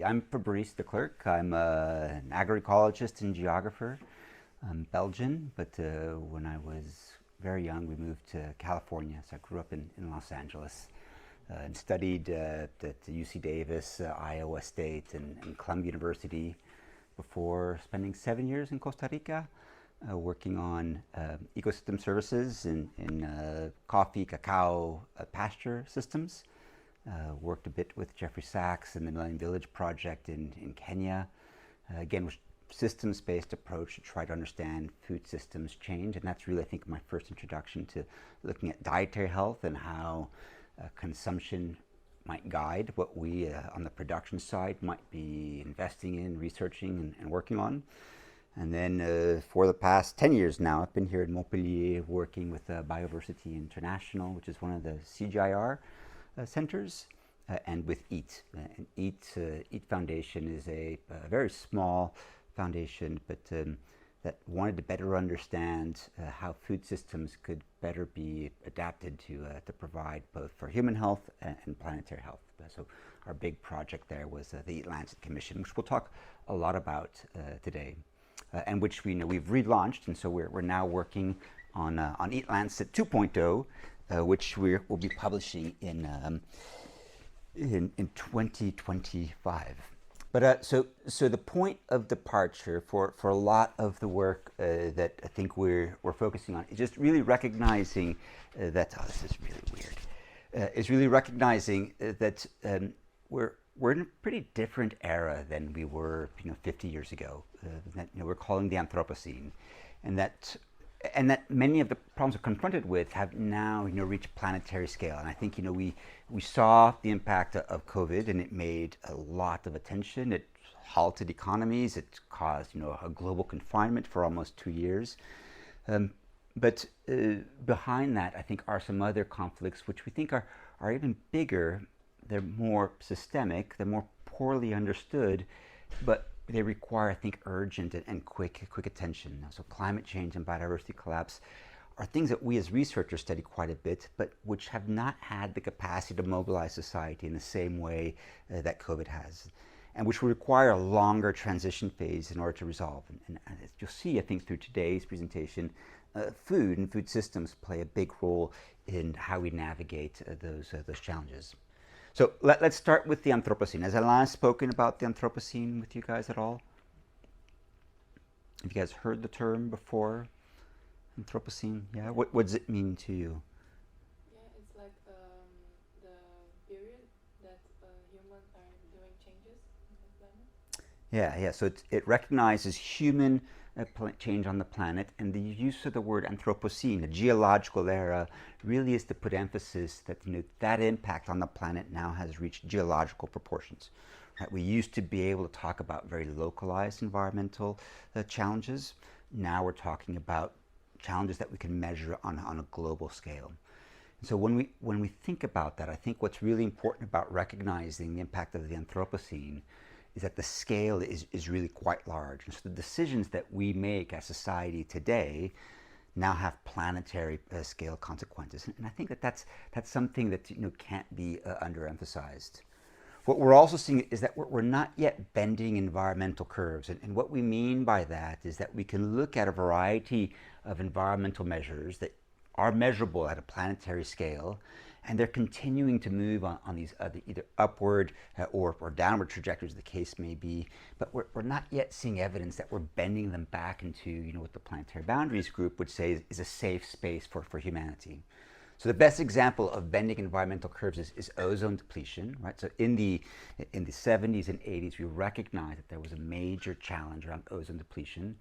I'm Fabrice DeClerck. I'm an agroecologist and geographer. I'm Belgian, but when I was very young, we moved to California. So I grew up in Los Angeles and studied at UC Davis, Iowa State, and Columbia University before spending 7 years in Costa Rica, working on ecosystem services in coffee, cacao, pasture systems. Worked a bit with Jeffrey Sachs and the Millennium Village Project in Kenya. Again, with systems-based approach to try to understand food systems change. And that's really, I think, my first introduction to looking at dietary health and how consumption might guide what we on the production side might be investing in, researching, and working on. And then for the past 10 years now, I've been here in Montpellier working with Bioversity International, which is one of the CGIAR centers, and with EAT. And EAT Foundation is a very small foundation, but that wanted to better understand how food systems could better be adapted to provide both for human health and planetary health. So our big project there was the Eat Lancet Commission, which we'll talk a lot about today, and which we've relaunched, and so we're now working on Eat Lancet 2.0, which we'll be publishing in 2025. But so the point of departure for a lot of the work that I think we're focusing on is just really recognizing that this is really weird. Is really recognizing that we're in a pretty different era than we were 50 years ago. That we're calling the Anthropocene, and that many of the problems we're confronted with have now reached planetary scale. And I think we saw the impact of COVID, and it made a lot of attention. It halted economies. It caused a global confinement for almost 2 years. But behind that, I think, are some other conflicts which we think are even bigger. They're more systemic. They're more poorly understood, but they require, I think, urgent and quick attention. So climate change and biodiversity collapse are things that we as researchers study quite a bit, but which have not had the capacity to mobilize society in the same way that COVID has, and which will require a longer transition phase in order to resolve. And as you'll see, I think, through today's presentation, food and food systems play a big role in how we navigate those challenges. So let's start with the Anthropocene. Has Alain spoken about the Anthropocene with you guys at all? Have you guys heard the term before? Anthropocene? Yeah. What does it mean to you? Yeah, it's like the period that humans are doing changes in the planet. Yeah. So it recognizes human change on the planet, and the use of the word Anthropocene, the geological era, really is to put emphasis that that impact on the planet now has reached geological proportions. Right? We used to be able to talk about very localized environmental challenges. Now we're talking about challenges that we can measure on a global scale. And so when we think about that, I think what's really important about recognizing the impact of the Anthropocene is that the scale is really quite large. And so the decisions that we make as society today now have planetary scale consequences. And I think that's something that can't be underemphasized. What we're also seeing is that we're not yet bending environmental curves. And what we mean by that is that we can look at a variety of environmental measures that are measurable at a planetary scale, and they're continuing to move on these either upward or downward trajectories, the case may be, but we're not yet seeing evidence that we're bending them back into what the Planetary Boundaries Group would say is a safe space for humanity. So the best example of bending environmental curves is ozone depletion, right? So in the 70s and 80s, we recognized that there was a major challenge around ozone depletion.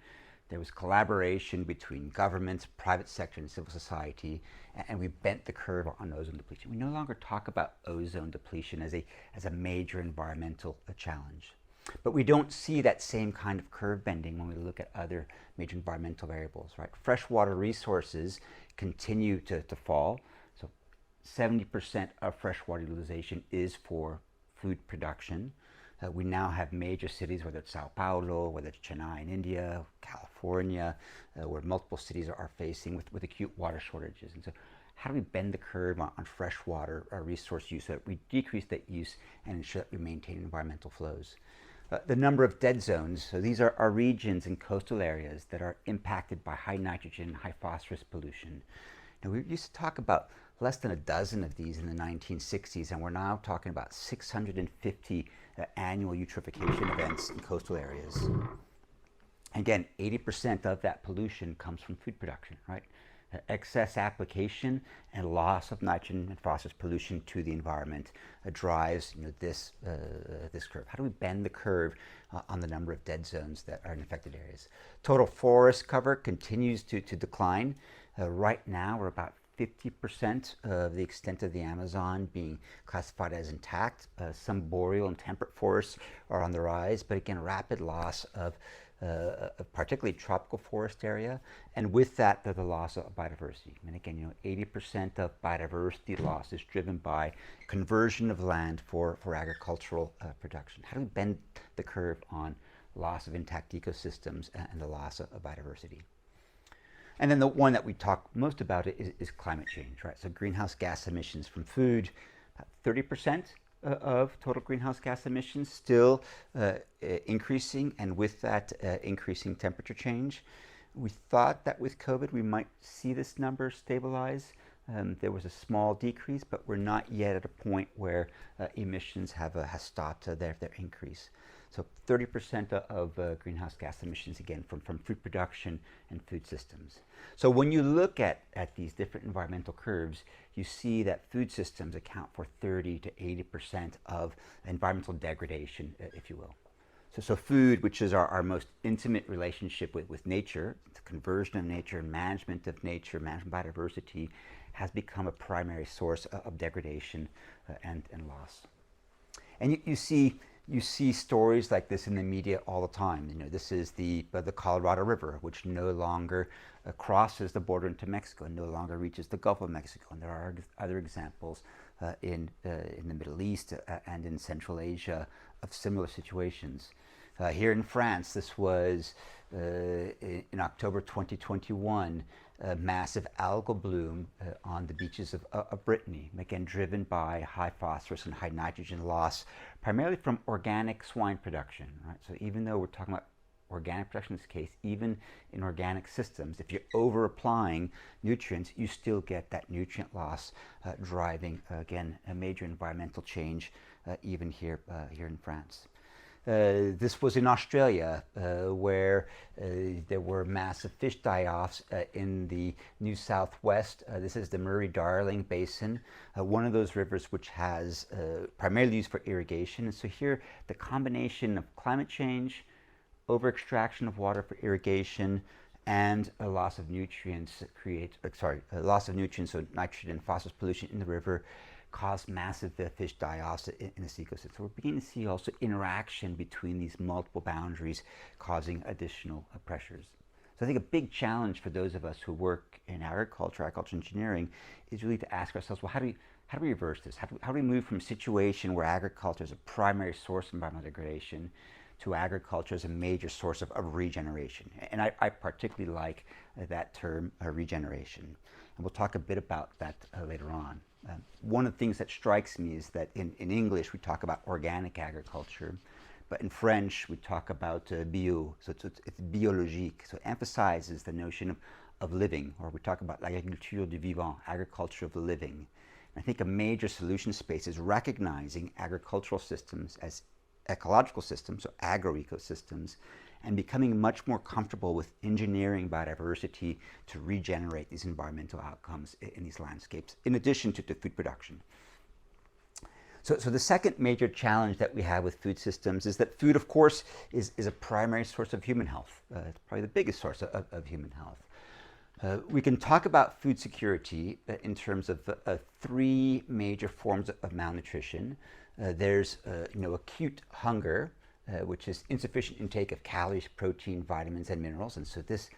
There was collaboration between governments, private sector, and civil society, and we bent the curve on ozone depletion. We no longer talk about ozone depletion as a major environmental challenge. But we don't see that same kind of curve bending when we look at other major environmental variables, right? Freshwater resources continue to fall. So 70% of freshwater utilization is for food production. We now have major cities, whether it's Sao Paulo, whether it's Chennai in India, California, where multiple cities are facing with acute water shortages. And so how do we bend the curve on freshwater resource use so that we decrease that use and ensure that we maintain environmental flows? The number of dead zones, so these are regions in coastal areas that are impacted by high nitrogen, high phosphorus pollution. Now, we used to talk about less than a dozen of these in the 1960s, and we're now talking about 650 annual eutrophication events in coastal areas. Again, 80% of that pollution comes from food production, right? Excess application and loss of nitrogen and phosphorus pollution to the environment drives this curve. How do we bend the curve on the number of dead zones that are in affected areas? Total forest cover continues to decline. Right now, we're about 50% of the extent of the Amazon being classified as intact. Some boreal and temperate forests are on the rise, but again, rapid loss of particularly tropical forest area, and with that, the loss of biodiversity. And again, 80% of biodiversity loss is driven by conversion of land for agricultural production. How do we bend the curve on loss of intact ecosystems and the loss of biodiversity? And then the one that we talk most about is climate change, right? So greenhouse gas emissions from food, about 30% of total greenhouse gas emissions still increasing, and with that increasing temperature change. We thought that with COVID we might see this number stabilize. There was a small decrease, but we're not yet at a point where emissions have stopped their increase. So 30% of greenhouse gas emissions, again, from food production and food systems. So when you look at these different environmental curves, you see that food systems account for 30 to 80% of environmental degradation, if you will. So food, which is our most intimate relationship with nature, the conversion of nature, management of nature, management of biodiversity, has become a primary source of degradation and loss. And you see stories like this in the media all the time. This is the Colorado River, which no longer crosses the border into Mexico and no longer reaches the Gulf of Mexico. And there are other examples in the Middle East and in Central Asia of similar situations. Here in France, this was in October 2021, a massive algal bloom on the beaches of Brittany, again driven by high phosphorus and high nitrogen loss, primarily from organic swine production. Right? So even though we're talking about organic production in this case, even in organic systems, if you're over applying nutrients, you still get that nutrient loss, driving again a major environmental change, even here in France. This was in Australia, where there were massive fish die-offs in the New Southwest. This is the Murray-Darling Basin, one of those rivers which has primarily used for irrigation. And so here, the combination of climate change, over-extraction of water for irrigation, and a loss of nutrients so nitrogen and phosphorus pollution in the river, cause massive fish die-offs in this ecosystem. So we're beginning to see also interaction between these multiple boundaries causing additional pressures. So I think a big challenge for those of us who work in agriculture engineering, is really to ask ourselves, well, how do we reverse this? How do we move from a situation where agriculture is a primary source of environmental degradation to agriculture as a major source of regeneration? And I particularly like that term, regeneration. And we'll talk a bit about that later on. One of the things that strikes me is that in English we talk about organic agriculture, but in French we talk about bio, so it's biologique, so it emphasizes the notion of living, or we talk about l'agriculture du vivant, agriculture of the living. And I think a major solution space is recognizing agricultural systems as ecological systems, or agroecosystems, and becoming much more comfortable with engineering biodiversity to regenerate these environmental outcomes in these landscapes, in addition to food production. So the second major challenge that we have with food systems is that food, of course, is a primary source of human health. It's probably the biggest source of human health. We can talk about food security in terms of three major forms of malnutrition. There's acute hunger, which is insufficient intake of calories, protein, vitamins, and minerals. And so this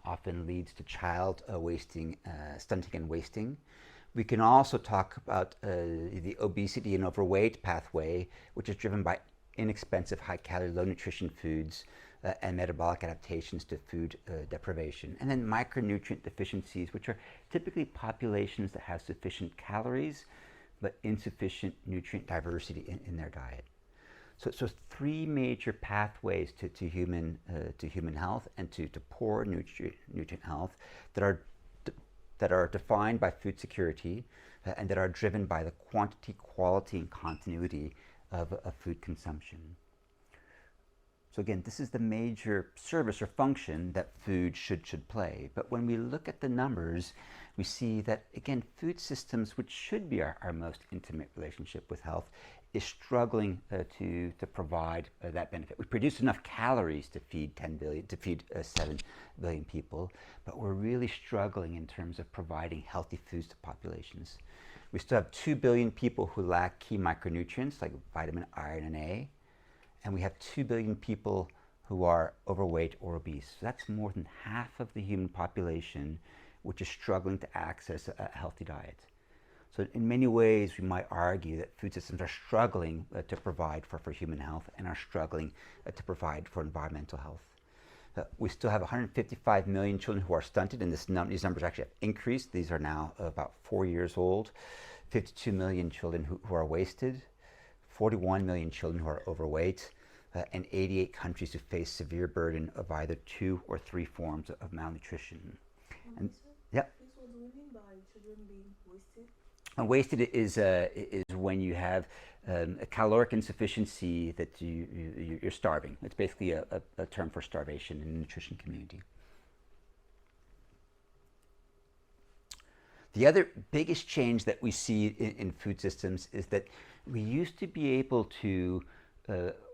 often leads to child stunting and wasting. We can also talk about the obesity and overweight pathway, which is driven by inexpensive, high-calorie, low-nutrition foods, and metabolic adaptations to food deprivation. And then micronutrient deficiencies, which are typically populations that have sufficient calories but insufficient nutrient diversity in their diet. So three major pathways to human health and to poor nutrient health that are defined by food security and that are driven by the quantity, quality, and continuity of food consumption. So again, this is the major service or function that food should play. But when we look at the numbers, we see that, again, food systems, which should be our most intimate relationship with health, is struggling to provide that benefit. We produce enough calories to feed 7 billion people, but we're really struggling in terms of providing healthy foods to populations. We still have 2 billion people who lack key micronutrients like vitamin, iron, and A, and we have 2 billion people who are overweight or obese. So that's more than half of the human population which is struggling to access a healthy diet. So in many ways, we might argue that food systems are struggling to provide for human health and are struggling to provide for environmental health. We still have 155 million children who are stunted, and these numbers actually have increased. These are now about 4 years old. 52 million children who are wasted, 41 million children who are overweight, and 88 countries who face severe burden of either 2 or 3 forms of malnutrition. And yeah. What do we mean by children being wasted? Wasted is when you have a caloric insufficiency that you're starving. It's basically a term for starvation in the nutrition community. The other biggest change that we see in food systems is that we used to be able to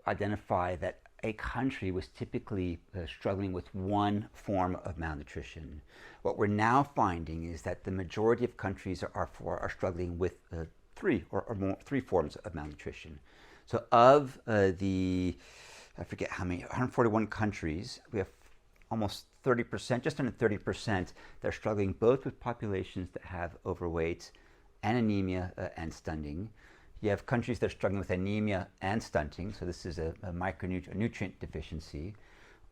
identify that a country was typically struggling with one form of malnutrition. What we're now finding is that the majority of countries are struggling with three forms of malnutrition. So of I forget how many, 141 countries, we have almost 30%, just under 30%, that are struggling both with populations that have overweight and anemia and stunting. You have countries that are struggling with anemia and stunting, so this is a nutrient deficiency.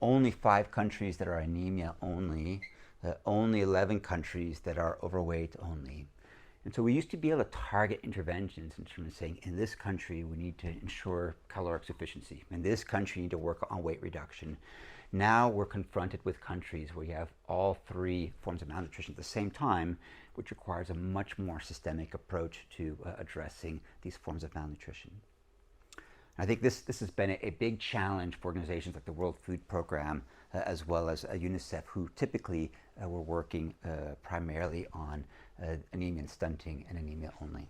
Only 5 countries that are anemia only, only 11 countries that are overweight only. And so we used to be able to target interventions in terms of saying, in this country we need to ensure caloric sufficiency, in this country we need to work on weight reduction. Now we're confronted with countries where you have all 3 forms of malnutrition at the same time, which requires a much more systemic approach to addressing these forms of malnutrition. I think this has been a big challenge for organizations like the World Food Program, as well as UNICEF, who typically were working primarily on anemia and stunting and anemia only.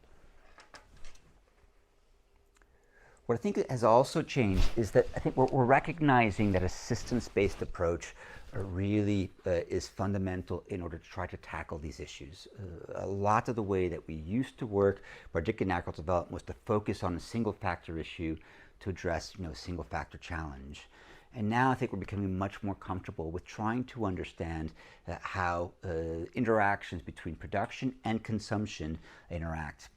What I think has also changed is that I think we're recognizing that a systems-based approach really is fundamental in order to try to tackle these issues. A lot of the way that we used to work, particularly in agricultural development, was to focus on a single factor issue to address a single factor challenge. And now I think we're becoming much more comfortable with trying to understand how interactions between production and consumption interact.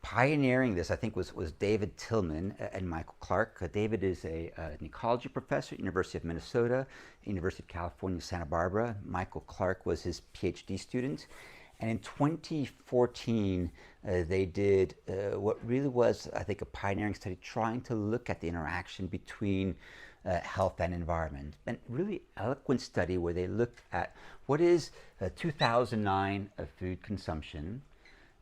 Pioneering this, I think, was David Tillman and Michael Clark. David is an ecology professor at University of Minnesota, University of California, Santa Barbara. Michael Clark was his PhD student. And in 2014, they did what really was, I think, a pioneering study trying to look at the interaction between health and environment. And really eloquent study where they looked at what is 2009 food consumption.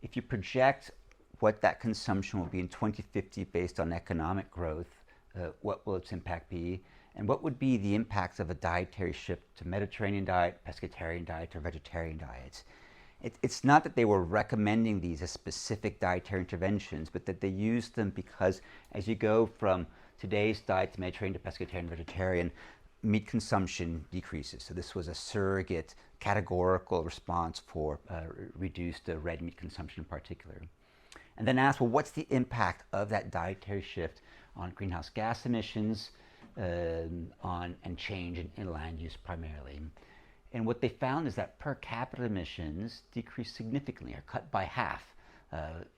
If you project what that consumption will be in 2050 based on economic growth, what will its impact be, and what would be the impacts of a dietary shift to Mediterranean diet, pescatarian diet, or vegetarian diets. It's not that they were recommending these as specific dietary interventions, but that they used them because as you go from today's diet to Mediterranean to pescatarian, vegetarian, meat consumption decreases. So this was a surrogate categorical response for reduced red meat consumption in particular. And then ask, well, what's the impact of that dietary shift on greenhouse gas emissions and change in land use primarily? And what they found is that per capita emissions decreased significantly, or cut by half.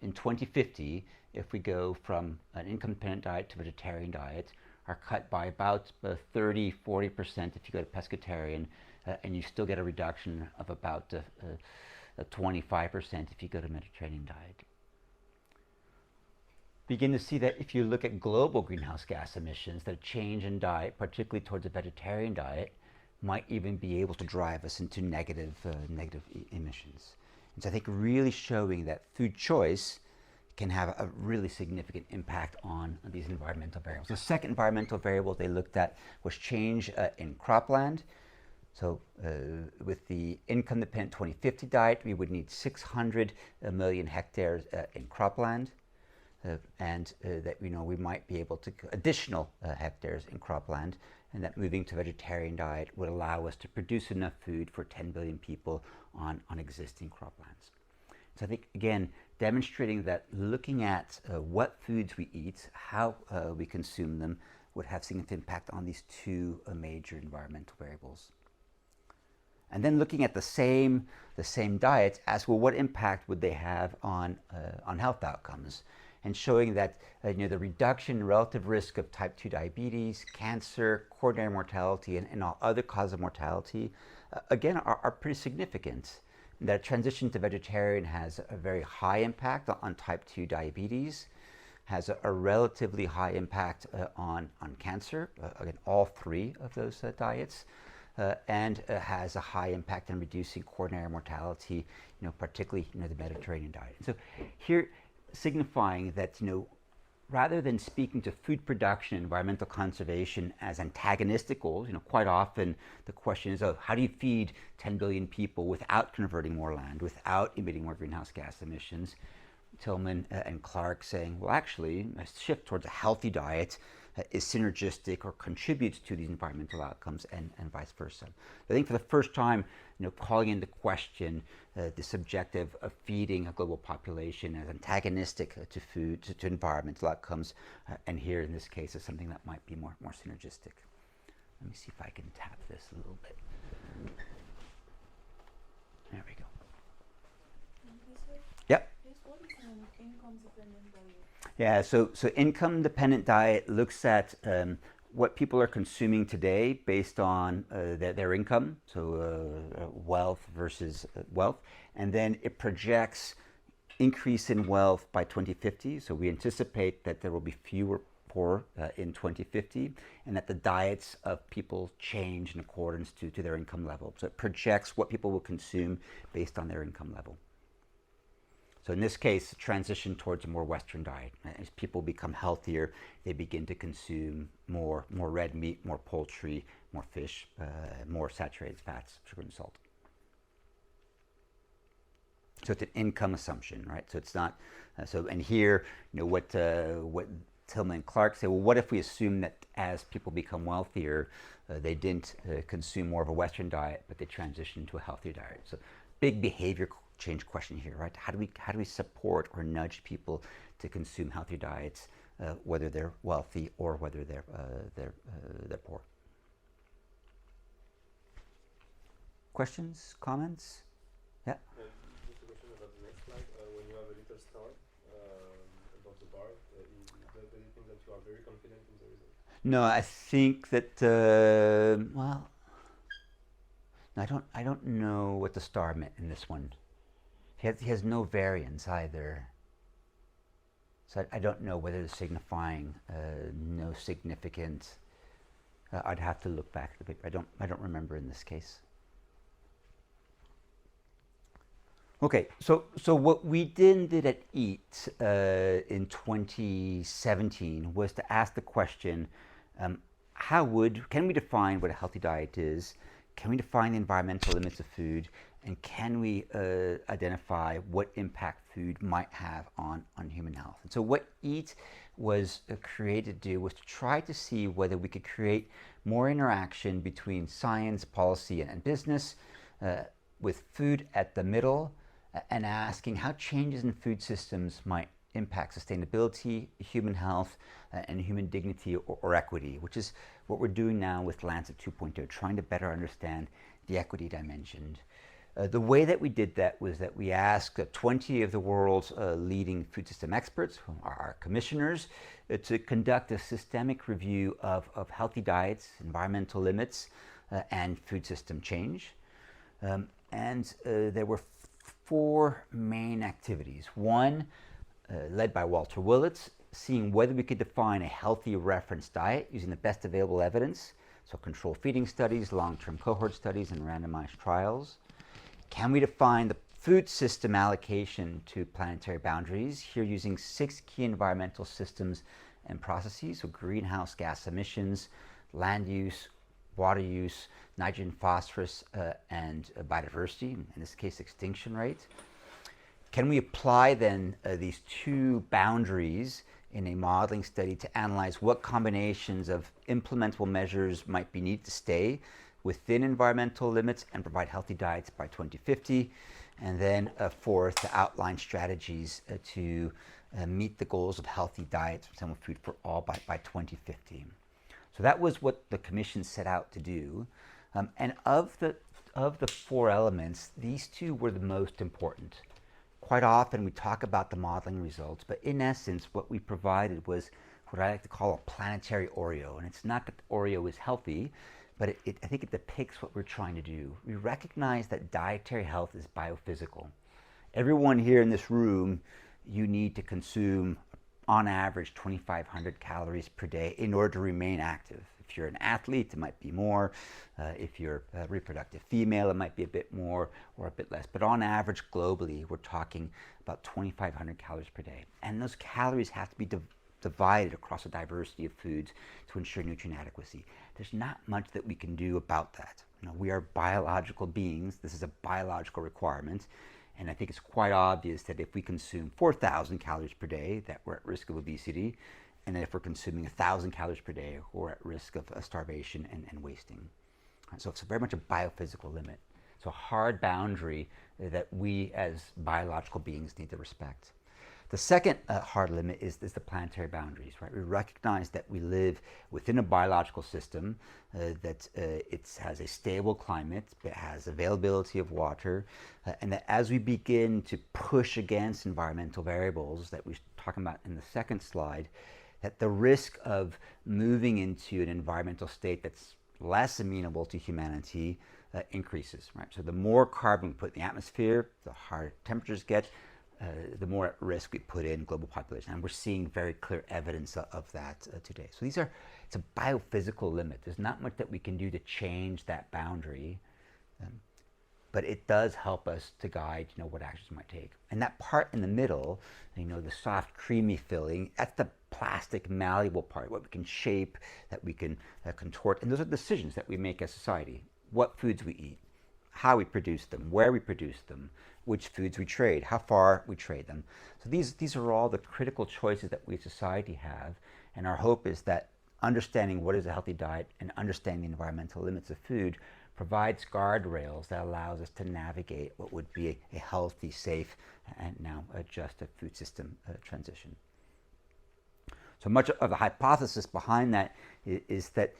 In 2050, if we go from an income-dependent diet to vegetarian diet, are cut by about 30–40% if you go to pescatarian, and you still get a reduction of about 25% if you go to Mediterranean diet. Begin to see that if you look at global greenhouse gas emissions, that a change in diet, particularly towards a vegetarian diet, might even be able to drive us into negative emissions. And so I think really showing that food choice can have a really significant impact on these environmental variables. The second environmental variable they looked at was change in cropland. So with the income-dependent 2050 diet, we would need 600 million hectares in cropland. And that we might be able to additional hectares in cropland, and that moving to vegetarian diet would allow us to produce enough food for 10 billion people on existing croplands. So I think, again, demonstrating that looking at what foods we eat, how we consume them, would have significant impact on these two major environmental variables. And then looking at the same diets, as well, what impact would they have on health outcomes? And showing that the reduction in relative risk of type 2 diabetes, cancer, coronary mortality, and all other causes of mortality, again, are pretty significant. That transition to vegetarian has a very high impact on type 2 diabetes, has a relatively high impact on cancer, again, all three of those diets, and has a high impact on reducing coronary mortality, particularly the Mediterranean diet. And so here, signifying that rather than speaking to food production and environmental conservation as antagonistic goals, quite often the question is, how do you feed 10 billion people without converting more land, without emitting more greenhouse gas emissions? Tillman and Clark saying, well, actually, a shift towards a healthy diet is synergistic or contributes to these environmental outcomes, and vice versa. I think for the first time, calling into question this objective of feeding a global population as antagonistic to food, to environmental outcomes, and here in this case is something that might be more synergistic. Let me see if I can tap this a little bit. There we go. Yep. What is an income-dependent diet? Yeah, so income-dependent diet looks at what people are consuming today based on their income, so wealth versus wealth, and then it projects increase in wealth by 2050. So we anticipate that there will be fewer poor in 2050, and that the diets of people change in accordance to their income level. So it projects what people will consume based on their income level. So in this case, transition towards a more Western diet. As people become healthier, they begin to consume more red meat, more poultry, more fish, more saturated fats, sugar and salt. So it's an income assumption, right? So it's not, and here, what Tillman and Clark say, well, what if we assume that as people become wealthier, they didn't consume more of a Western diet, but they transition to a healthier diet? So big behavior change question here, right? How do we support or nudge people to consume healthy diets, whether they're wealthy or whether they're poor? Questions, comments? Yeah. Just a question about the next slide. When you have a little star above the bar, does it mean that you are very confident in the result? No, I think that well, I don't know what the star meant in this one. He has no variance either. So I don't know whether it's signifying no significant. I'd have to look back at the paper. I don't remember in this case. Okay, so what we did at EAT in 2017 was to ask the question, can we define what a healthy diet is? Can we define the environmental limits of food? And can we identify what impact food might have on human health? And so what EAT was created to do was to try to see whether we could create more interaction between science, policy, and business, with food at the middle, and asking how changes in food systems might impact sustainability, human health, and human dignity or equity, which is what we're doing now with Lancet 2.0, trying to better understand the equity dimension. The way that we did that was that we asked 20 of the world's leading food system experts, who are our commissioners, to conduct a systemic review of healthy diets, environmental limits, and food system change. There were four main activities. One, led by Walter Willits, seeing whether we could define a healthy reference diet using the best available evidence, so controlled feeding studies, long-term cohort studies, and randomized trials. Can we define the food system allocation to planetary boundaries, here using 6 key environmental systems and processes, so greenhouse gas emissions, land use, water use, nitrogen, phosphorus, and biodiversity, in this case extinction rate. Can we apply then these 2 boundaries in a modeling study to analyze what combinations of implementable measures might be needed to stay within environmental limits and provide healthy diets by 2050, and then fourth, to outline strategies to meet the goals of healthy diets, sustainable food for all by 2050. So that was what the commission set out to do, and of the 4 elements, these 2 were the most important. Quite often we talk about the modeling results, but in essence what we provided was what I like to call a planetary Oreo. And it's not that the Oreo is healthy, but I think it depicts what we're trying to do. We recognize that dietary health is biophysical. Everyone here in this room, you need to consume on average 2,500 calories per day in order to remain active. If you're an athlete, it might be more. If you're a reproductive female, it might be a bit more or a bit less. But on average, globally, we're talking about 2,500 calories per day. And those calories have to be divided across a diversity of foods to ensure nutrient adequacy. There's not much that we can do about that. You know, we are biological beings. This is a biological requirement. And I think it's quite obvious that if we consume 4,000 calories per day, that we're at risk of obesity. And then if we're consuming 1,000 calories per day, we're at risk of starvation and wasting. So it's very much a biophysical limit. So a hard boundary that we as biological beings need to respect. The second hard limit is the planetary boundaries, right? We recognize that we live within a biological system, that it has a stable climate, it has availability of water, and that as we begin to push against environmental variables that we were talking about in the second slide, that the risk of moving into an environmental state that's less amenable to humanity increases, right? So the more carbon we put in the atmosphere, the higher temperatures get, the more at risk we put in global population. And we're seeing very clear evidence of that today. So it's a biophysical limit. There's not much that we can do to change that boundary, but it does help us to guide, what actions we might take. And that part in the middle, the soft, creamy filling, that's the plastic, malleable part, what we can shape, that we can contort. And those are decisions that we make as society. What foods we eat, how we produce them, where we produce them, which foods we trade, how far we trade them. So these are all the critical choices that we as society have. And our hope is that understanding what is a healthy diet and understanding the environmental limits of food provides guardrails that allows us to navigate what would be a healthy, safe, and now just a food system transition. So much of the hypothesis behind that is that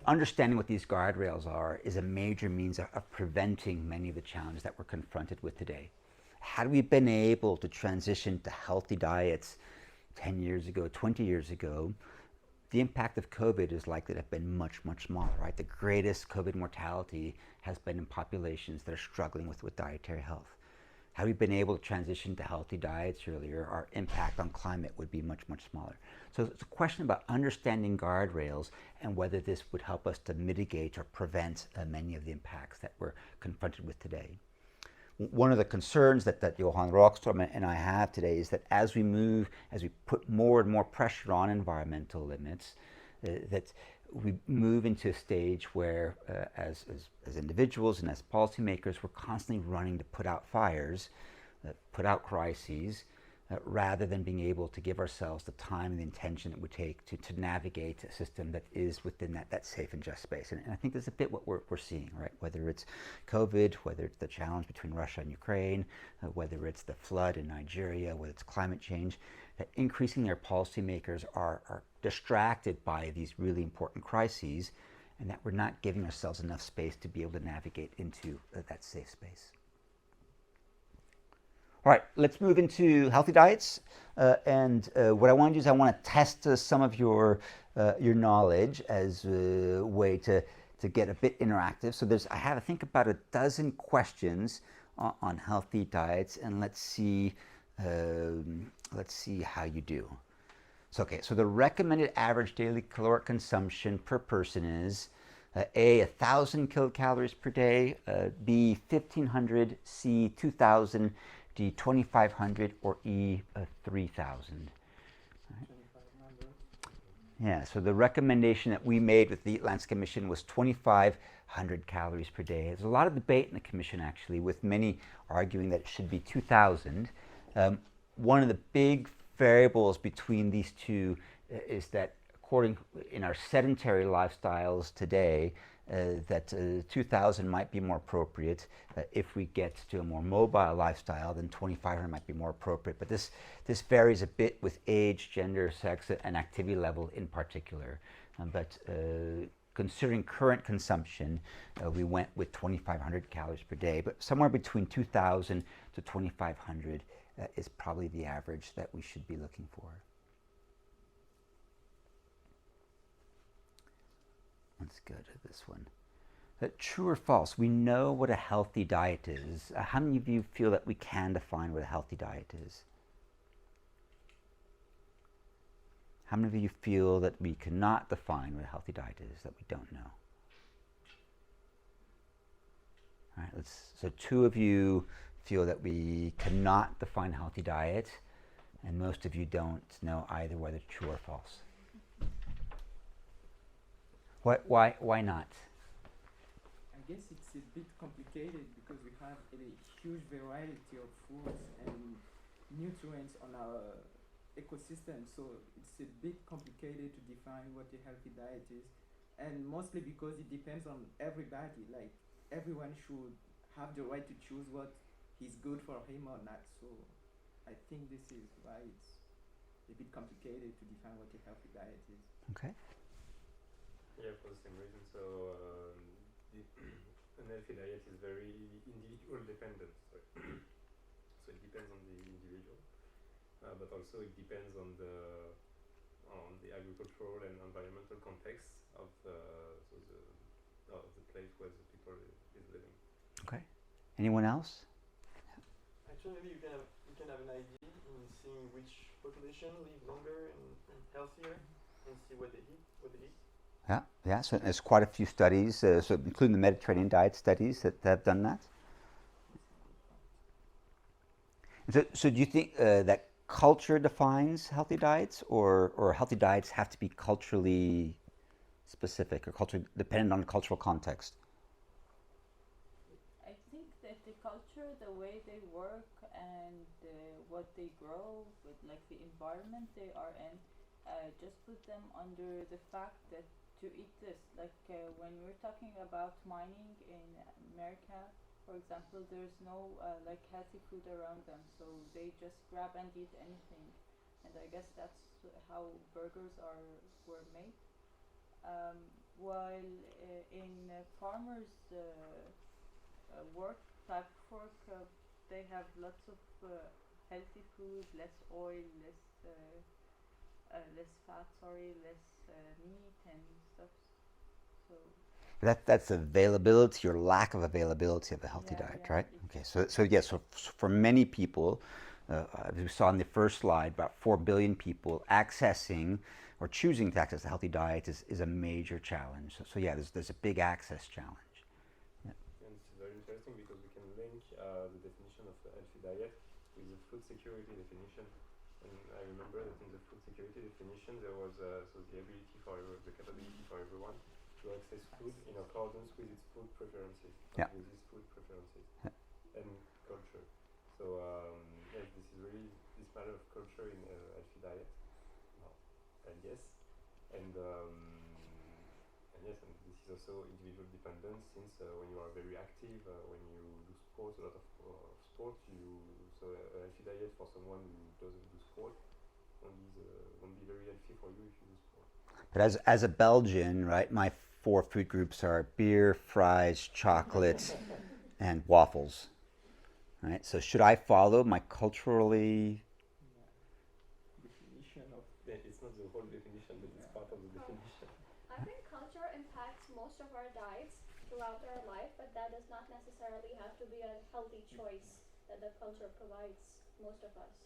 understanding what these guardrails are is a major means of preventing many of the challenges that we're confronted with today. Had we been able to transition to healthy diets 10 years ago, 20 years ago, the impact of COVID is likely to have been much, much smaller, right? The greatest COVID mortality has been in populations that are struggling with dietary health. Had we been able to transition to healthy diets earlier, our impact on climate would be much, much smaller. So it's a question about understanding guardrails and whether this would help us to mitigate or prevent many of the impacts that we're confronted with today. One of the concerns that Johan Rockström and I have today is that as we put more and more pressure on environmental limits, that we move into a stage where as individuals and as policymakers, we're constantly running to put out fires, put out crises, rather than being able to give ourselves the time and the intention it would take to navigate a system that is within that safe and just space. And I think that's a bit what we're seeing, right? Whether it's COVID, whether it's the challenge between Russia and Ukraine, whether it's the flood in Nigeria, whether it's climate change, that increasingly our policymakers are distracted by these really important crises and that we're not giving ourselves enough space to be able to navigate into that safe space. All right, let's move into healthy diets. What I want to do is I want to test some of your knowledge as a way to get a bit interactive. So I have, I think, about a dozen questions on healthy diets, and let's see how you do. So the recommended average daily caloric consumption per person is A, 1,000 kilocalories per day, B, 1,500, C, 2,000, D, 2,500, or E, 3,000. Yeah, so the recommendation that we made with the Eat Landscape Commission was 2,500 calories per day. There's a lot of debate in the commission, actually, with many arguing that it should be 2,000. One of the big variables between these two is that in our sedentary lifestyles today, that 2,000 might be more appropriate. If we get to a more mobile lifestyle, then 2,500 might be more appropriate. But this varies a bit with age, gender, sex, and activity level in particular. Considering current consumption, we went with 2,500 calories per day, but somewhere between 2,000 to 2,500 is probably the average that we should be looking for. Let's go to this one. True or false? We know what a healthy diet is. How many of you feel that we can define what a healthy diet is? How many of you feel that we cannot define what a healthy diet is, that we don't know? All right, so 2 of you feel that we cannot define a healthy diet, and most of you don't know either whether it's true or false. Why not? I guess it's a bit complicated because we have a huge variety of foods and nutrients on our ecosystem, so it's a bit complicated to define what a healthy diet is, and mostly because it depends on everybody. Like, everyone should have the right to choose what is good for him or not, so I think this is why it's a bit complicated to define what a healthy diet is. Okay. Yeah, for the same reason. So an healthy diet is very individual dependent. So it depends on the individual, but also it depends on the agricultural and environmental context of the place where the people is living. Okay. Anyone else? Actually, maybe you can have an idea in seeing which population live longer and healthier, and see what they eat. Yeah. So there's quite a few studies, so including the Mediterranean diet studies that have done that. So do you think that culture defines healthy diets, or healthy diets have to be culturally specific or culturally dependent on the cultural context? I think that the culture, the way they work, and what they grow with, like the environment they are in, just put them under the fact that to eat this, like when we're talking about mining in America, for example, there's no like healthy food around them, so they just grab and eat anything, and I guess that's how burgers were made. While in farmers' work, type of work, they have lots of healthy food, less oil, less fat, less meat and stuff. So That's availability or lack of availability of a healthy diet, right? Okay, so for many people, as we saw in the first slide, about 4 billion people accessing or choosing to access a healthy diet is a major challenge. So there's a big access challenge. And it's very interesting because we can link the definition of a healthy diet with the food security definition. And I remember that in the food security definition there was the capability for everyone to access food in accordance with its food preferences, and culture. So this is really this matter of culture in a healthy diet. I guess, and yes, and this is also individual dependent, since when you are very active, when you do sports, a lot of sport, so a healthy diet for someone who doesn't do sport won't be very healthy for you if you do sport. But as a Belgian, right, my four food groups are beer, fries, chocolate, and waffles. Right? So should I follow my culturally? Definition of It's not the whole definition, but it's part of the definition. I think culture impacts most of our diets throughout our life, but that does not necessarily have to be a healthy choice that the culture provides most of us.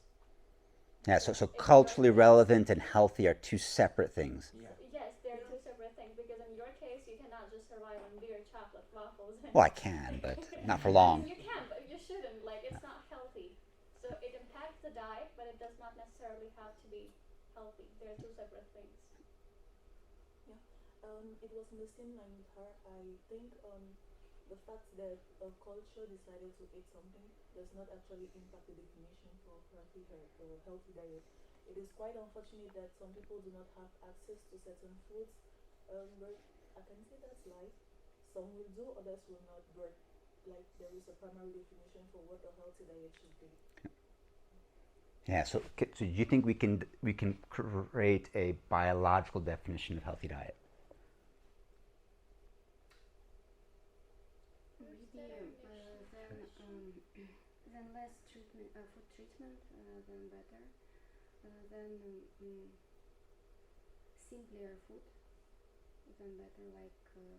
Yeah, so culturally relevant and healthy are two separate things. yeah. Yes, they're two separate things because in your case, you cannot just survive on beer, chocolate, waffles. Well, I can, but not for long. You can, but you shouldn't. Like, it's not healthy. So it impacts the diet, but it does not necessarily have to be healthy. They're two separate things. It was in the same line with her. I think the fact that a culture decided to eat something does not actually impact the definition for healthy diet. It is quite unfortunate that some people do not have access to certain foods, but I can say that's life. Some will do, others will not, but like there is a primary definition for what a healthy diet should be. Yeah, so do you think we can create a biological definition of healthy diet? Then less treatment, food treatment, then better. Then simpler food, then better, like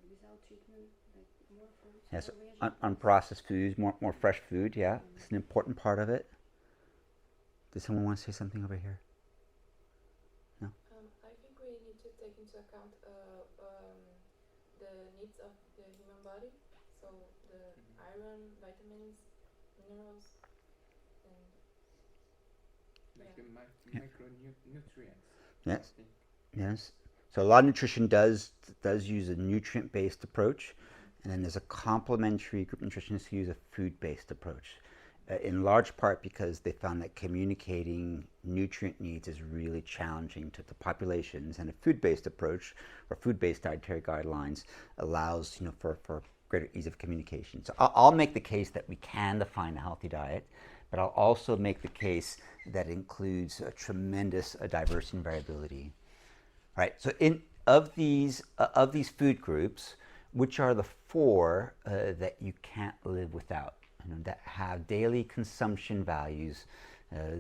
without treatment, like more fruits. Yes, more unprocessed foods, more fresh food. Yeah, it's an important part of it. Does someone want to say something over here? No. I think we need to take into account the needs of the human body, so the iron, vitamins, minerals, and Like yeah. the micronutrients. Yes. I think. Yes. So a lot of nutrition does use a nutrient-based approach, and then there's a complementary group of nutritionists who use a food-based approach. In large part because they found that communicating nutrient needs is really challenging to the populations, and a food-based approach or food-based dietary guidelines allows, for greater ease of communication. So I'll make the case that we can define a healthy diet, but I'll also make the case that includes a tremendous diversity and variability. Right. So of these food groups, which are the four that you can't live without? That have daily consumption values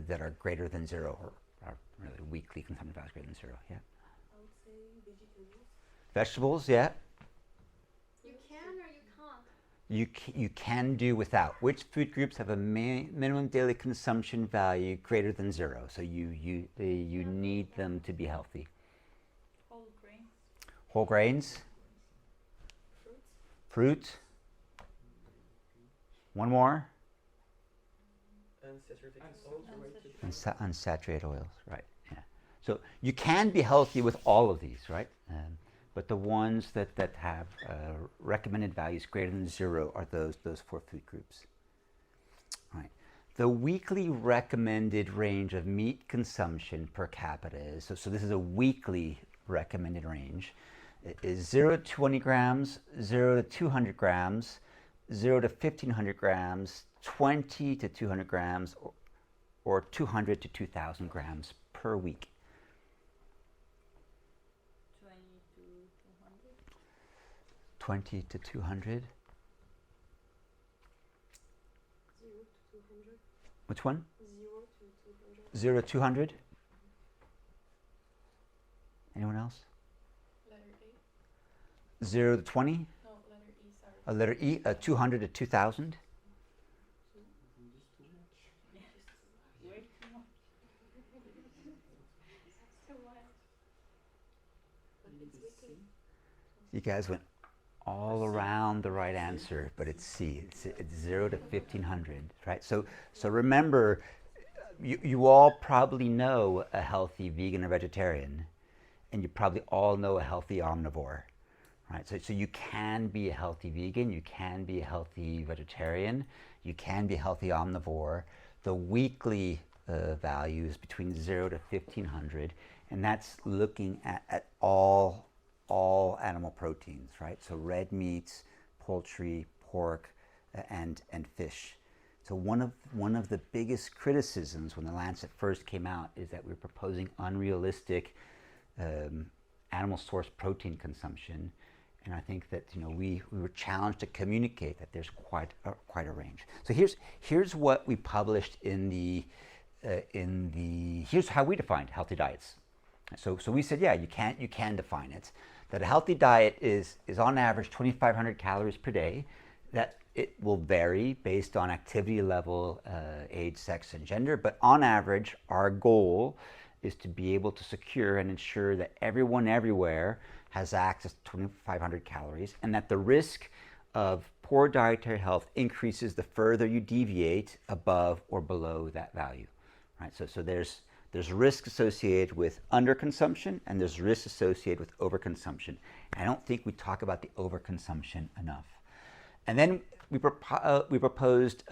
that are greater than zero, or really weekly consumption values greater than zero. Yeah. I would say vegetables. Vegetables, yeah. You can or you can't. You can do without. Which food groups have a minimum daily consumption value greater than zero? So you need them to be healthy. Whole grains. Whole grains. Fruit. One more. Unsaturated oils, right? Yeah. So you can be healthy with all of these, right? But the ones that have recommended values greater than zero are those four food groups. All right. The weekly recommended range of meat consumption per capita is, so this is a weekly recommended range, is 0 to 20 grams, 0 to 200 grams, 0 to 1,500 grams, 20 to 200 grams, or 200 to 2,000 grams per week. 20 to 200. 20 to 200. 0 to 200. Which one? 0 to 200. 0 to 200. Anyone else? Letter A. 0 to 20. No, letter E, sorry. A letter E, 200 to 2,000. Way too much. So what? But it's weekly. You guys went all around the right answer, but it's C. It's 0 to 1,500, right? So remember, you all probably know a healthy vegan or vegetarian, and you probably all know a healthy omnivore, right? So you can be a healthy vegan, you can be a healthy vegetarian, you can be a healthy omnivore. The weekly value is between 0 to 1,500, and that's looking at all animal proteins, right? So red meats, poultry, pork, and fish. So one of the biggest criticisms when the Lancet first came out is that we're proposing unrealistic animal source protein consumption, And I think that we were challenged to communicate that there's quite a range. So here's what we published in the here's how we defined healthy diets. So we said, yeah, you can define it. That a healthy diet is on average 2,500 calories per day. That it will vary based on activity level, age, sex, and gender. But on average, our goal is to be able to secure and ensure that everyone everywhere has access to 2,500 calories, and that the risk of poor dietary health increases the further you deviate above or below that value. Right? So there's risk associated with underconsumption, and there's risk associated with overconsumption. I don't think we talk about the overconsumption enough. And then we proposed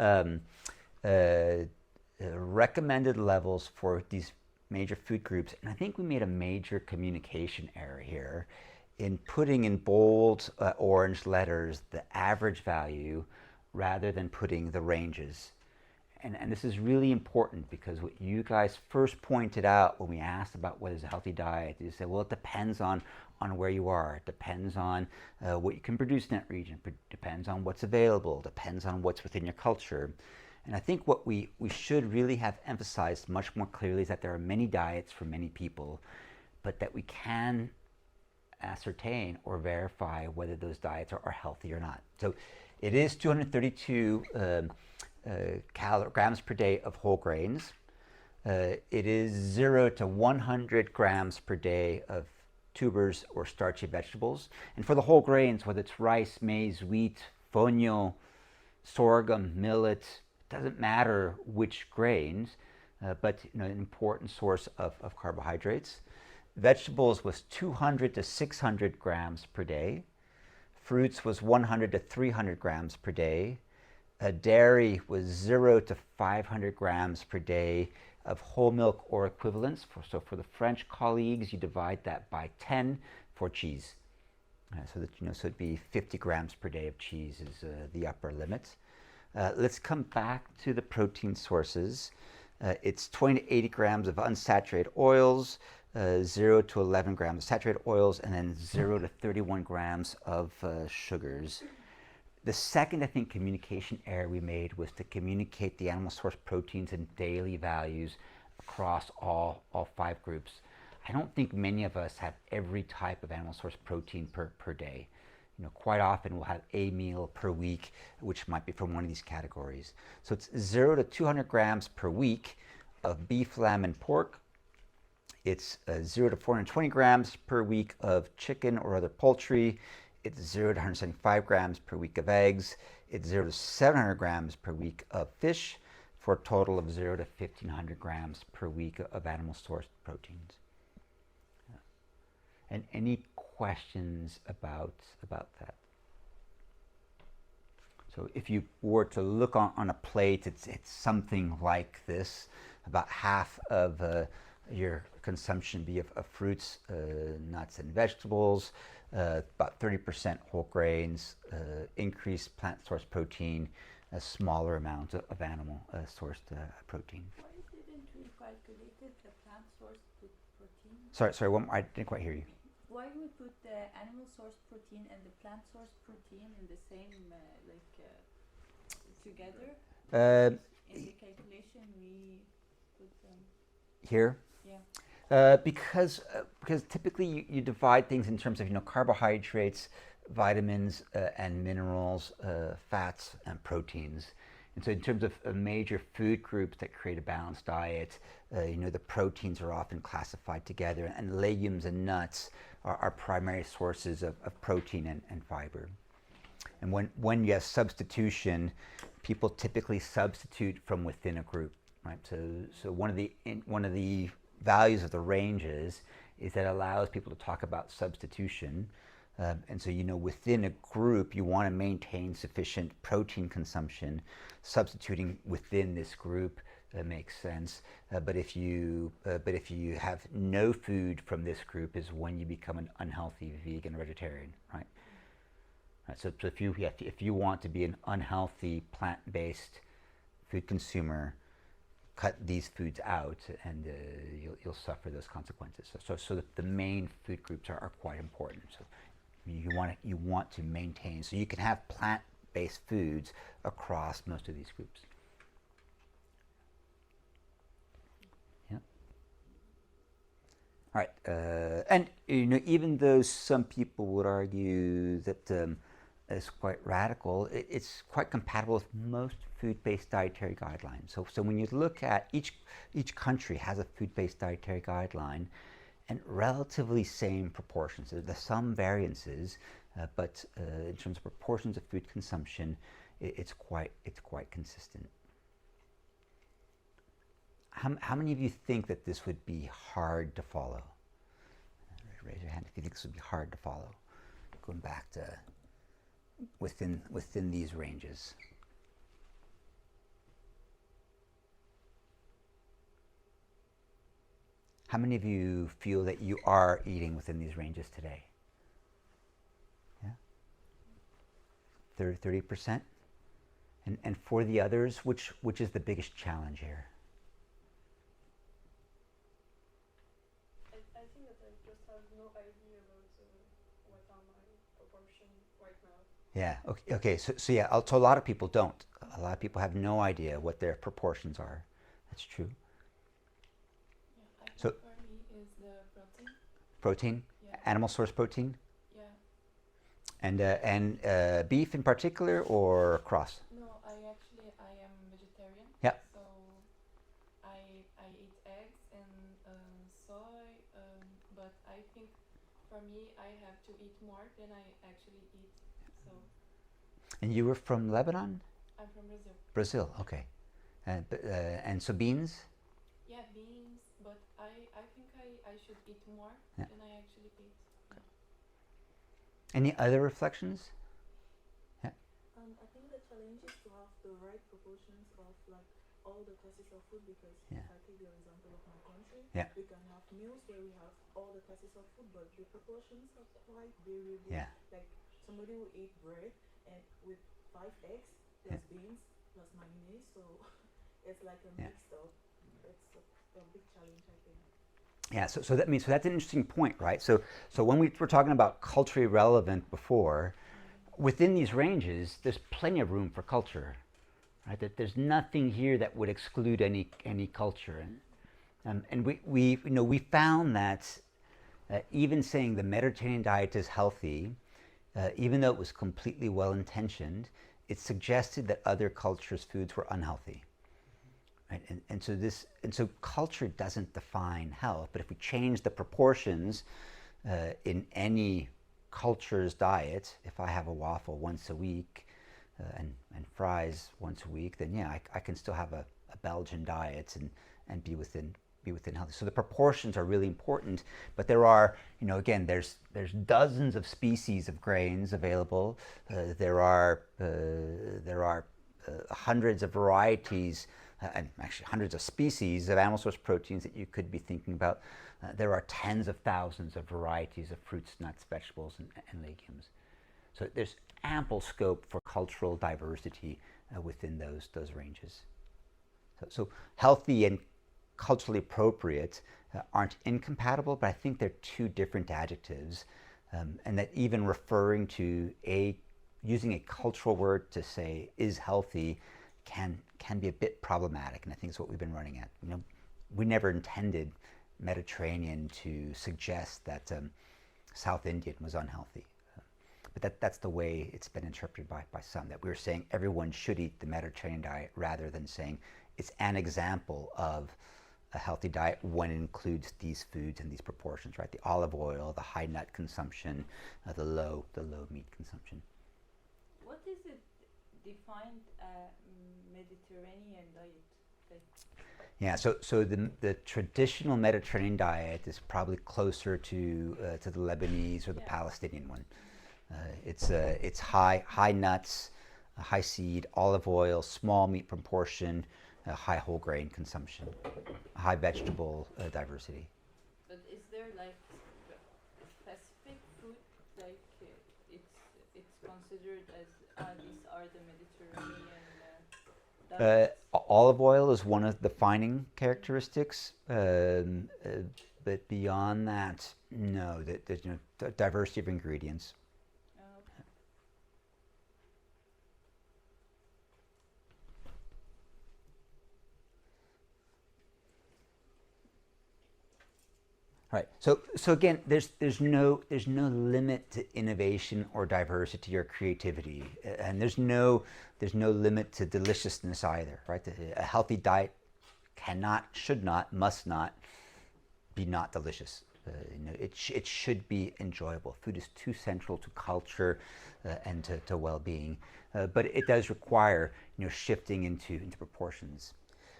recommended levels for these major food groups, and I think we made a major communication error here in putting in bold orange letters the average value rather than putting the ranges. And this is really important because what you guys first pointed out when we asked about what is a healthy diet, you said, well, it depends on where you are. It depends on what you can produce in that region. It depends on what's available. It depends on what's within your culture. And I think what we should really have emphasized much more clearly is that there are many diets for many people, but that we can ascertain or verify whether those diets are healthy or not. So it is 232 grams per day of whole grains. It is 0 to 100 grams per day of tubers or starchy vegetables. And for the whole grains, whether it's rice, maize, wheat, fonio, sorghum, millet, it doesn't matter which grains, but an important source of carbohydrates. Vegetables was 200 to 600 grams per day. Fruits was 100 to 300 grams per day. Dairy was 0 to 500 grams per day of whole milk or equivalents. So for the French colleagues, you divide that by 10 for cheese. So that so it'd be 50 grams per day of cheese is the upper limit. Let's come back to the protein sources. It's 20 to 80 grams of unsaturated oils, 0 to 11 grams of saturated oils, and then 0 to 31 grams of sugars. The second, I think, communication error we made was to communicate the animal source proteins in daily values across all 5 groups. I don't think many of us have every type of animal source protein per day. Quite often we'll have a meal per week, which might be from one of these categories. So it's 0 to 200 grams per week of beef, lamb, and pork. It's 0 to 420 grams per week of chicken or other poultry. It's 0 to 175 grams per week of eggs. It's 0 to 700 grams per week of fish, for a total of 0 to 1,500 grams per week of animal sourced proteins. And any questions about that? So if you were to look on a plate, it's something like this. About half of your consumption be of fruits, nuts, and vegetables. About 30% whole grains, increased plant-sourced protein, a smaller amount of animal-sourced protein. Why didn't we calculate the plant-sourced protein? Sorry, I didn't quite hear you. Why we put the animal-sourced protein and the plant-sourced protein in the same, together? In the calculation, we put them here. Yeah. Because typically you divide things in terms of carbohydrates, vitamins and minerals, fats and proteins. And so in terms of major food groups that create a balanced diet, the proteins are often classified together, and legumes and nuts are primary sources of protein and fiber. And when you have substitution, people typically substitute from within a group, right? So one of the values of the ranges is that it allows people to talk about substitution. And so, within a group, you want to maintain sufficient protein consumption. Substituting within this group makes sense. But if you have no food from this group, is when you become an unhealthy vegan or vegetarian, right? So if you want to be an unhealthy plant-based food consumer, cut these foods out, and you'll suffer those consequences. So the main food groups are quite important. So You want to maintain, so you can have plant-based foods across most of these groups. Yeah. All right, and even though some people would argue that it's quite radical, it's quite compatible with most food-based dietary guidelines. So when you look at each country has a food-based dietary guideline, and relatively same proportions. There's some variances, but in terms of proportions of food consumption, it's quite consistent. How many of you think that this would be hard to follow? Raise your hand if you think this would be hard to follow. Going back to within these ranges. How many of you feel that you are eating within these ranges today? Yeah? 30%? And for the others, which is the biggest challenge here? I think that I just have no idea about what are my proportions right now. Yeah, okay. So yeah, so a lot of people don't. A lot of people have no idea what their proportions are. That's true. Yeah, I think So for me is the protein. protein, Yeah. animal source protein, Yeah. and beef in particular, or cross? No, I am vegetarian. Yeah. So I eat eggs and soy, but I think for me I have to eat more than I actually eat. So And you were from Lebanon? I'm from Brazil. Brazil, okay. And so beans? Yeah, beans, but I think I should eat more Yeah. than I actually eat. Yeah. Any other reflections? Yeah. I think the challenge is to have the right proportions of like all the classes of food because Yeah. if I take the example of my country, Yeah. we can have meals where we have all the classes of food, but the proportions are quite variable. Yeah. Like somebody will eat bread and with 5 eggs plus beans plus mayonnaise, so it's like a Yeah. mixed up. It's a big challenge, I think. Yeah, so that's an interesting point, right? So when we were talking about culturally relevant before, within these ranges, there's plenty of room for culture, right? That there's nothing here that would exclude any culture, and we found that even saying the Mediterranean diet is healthy, even though it was completely well intentioned, it suggested that other cultures' foods were unhealthy. Right? And so culture doesn't define health, but if we change the proportions in any culture's diet, if I have a waffle once a week and fries once a week, then yeah, I can still have a Belgian diet and be within healthy. So the proportions are really important, but there are, again, there's dozens of species of grains available. There are hundreds of varieties and actually hundreds of species of animal source proteins that you could be thinking about. There are tens of thousands of varieties of fruits, nuts, vegetables, and legumes. So there's ample scope for cultural diversity within those ranges. So healthy and culturally appropriate aren't incompatible, but I think they're two different adjectives, and that even referring to using a cultural word to say is healthy can be a bit problematic, and I think it's what we've been running at. We never intended Mediterranean to suggest that South Indian was unhealthy, but that's the way it's been interpreted by some, that we were saying everyone should eat the Mediterranean diet rather than saying it's an example of a healthy diet when it includes these foods and these proportions, right? The olive oil, the high nut consumption, the low meat consumption. What is it defined Mediterranean diet? Yeah, so the traditional Mediterranean diet is probably closer to the Lebanese or the Palestinian one. It's high nuts, high seed, olive oil, small meat proportion, high whole grain consumption, high vegetable diversity. But is there like a specific food like it's considered as these are the Mediterranean diets? Olive oil is one of the defining characteristics, but beyond that, no. There's diversity of ingredients. Right. So again, there's no limit to innovation or diversity or creativity, and there's no limit to deliciousness either. Right. A healthy diet cannot, should not, must not be not delicious. It should be enjoyable. Food is too central to culture and to well-being, but it does require shifting into proportions.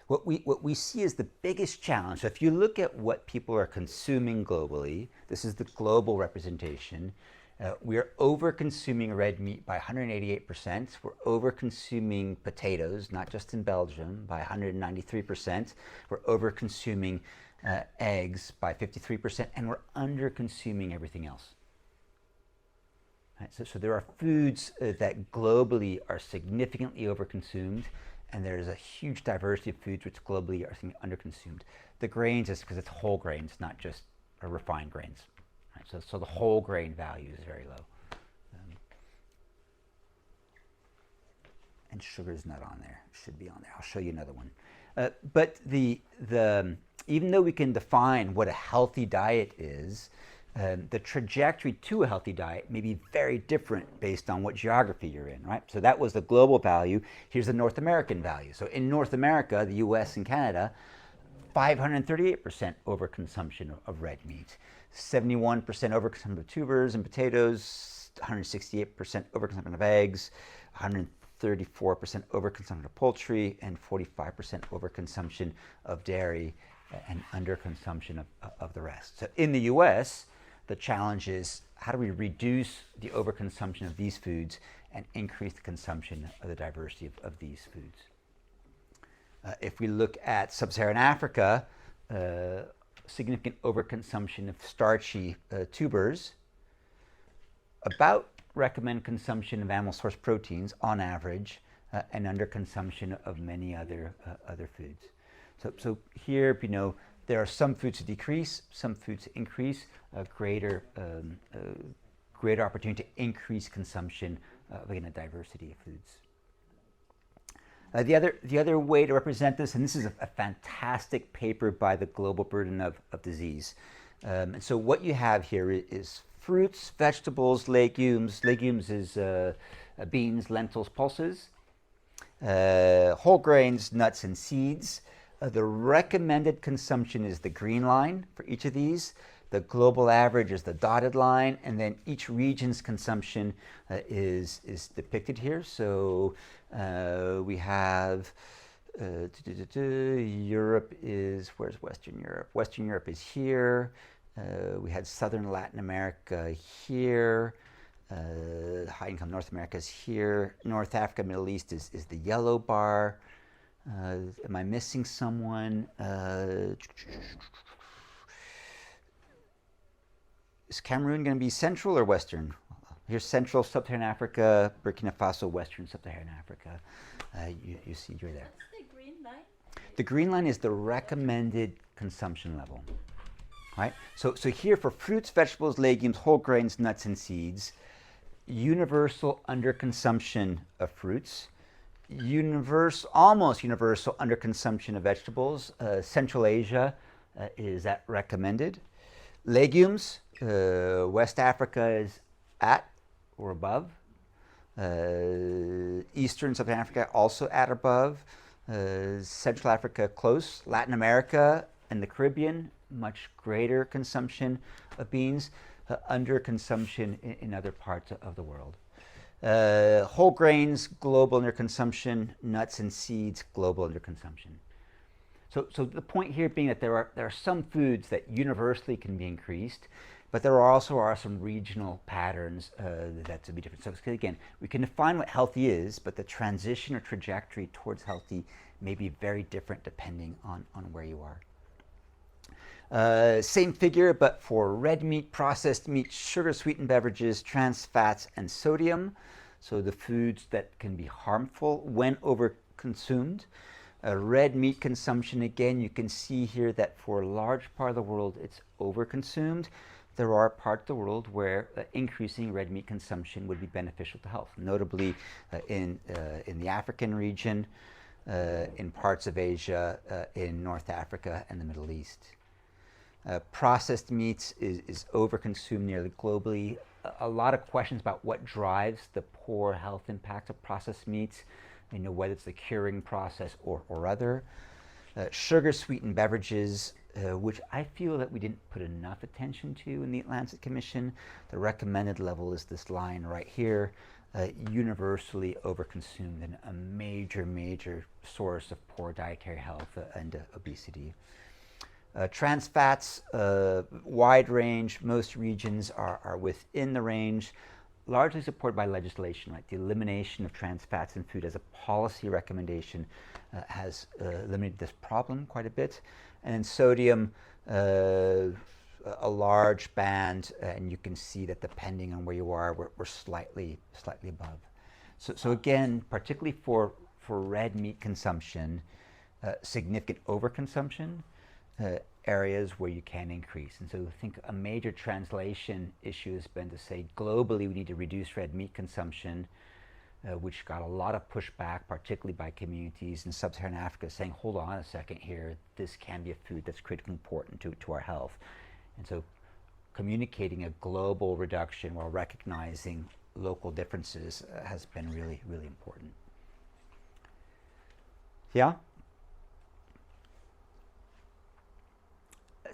What we see is the biggest challenge. So if you look at what people are consuming globally, this is the global representation. We are over-consuming red meat by 188%. We're over-consuming potatoes, not just in Belgium, by 193%. We're over-consuming eggs by 53%, and we're under-consuming everything else. Right, so there are foods that globally are significantly over-consumed, and there's a huge diversity of foods which globally are underconsumed. The grains is because it's whole grains, not just refined grains. Right? So the whole grain value is very low. And sugar is not on there. It should be on there. I'll show you another one. But even though we can define what a healthy diet is, the trajectory to a healthy diet may be very different based on what geography you're in, right? So that was the global value. Here's the North American value. So in North America, the US and Canada, 538% overconsumption of red meat, 71% overconsumption of tubers and potatoes, 168% overconsumption of eggs, 134% overconsumption of poultry, and 45% overconsumption of dairy, and underconsumption of the rest. So in the US, the challenge is how do we reduce the overconsumption of these foods and increase the consumption of the diversity of these foods. If we look at sub-Saharan Africa, significant overconsumption of starchy tubers, about recommend consumption of animal source proteins on average, and underconsumption of many other foods. So here, there are some foods to decrease, some foods to increase, greater opportunity to increase consumption of a diversity of foods. The other way to represent this, and this is a fantastic paper by the Global Burden of Disease. And so what you have here is fruits, vegetables, legumes. Legumes is beans, lentils, pulses, whole grains, nuts, and seeds. The recommended consumption is the green line for each of these. The global average is the dotted line, and then each region's consumption is depicted here. So we have Europe is, where's Western Europe? Western Europe is here. We had Southern Latin America here. High income North America is here. North Africa, Middle East is the yellow bar. Am I missing someone? Is Cameroon going to be Central or Western? Here's Central Sub-Saharan Africa, Burkina Faso, Western Sub-Saharan Africa. You see you're there. What's the green line? The green line is the recommended consumption level. Right? So here for fruits, vegetables, legumes, whole grains, nuts, and seeds, universal underconsumption of fruits, almost universal underconsumption of vegetables. Central Asia is at recommended. Legumes, West Africa is at or above. Eastern Southern Africa also at or above. Central Africa close. Latin America and the Caribbean, much greater consumption of beans. Under consumption in other parts of the world. Whole grains, global underconsumption. Nuts and seeds, global underconsumption. So the point here being that there are some foods that universally can be increased, but there also are some regional patterns that to be different. So again, we can define what healthy is, but the transition or trajectory towards healthy may be very different depending on where you are. Same figure, but for red meat, processed meat, sugar-sweetened beverages, trans fats, and sodium. So the foods that can be harmful when overconsumed. Red meat consumption, again, you can see here that for a large part of the world, it's overconsumed. There are parts of the world where increasing red meat consumption would be beneficial to health, notably in the African region, in parts of Asia, in North Africa, and the Middle East. Processed meats is overconsumed nearly globally. A lot of questions about what drives the poor health impact of processed meats, whether it's the curing process or other. Sugar-sweetened beverages, which I feel that we didn't put enough attention to in the Atlantic Commission. The recommended level is this line right here, universally overconsumed and a major source of poor dietary health and obesity. Trans fats, wide range. Most regions are within the range, largely supported by legislation. Right? The elimination of trans fats in food as a policy recommendation has eliminated this problem quite a bit. And in sodium, a large band, and you can see that depending on where you are, we're slightly above. So again, particularly for red meat consumption, significant overconsumption. Areas where you can increase. And so I think a major translation issue has been to say globally we need to reduce red meat consumption, which got a lot of pushback, particularly by communities in sub-Saharan Africa saying, hold on a second here, this can be a food that's critically important to our health. And so communicating a global reduction while recognizing local differences has been really important. Yeah?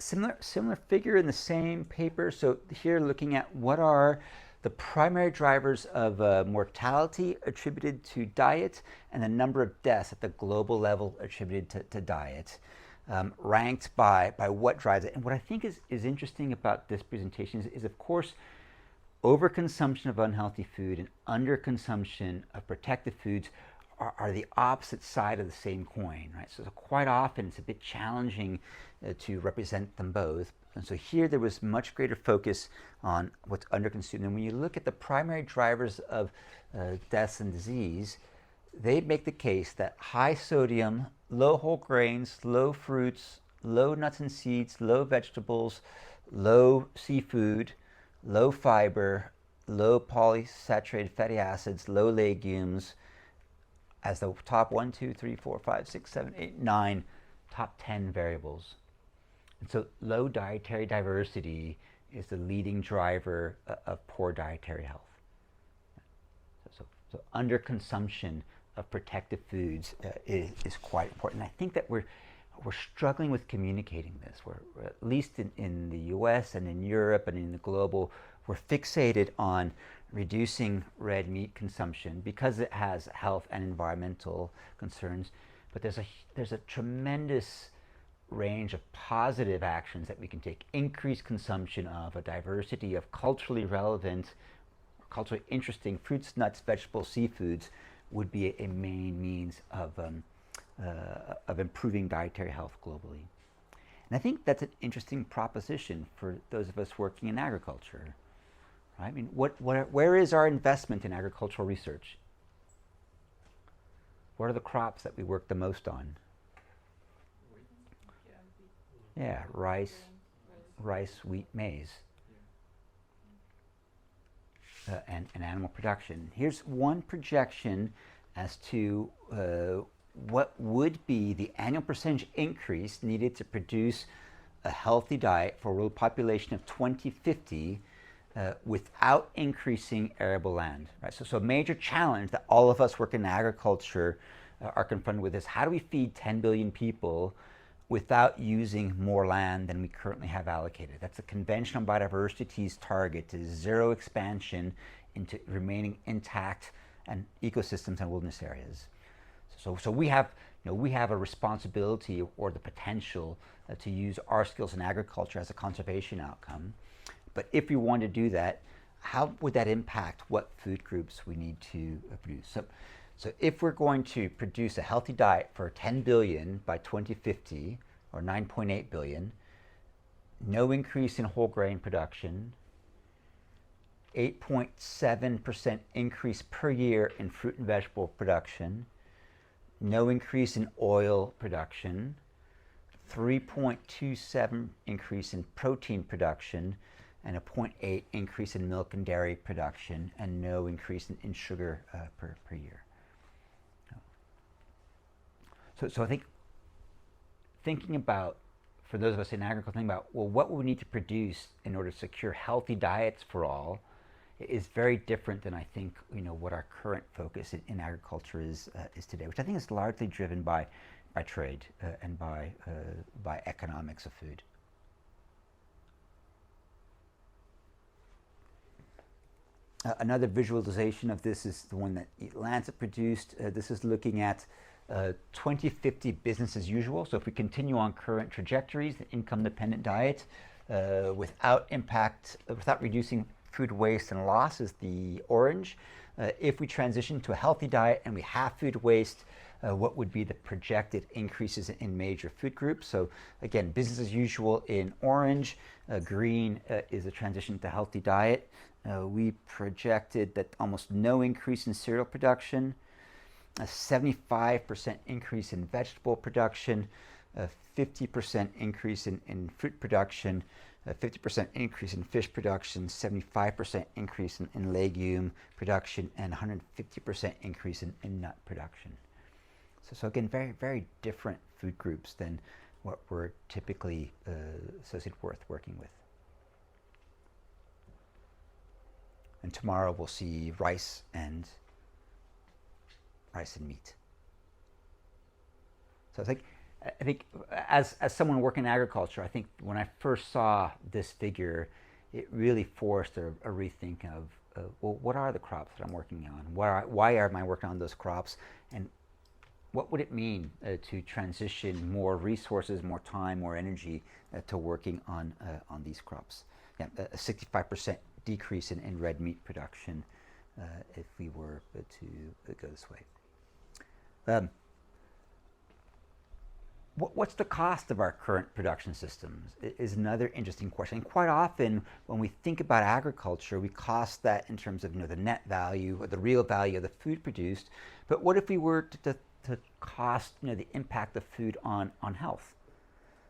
Similar figure in the same paper. So here looking at what are the primary drivers of mortality attributed to diet and the number of deaths at the global level attributed to diet, ranked by what drives it. And what I think is interesting about this presentation is of course, overconsumption of unhealthy food and underconsumption of protected foods are the opposite side of the same coin, right? So quite often it's a bit challenging to represent them both. And so here there was much greater focus on what's underconsumed. And when you look at the primary drivers of deaths and disease, they make the case that high sodium, low whole grains, low fruits, low nuts and seeds, low vegetables, low seafood, low fiber, low polysaturated fatty acids, low legumes, as the top 1, 2, 3, 4, 5, 6, 7, 8, 9, top 10 variables. And so low dietary diversity is the leading driver of poor dietary health. So underconsumption of protected foods is quite important. I think that we're struggling with communicating this. We're at least in the US and in Europe and in the global, we're fixated on reducing red meat consumption because it has health and environmental concerns. But there's a tremendous range of positive actions that we can take. Increased consumption of a diversity of culturally relevant, culturally interesting fruits, nuts, vegetables, seafoods would be a main means of improving dietary health globally. And I think that's an interesting proposition for those of us working in agriculture. Right? I mean, where is our investment in agricultural research? What are the crops that we work the most on? Yeah, rice, wheat, maize, and animal production. Here's one projection as to what would be the annual percentage increase needed to produce a healthy diet for a world population of 2050 without increasing arable land. Right? So a major challenge that all of us working in agriculture are confronted with is how do we feed 10 billion people without using more land than we currently have allocated? That's a conventional biodiversity's target, is zero expansion into remaining intact and ecosystems and wilderness areas. So we have a responsibility or the potential to use our skills in agriculture as a conservation outcome. But if we want to do that, how would that impact what food groups we need to produce? So if we're going to produce a healthy diet for 10 billion by 2050, or 9.8 billion, no increase in whole grain production, 8.7% increase per year in fruit and vegetable production, no increase in oil production, 3.27 increase in protein production, and a 0.8 increase in milk and dairy production, and no increase in sugar per year. So I think thinking about for those of us in agriculture, think about, well, what would we need to produce in order to secure healthy diets for all, is very different than I think what our current focus in agriculture is today, which I think is largely driven by trade and by economics of food. Another visualization of this is the one that Lancet produced. This is looking at 2050 business as usual. So if we continue on current trajectories, the income-dependent diet, without reducing food waste and loss is the orange. If we transition to a healthy diet and we have food waste, what would be the projected increases in major food groups? So again, business as usual in orange. Green is a transition to healthy diet. We projected that almost no increase in cereal production, a 75% increase in vegetable production, a 50% increase in fruit production, a 50% increase in fish production, 75% increase in legume production, and 150% increase in nut production. So again, very, very different food groups than what we're typically associated with working with. And tomorrow we'll see rice and meat. So I think as someone working in agriculture, I think when I first saw this figure, it really forced a rethink of, well, what are the crops that I'm working on? Why am I working on those crops? And what would it mean to transition more resources, more time, more energy to working on these crops? Yeah, a 65% decrease in red meat production if we were to go this way. What's the cost of our current production systems is another interesting question. And quite often when we think about agriculture, we cost that in terms of the net value or the real value of the food produced. But what if we were to cost the impact of food on health?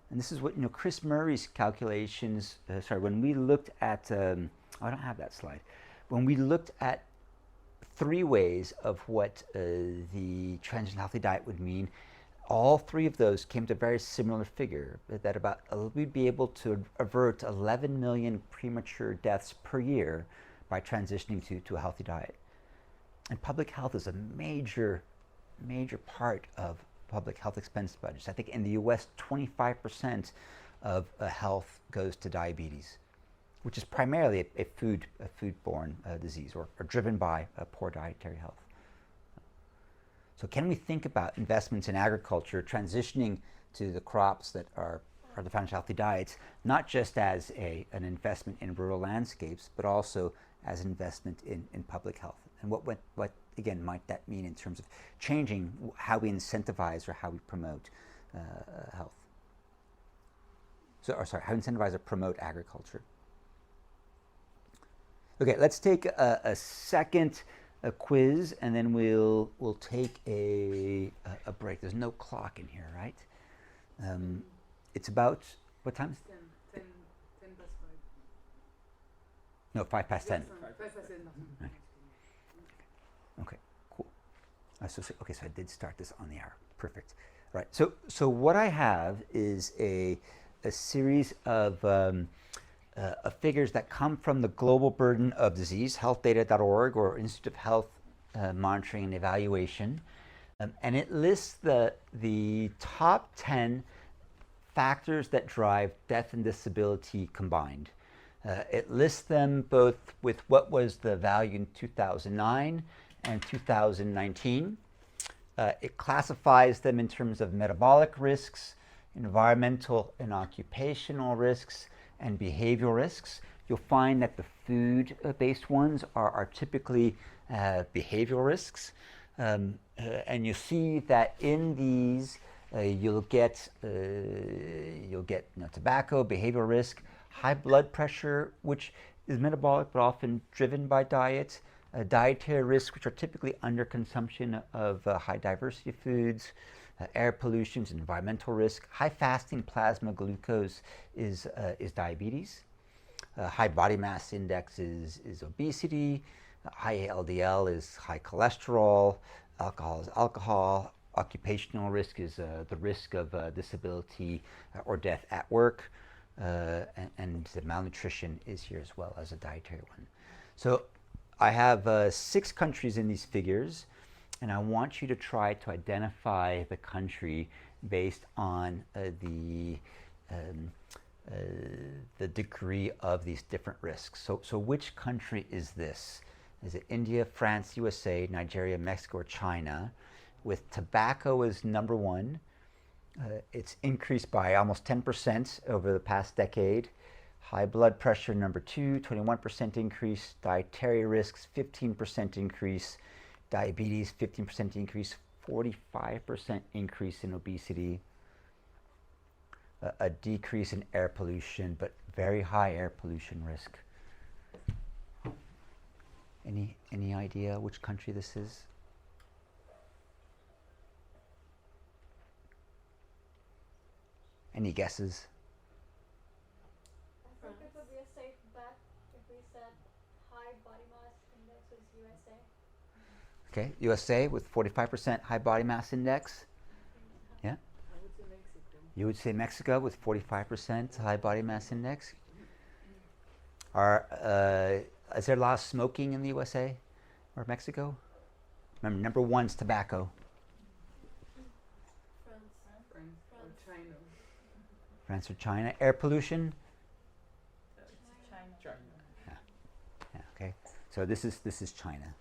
And this is what Chris Murray's calculations. When we looked at I don't have that slide. When we looked at 3 ways of what the transition to healthy diet would mean, all 3 of those came to a very similar figure, that about we'd be able to avert 11 million premature deaths per year by transitioning to a healthy diet. And public health is a major part of public health expense budgets. I think in the US, 25% of health goes to diabetes, which is primarily a foodborne disease or driven by poor dietary health. So can we think about investments in agriculture transitioning to the crops that are the foundation of healthy diets, not just as an investment in rural landscapes, but also as an investment in public health? And what again might that mean in terms of changing how we incentivize or how we promote health? How we incentivize or promote agriculture? Okay, let's take a second quiz, and then we'll take a break. There's no clock in here, right? It's about what time? 10 past 5. No, 5 past 10. 5 past 10. Right. Okay, cool. So I did start this on the hour. Perfect. Right. So what I have is a series of figures that come from the Global Burden of Disease, healthdata.org, or Institute of Health Monitoring and Evaluation. And it lists the top 10 factors that drive death and disability combined. It lists them both with what was the value in 2009 and 2019. It classifies them in terms of metabolic risks, environmental and occupational risks, and behavioral risks. You'll find that the food-based ones are typically behavioral risks. And you see that in these you'll get tobacco, behavioral risk, high blood pressure, which is metabolic but often driven by diet, dietary risks, which are typically underconsumption of high diversity foods, air pollution, environmental risk. High fasting plasma glucose is diabetes. High body mass index is obesity. High LDL is high cholesterol. Alcohol is alcohol. occupational risk is the risk of disability or death at work, and the malnutrition is here as well as a dietary one. So I have 6 countries in these figures, and I want you to try to identify the country based on the degree of these different risks. So which country is this? Is it India, France, USA, Nigeria, Mexico, or China? With tobacco as number 1. It's increased by almost 10% over the past decade. High blood pressure, number 2, 21% increase. Dietary risks, 15% increase. Diabetes, 15% increase. 45% increase in obesity. A decrease in air pollution, but very high air pollution risk. Any idea which country this is? Any guesses? I think it would be a safe bet if we said high body mass index was USA. Okay, USA with 45% high body mass index. Yeah. I would say Mexico. You would say Mexico with 45% high body mass index. Is there a lot of smoking in the USA or Mexico? Remember, number 1's tobacco. France or China. France or China. Air pollution. China. Yeah, okay. So this is China.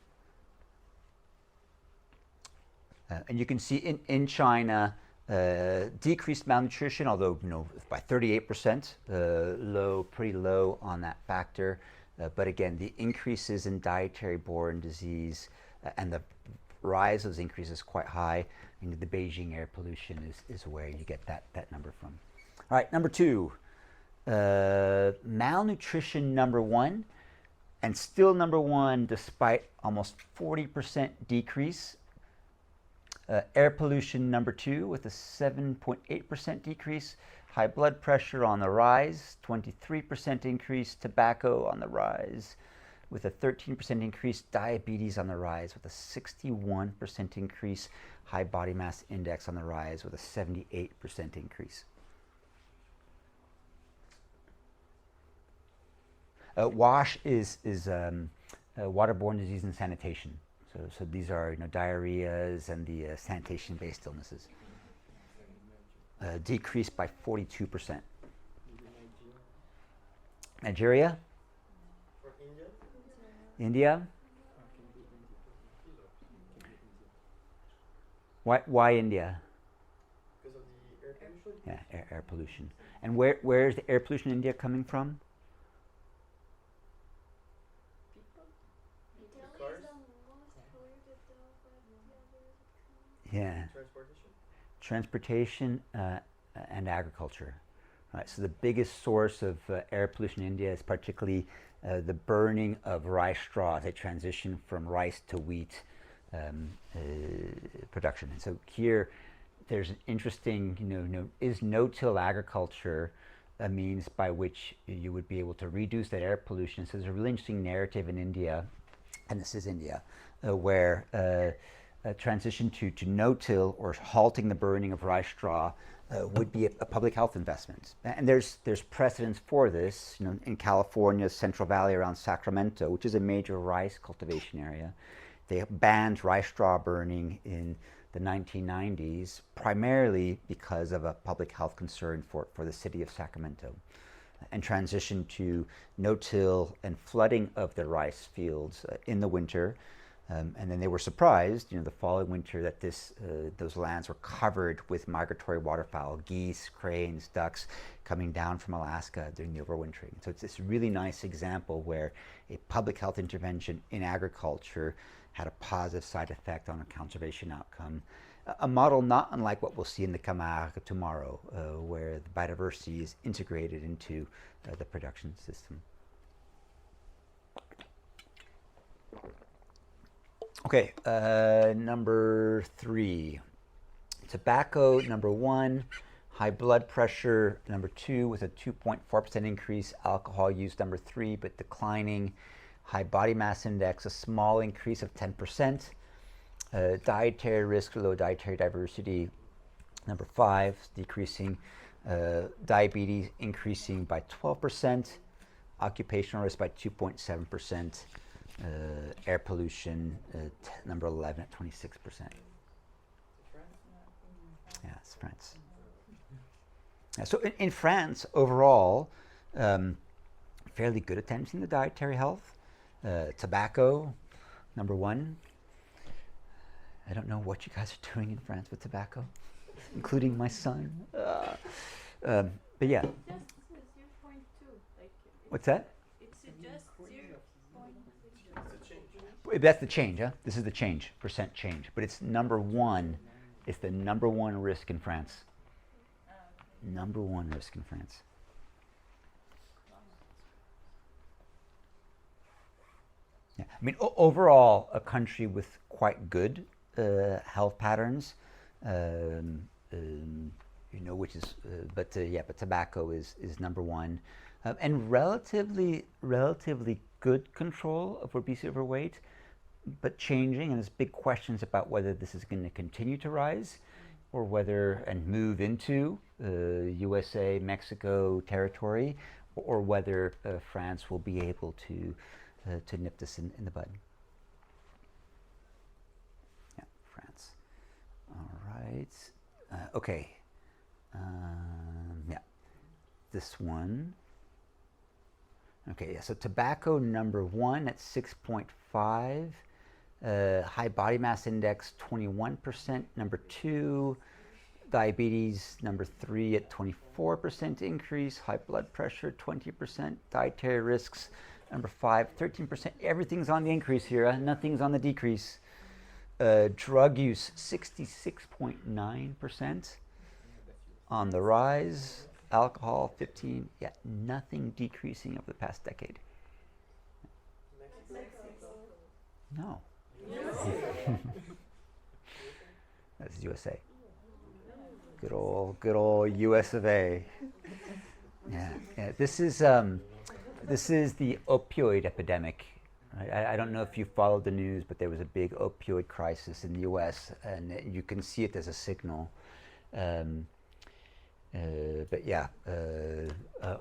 And you can see in China, decreased malnutrition, although by 38%, pretty low on that factor. But again, the increases in dietary-borne disease and the rise of those increases quite high. The Beijing air pollution is where you get that number from. All right, number 2, malnutrition number 1, and still number 1 despite almost 40% decrease. Air pollution number 2 with a 7.8% decrease. High blood pressure on the rise, 23% increase. Tobacco on the rise with a 13% increase. Diabetes on the rise with a 61% increase. High body mass index on the rise with a 78% increase. WASH is waterborne disease and sanitation. So these are diarrheas and the sanitation-based illnesses. Decreased by 42%. Nigeria? For India? India? Why India? Because of the air pollution? Yeah, air pollution. And where is the air pollution in India coming from? Cars? Yeah. Transportation and agriculture. Right, so the biggest source of air pollution in India is particularly the burning of rice straw. They transition from rice to wheat production. And so here there's an interesting, is no-till agriculture a means by which you would be able to reduce that air pollution? So there's a really interesting narrative in India, and this is India, where a transition to no-till or halting the burning of rice straw would be a public health investment. And there's precedence for this, in California's Central Valley around Sacramento, which is a major rice cultivation area. They banned rice straw burning in the 1990s, primarily because of a public health concern for the city of Sacramento, and transitioned to no-till and flooding of the rice fields in the winter. And then they were surprised, the following winter, that those lands were covered with migratory waterfowl, geese, cranes, ducks, coming down from Alaska during the overwintering. So it's this really nice example where a public health intervention in agriculture had a positive side effect on a conservation outcome. A model not unlike what we'll see in the Camargue tomorrow, where the biodiversity is integrated into the production system. Okay, number 3. Tobacco, number 1. High blood pressure, number 2, with a 2.4% increase. Alcohol use, number 3, but declining. High body mass index, a small increase of 10%. Dietary risk, low dietary diversity. Number 5, decreasing diabetes, increasing by 12%, occupational risk by 2.7%, air pollution, number 11 at 26%. Yeah, it's France. Yeah, so in France, overall, fairly good attention to dietary health. Tobacco, number 1. I don't know what you guys are doing in France with tobacco, including my son. But yeah. Just 0.2. Like What's that? it's just 0.2. It's a change. That's the change, huh? This is the change, percent change. But it's number 1. It's the number 1 risk in France. Number 1 risk in France. Yeah. I mean, overall, a country with quite good health patterns, which is, but tobacco is number 1, and relatively good control of obesity, overweight, but changing, and there's big questions about whether this is going to continue to rise, or whether and move into USA, Mexico territory, or whether France will be able to nip this in the bud. Yeah, France. All right. Okay. Yeah, this one. Okay, yeah, so tobacco number 1 at 6.5. High body mass index 21%. Number 2, diabetes number 3 at 24% increase. High blood pressure 20%. Dietary risks number 5 13%. Everything's on the increase here. Nothing's on the decrease. Drug use 66.9% on the rise. Alcohol 15. Yeah, nothing decreasing over the past decade. No. That's USA. Good old US of A. Yeah. This is the opioid epidemic. Right? I don't know if you followed the news, but there was a big opioid crisis in the US, and you can see it as a signal. But yeah,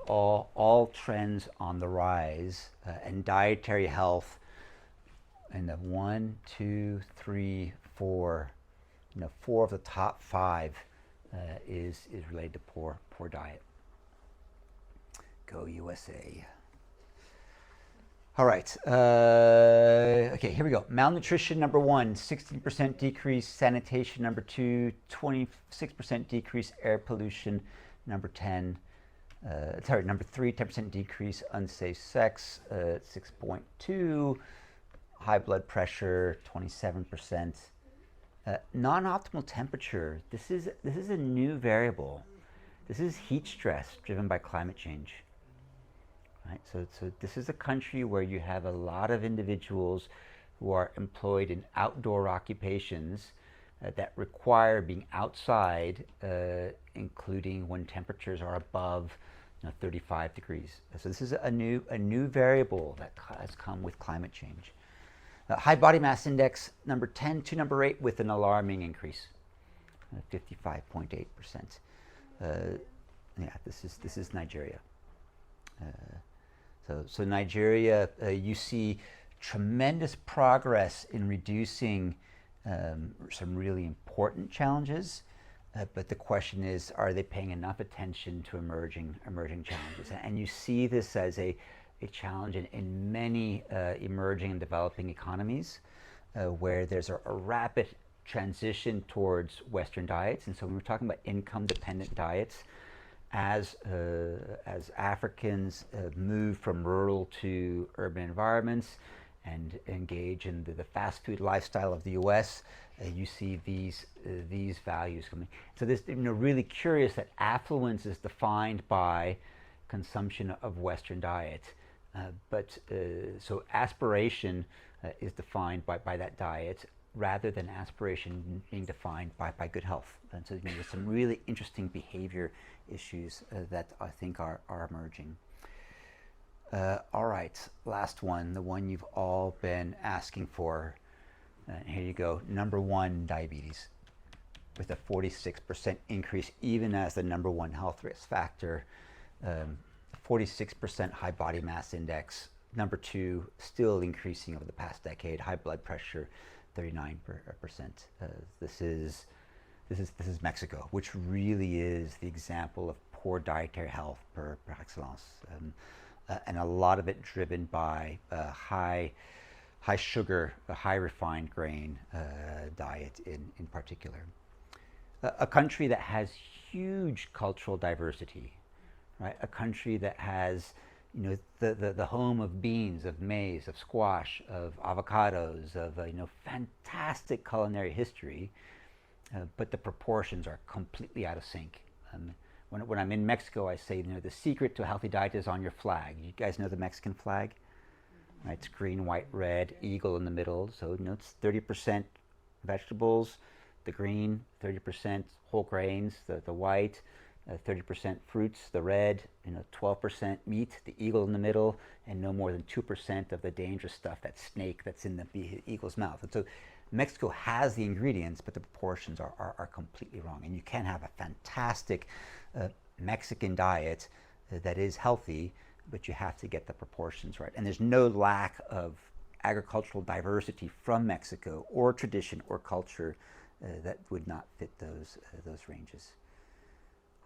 all trends on the rise, and dietary health. And the 1, 2, 3, 4, 4 of the top 5 is related to poor diet. Go USA. All right. Okay, here we go. Malnutrition number 1, 16% decrease. Sanitation number 2, 26% decrease. Air pollution number 10. Number 3, 10% decrease. Unsafe sex 6.2. High blood pressure 27%. Non-optimal temperature. This is a new variable. This is heat stress driven by climate change. Right? So this is a country where you have a lot of individuals who are employed in outdoor occupations that require being outside, including when temperatures are above 35 degrees. So this is a new variable that has come with climate change. High body mass index number 10 to number 8 with an alarming increase, 55.8%. Yeah, this is Nigeria. So Nigeria, you see tremendous progress in reducing some really important challenges, but the question is, are they paying enough attention to emerging challenges? And you see this as a challenge in many emerging and developing economies, where there's a rapid transition towards Western diets. And so when we're talking about income-dependent diets, as Africans move from rural to urban environments and engage in the fast food lifestyle of the U.S., you see these values coming. So this, really curious that affluence is defined by consumption of Western diet, so aspiration is defined by that diet, rather than aspiration being defined by good health. And so there's some really interesting behavior issues that I think are emerging. All right, last one, the one you've all been asking for. Here you go, number one, diabetes, with a 46% increase, even as the number one health risk factor. 46% high body mass index. Number two, still increasing over the past decade. High blood pressure, 39%. This is Mexico, which really is the example of poor dietary health par excellence, and a lot of it driven by high sugar, high refined grain diet in particular. A country that has huge cultural diversity, right? A country that has, you know, the home of beans, of maize, of squash, of avocados, of you know, fantastic culinary history, but the proportions are completely out of sync. When I'm in Mexico, I say, you know, the secret to a healthy diet is on your flag. You guys know the Mexican flag? Right? It's green, white, red, eagle in the middle. So, you know, it's 30% vegetables, the green, 30% whole grains, the white, 30% fruits, the red, you know, 12% meat, the eagle in the middle, and no more than 2% of the dangerous stuff, that snake that's in the eagle's mouth. And so Mexico has the ingredients, but the proportions are completely wrong. And you can have a fantastic Mexican diet that is healthy, but you have to get the proportions right. And there's no lack of agricultural diversity from Mexico, or tradition or culture that would not fit those ranges.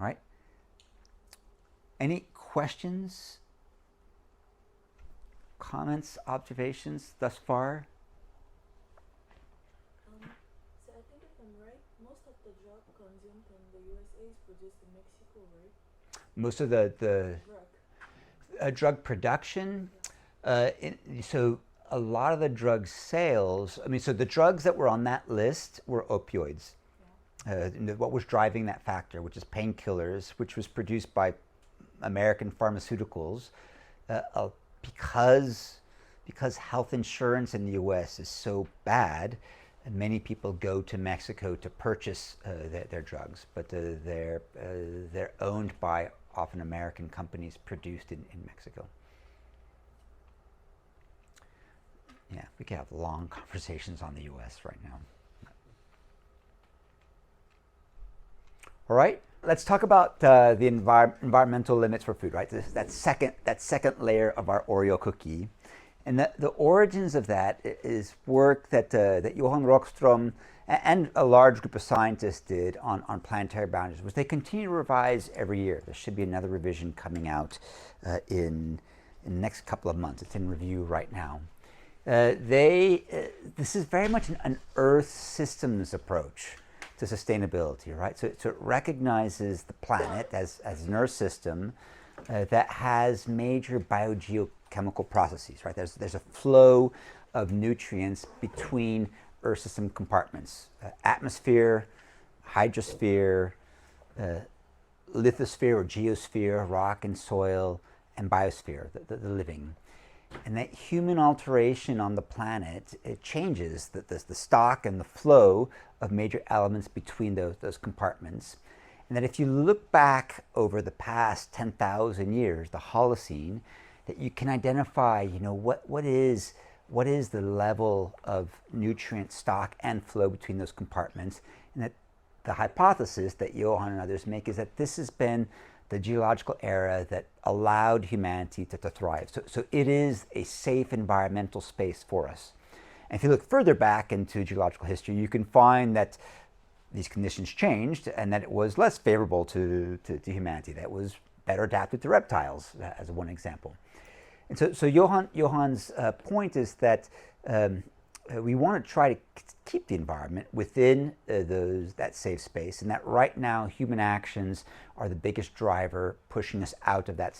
All right. Any questions, comments, observations thus far? So I think if I'm right, most of the drug consumed in the USA is produced in Mexico, right? Most of the drug production. So a lot of the drug sales, I mean, so the drugs that were on that list were opioids. What was driving that factor, which is painkillers, which was produced by American pharmaceuticals, because health insurance in the U.S. is so bad, and many people go to Mexico to purchase their drugs, but they're owned by often American companies, produced in Mexico. Yeah, we could have long conversations on the U.S. right now. All right, let's talk about the environmental limits for food, right? That second layer of our Oreo cookie. And the origins of that is work that Johan Rockström and a large group of scientists did on planetary boundaries, which they continue to revise every year. There should be another revision coming out in the next couple of months. It's in review right now. This is very much an Earth systems approach to sustainability, right? So it recognizes the planet as an Earth system that has major biogeochemical processes, right? There's a flow of nutrients between Earth system compartments: atmosphere, hydrosphere, lithosphere or geosphere, rock and soil, and biosphere, the living. And that human alteration on the planet, it changes the stock and the flow of major elements between those compartments. And that if you look back over the past 10,000 years, the Holocene, that you can identify, you know, what is the level of nutrient stock and flow between those compartments. And that the hypothesis that Johan and others make is that this has been the geological era that allowed humanity to thrive. So it is a safe environmental space for us. And if you look further back into geological history, you can find that these conditions changed and that it was less favorable to humanity, that it was better adapted to reptiles, as one example. And so Johan's point is that we want to try to keep the environment within that safe space, and that right now human actions are the biggest driver pushing us out of that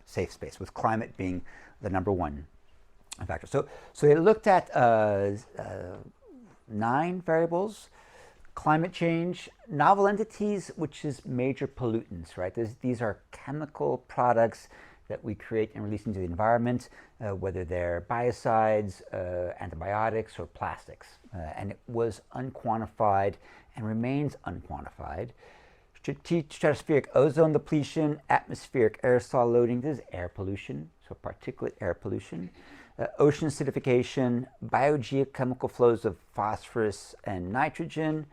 safe space, with climate being the number one factor. So they looked at 9 variables: climate change, novel entities, which is major pollutants, right? These are chemical products that we create and release into the environment, whether they're biocides, antibiotics, or plastics. And it was unquantified and remains unquantified. stratospheric ozone depletion, atmospheric aerosol loading, this is air pollution, so particulate air pollution, ocean acidification, biogeochemical flows of phosphorus and nitrogen,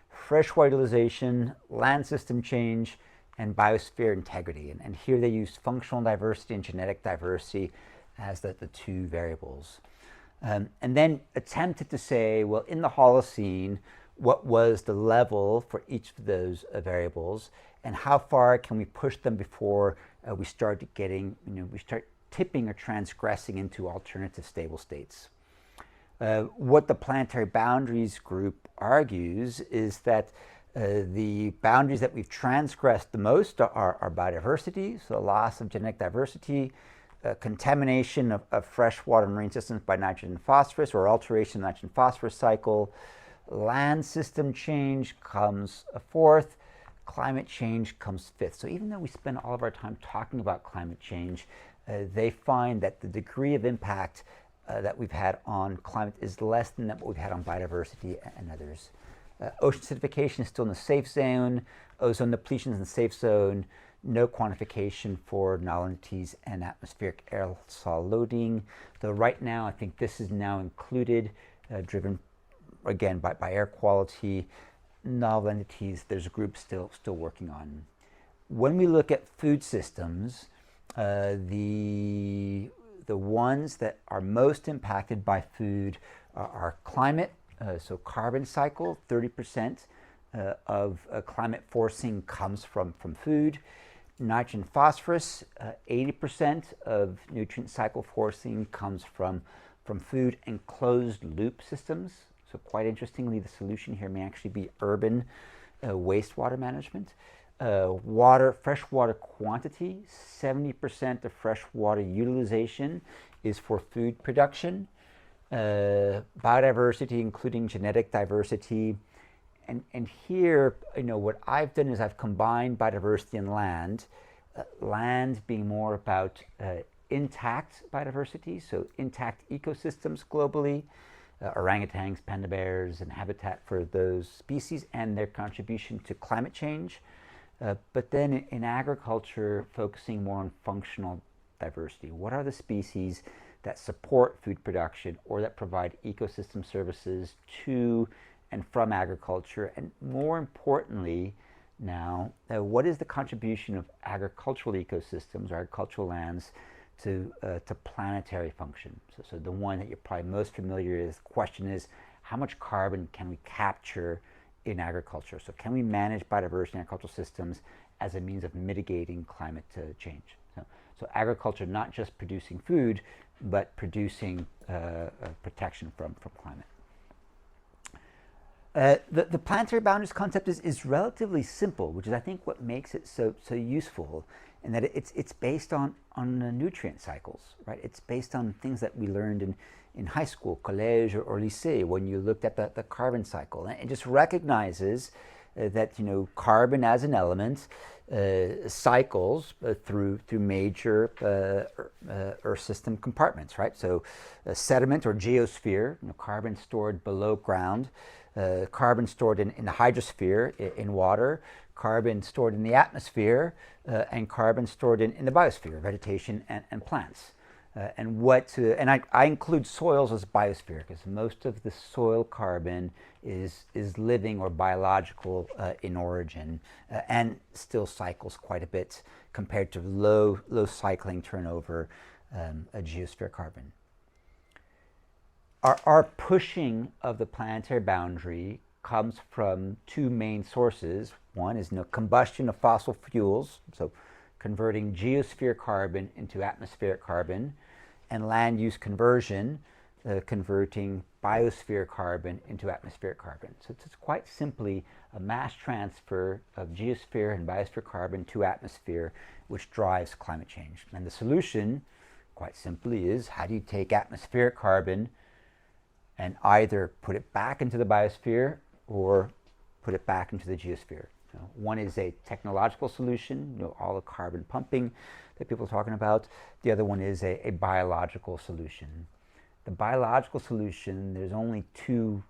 freshwater utilization, land system change, and biosphere integrity. And here they use functional diversity and genetic diversity as the two variables. And then attempted to say, well, in the Holocene, what was the level for each of those variables, and how far can we push them before we start getting, we start tipping or transgressing into alternative stable states. What the planetary boundaries group argues is that the boundaries that we've transgressed the most are biodiversity, so loss of genetic diversity, contamination of freshwater marine systems by nitrogen and phosphorus, or alteration of the nitrogen phosphorus cycle. Land system change comes fourth, climate change comes fifth. So even though we spend all of our time talking about climate change, they find that the degree of impact that we've had on climate is less than what we've had on biodiversity and others. Ocean acidification is still in the safe zone, ozone depletion is in the safe zone, no quantification for nullities and atmospheric aerosol loading. Though right now, I think this is now included, driven again by air quality. Novel entities, there's a group still working on. When we look at food systems, the ones that are most impacted by food are climate, so carbon cycle, 30% of climate forcing comes from food. Nitrogen phosphorus, 80% of nutrient cycle forcing comes from food and closed loop systems. So quite interestingly, the solution here may actually be urban wastewater management. Freshwater quantity, 70% of freshwater utilization is for food production. Biodiversity, including genetic diversity. And here, what I've done is I've combined biodiversity and land. Land being more about intact biodiversity, so intact ecosystems globally, orangutans, panda bears, and habitat for those species and their contribution to climate change. But then in agriculture, focusing more on functional diversity. What are the species that support food production or that provide ecosystem services to and from agriculture? And more importantly now, what is the contribution of agricultural ecosystems or agricultural lands to planetary function? So the one that you're probably most familiar with, the question is, how much carbon can we capture in agriculture? So can we manage biodiversity in agricultural systems as a means of mitigating climate change? So agriculture not just producing food, but producing protection from climate. The planetary boundaries concept is relatively simple, which is I think what makes it so useful, in that it's based on nutrient cycles, right? It's based on things that we learned in high school, collège or lycée, when you looked at the carbon cycle. And it just recognizes that carbon as an element cycles through major Earth system compartments, right? So sediment or geosphere, carbon stored below ground, carbon stored in the hydrosphere in water, carbon stored in the atmosphere, and carbon stored in the biosphere, vegetation and plants. And I include soils as biosphere because most of the soil carbon is living or biological in origin and still cycles quite a bit compared to low cycling turnover geosphere carbon. Our pushing of the planetary boundary comes from two main sources. One is combustion of fossil fuels, so converting geosphere carbon into atmospheric carbon, and land use conversion, converting biosphere carbon into atmospheric carbon. So it's quite simply a mass transfer of geosphere and biosphere carbon to atmosphere, which drives climate change. And the solution, quite simply, is how do you take atmospheric carbon and either put it back into the biosphere or put it back into the geosphere. One is a technological solution, all the carbon pumping that people are talking about. The other one is a biological solution. The biological solution, there's only two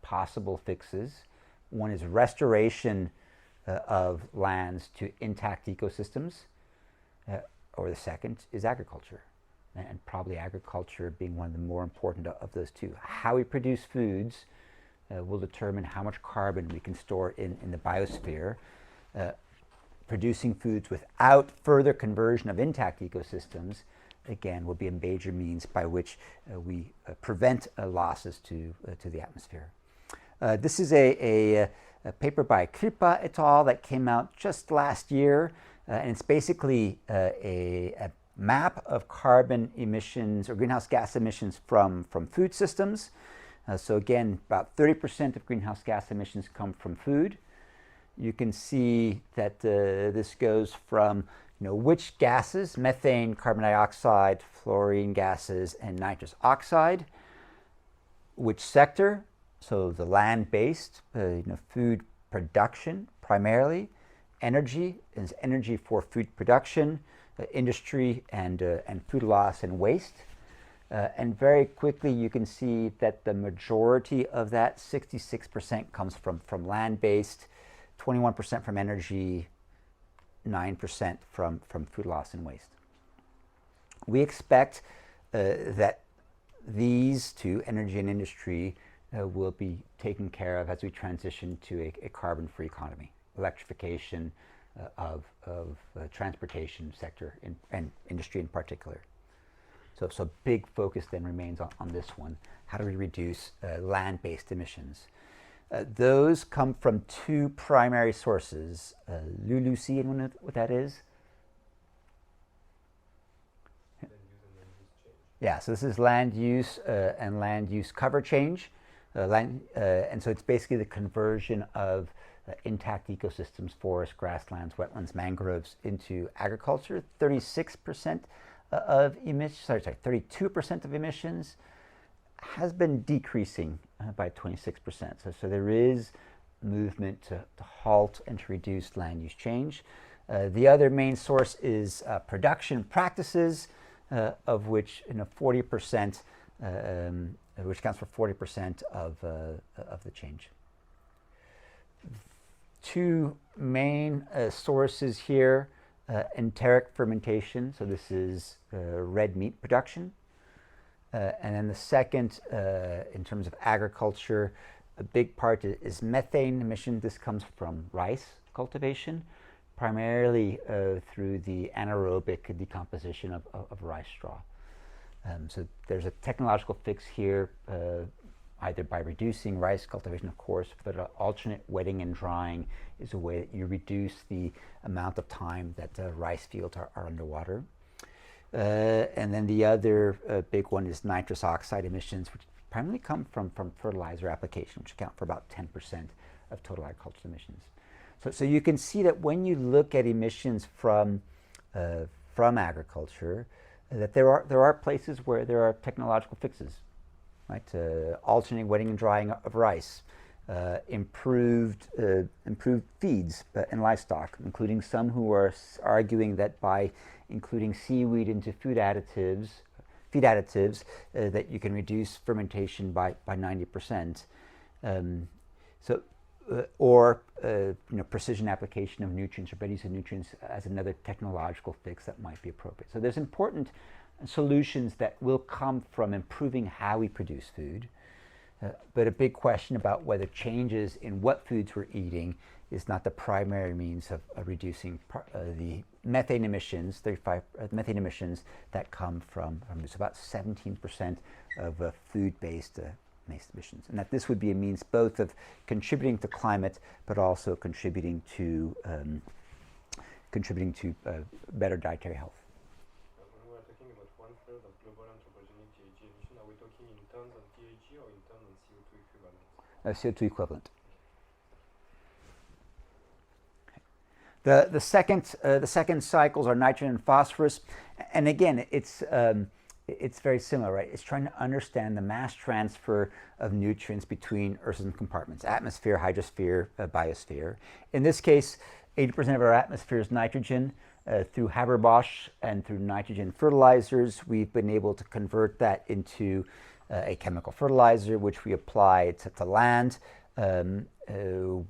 possible fixes. One is restoration of lands to intact ecosystems, or the second is agriculture, and probably agriculture being one of the more important of those two. How we produce foods will determine how much carbon we can store in the biosphere. Producing foods without further conversion of intact ecosystems, again, will be a major means by which we prevent losses to the atmosphere. This is a paper by Kripa et al. That came out just last year, and it's basically a map of carbon emissions or greenhouse gas emissions from food systems. So again, about 30% of greenhouse gas emissions come from food. You can see that this goes from which gases, methane, carbon dioxide, fluorine gases, and nitrous oxide, which sector, so the land-based, food production primarily, energy is energy for food production, industry, and food loss and waste. And very quickly you can see that the majority of that, 66%, comes from land-based, 21% from energy, 9% from food loss and waste. We expect that these two, energy and industry, will be taken care of as we transition to a carbon-free economy, electrification of transportation sector and industry in particular. So big focus then remains on this one. How do we reduce land-based emissions? Those come from two primary sources. Lulu, see anyone what that is? Yeah, so this is land use and land use cover change. And so it's basically the conversion of intact ecosystems, forests, grasslands, wetlands, mangroves into agriculture. 32% of emissions has been decreasing by 26%. So there is movement to halt and to reduce land use change. The other main source is production practices, of which 40%, which accounts for 40% of the change. Two main sources here, enteric fermentation, so this is red meat production. And then the second, in terms of agriculture, a big part is methane emission. This comes from rice cultivation, primarily through the anaerobic decomposition of rice straw. So there's a technological fix here, either by reducing rice cultivation, of course, but alternate wetting and drying is a way that you reduce the amount of time that rice fields are underwater. And then the other big one is nitrous oxide emissions, which primarily come from fertilizer application, which account for about 10% of total agricultural emissions. So you can see that when you look at emissions from agriculture, that there are places where there are technological fixes, right? Alternating wetting and drying of rice, improved feeds in livestock, including some who are arguing that by including seaweed into feed additives, that you can reduce fermentation by 90%. Or precision application of nutrients or better use of nutrients as another technological fix that might be appropriate. So there's important solutions that will come from improving how we produce food, but a big question about whether changes in what foods we're eating is not the primary means of reducing the methane emissions, methane emissions that come from it's about 17% of food-based emissions, and that this would be a means both of contributing to climate, but also contributing to better dietary health. When we are talking about 1/3 of global anthropogenic GHG emission, are we talking in tons of GHG or in tons of CO2 equivalent? CO2 equivalent. The second cycles are nitrogen and phosphorus, and again, it's very similar, right? It's trying to understand the mass transfer of nutrients between Earth's compartments: atmosphere, hydrosphere, biosphere. In this case, 80% of our atmosphere is nitrogen. Through Haber-Bosch and through nitrogen fertilizers, we've been able to convert that into a chemical fertilizer, which we apply to land,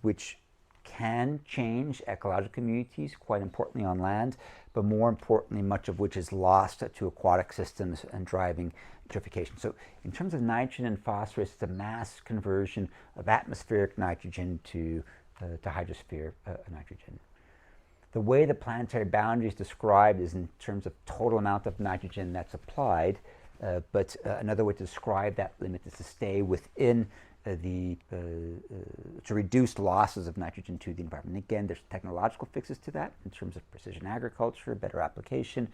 which can change ecological communities, quite importantly on land, but more importantly, much of which is lost to aquatic systems and driving eutrophication. So in terms of nitrogen and phosphorus, it's a mass conversion of atmospheric nitrogen to hydrosphere nitrogen. The way the planetary boundary is described is in terms of total amount of nitrogen that's applied, but another way to describe that limit is to stay within to reduce losses of nitrogen to the environment. Again, there's technological fixes to that in terms of precision agriculture, better application.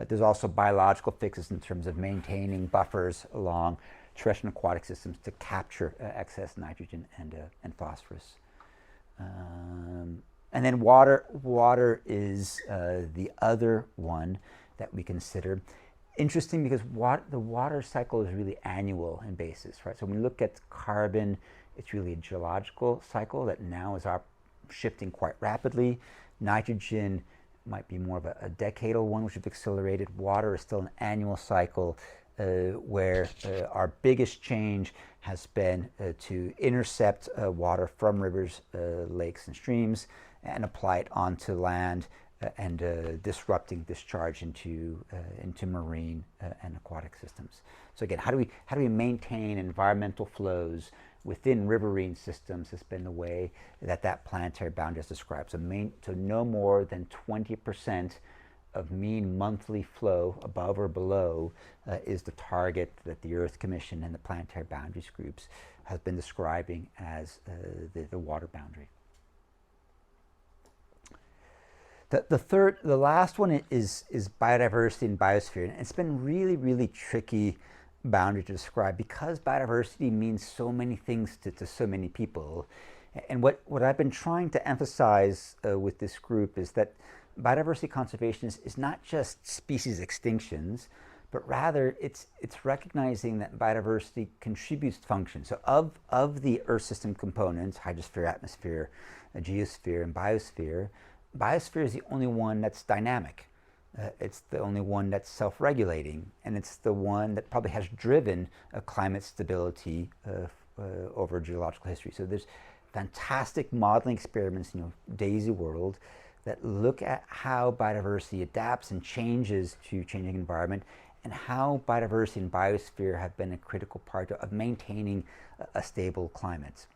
There's also biological fixes in terms of maintaining buffers along terrestrial and aquatic systems to capture excess nitrogen and phosphorus. And then water is the other one that we consider. Interesting because the water cycle is really annual in basis, right? So when we look at carbon, it's really a geological cycle that now is shifting quite rapidly. Nitrogen might be more of a decadal one, which has accelerated. Water is still an annual cycle where our biggest change has been to intercept water from rivers, lakes, and streams and apply it onto land and disrupting discharge into marine and aquatic systems. So again, how do we maintain environmental flows within riverine systems has been the way that planetary boundary is described. So no more than 20% of mean monthly flow above or below is the target that the Earth Commission and the Planetary Boundaries groups has been describing as the water boundary. The last one is biodiversity and biosphere. And it's been really, really tricky boundary to describe because biodiversity means so many things to so many people. And what I've been trying to emphasize with this group is that biodiversity conservation is not just species extinctions, but rather it's recognizing that biodiversity contributes to function. So of the Earth system components, hydrosphere, atmosphere, geosphere, and biosphere is the only one that's dynamic. It's the only one that's self-regulating, and it's the one that probably has driven climate stability over geological history. So there's fantastic modeling experiments, DAISY World, that look at how biodiversity adapts and changes to changing environment, and how biodiversity and biosphere have been a critical part of maintaining a stable climate.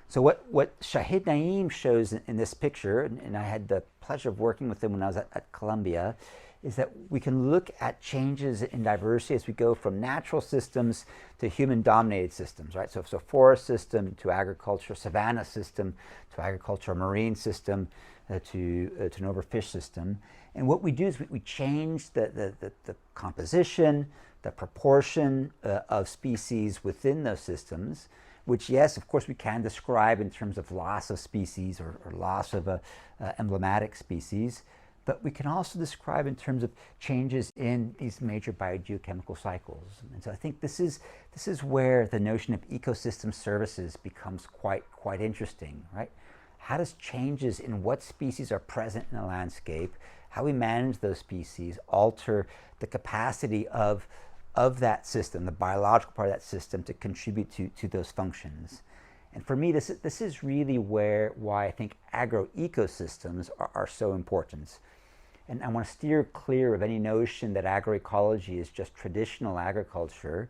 So what Shahid Naeem shows in this picture, and I had the pleasure of working with him when I was at Columbia, is that we can look at changes in diversity as we go from natural systems to human-dominated systems, right? So forest system to agriculture, savanna system to agriculture, marine system to an overfish system. And what we do is we change the composition, the proportion of species within those systems, which, yes, of course, we can describe in terms of loss of species or loss of emblematic species, but we can also describe in terms of changes in these major biogeochemical cycles. And so I think this is where the notion of ecosystem services becomes quite interesting, right? How does changes in what species are present in the landscape, how we manage those species, alter the capacity of that system, the biological part of that system, to contribute to those functions. And for me, this is really why I think agroecosystems are so important. And I want to steer clear of any notion that agroecology is just traditional agriculture.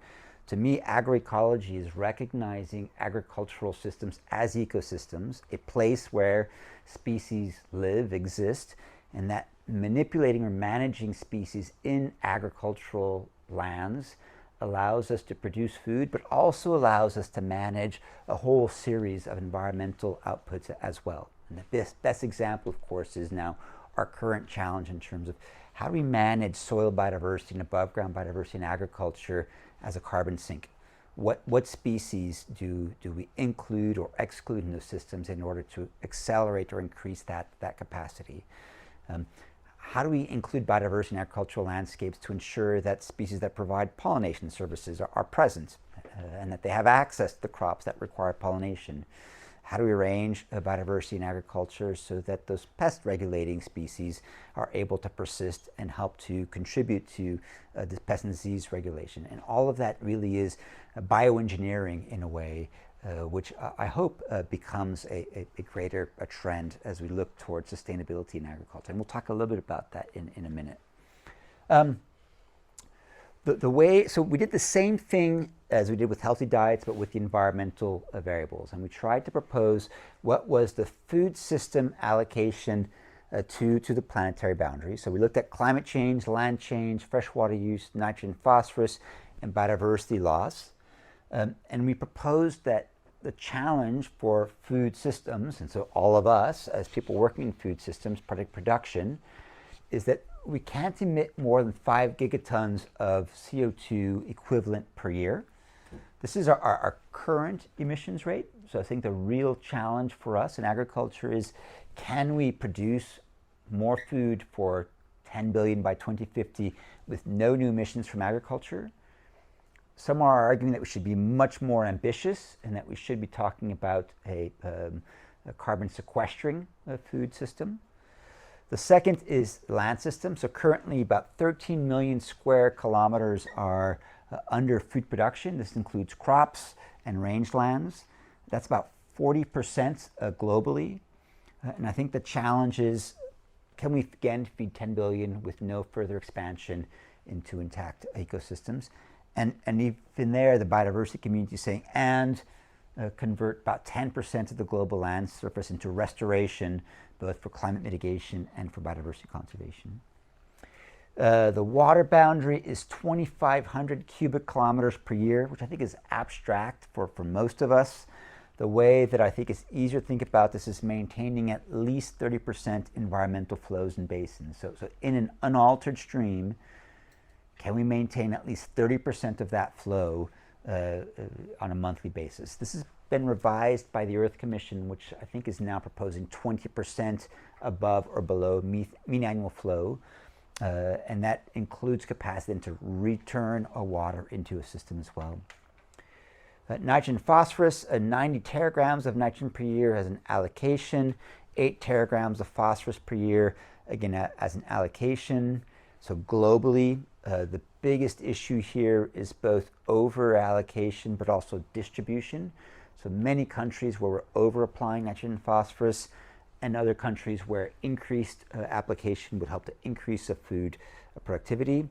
To me, agroecology is recognizing agricultural systems as ecosystems, a place where species live, exist, and that manipulating or managing species in agricultural lands allows us to produce food, but also allows us to manage a whole series of environmental outputs as well. And the best example, of course, is now our current challenge in terms of how do we manage soil biodiversity and above ground biodiversity in agriculture as a carbon sink. What species do we include or exclude in those systems in order to accelerate or increase that capacity? How do we include biodiversity in agricultural landscapes to ensure that species that provide pollination services are present and that they have access to the crops that require pollination? How do we arrange biodiversity in agriculture so that those pest regulating species are able to persist and help to contribute to the pest and disease regulation? And all of that really is bioengineering in a way which I hope becomes a greater trend as we look towards sustainability in agriculture. And we'll talk a little bit about that in a minute. So we did the same thing as we did with healthy diets, but with the environmental variables. And we tried to propose what was the food system allocation to the planetary boundary. So we looked at climate change, land change, freshwater use, nitrogen, phosphorus, and biodiversity loss. And we proposed that the challenge for food systems, and so all of us as people working in food systems, production, is that we can't emit more than 5 gigatons of CO2 equivalent per year. This is our current emissions rate. So I think the real challenge for us in agriculture is, can we produce more food for 10 billion by 2050 with no new emissions from agriculture? Some are arguing that we should be much more ambitious and that we should be talking about a carbon sequestering food system. The second is land system. So currently about 13 million square kilometers are under food production. This includes crops and rangelands. That's about 40% globally. And I think the challenge is, can we again feed 10 billion with no further expansion into intact ecosystems? And even there, the biodiversity community is saying, and convert about 10% of the global land surface into restoration, both for climate mitigation and for biodiversity conservation. The water boundary is 2,500 cubic kilometers per year, which I think is abstract for most of us. The way that I think is easier to think about this is maintaining at least 30% environmental flows in basins. So in an unaltered stream, can we maintain at least 30% of that flow on a monthly basis? This has been revised by the Earth Commission, which I think is now proposing 20% above or below mean annual flow. And that includes capacity to return water into a system as well. Nitrogen phosphorus, 90 teragrams of nitrogen per year as an allocation, 8 teragrams of phosphorus per year, again, as an allocation. So globally, the biggest issue here is both over allocation but also distribution. So many countries where we're over applying nitrogen and phosphorus, and other countries where increased application would help to increase the food productivity.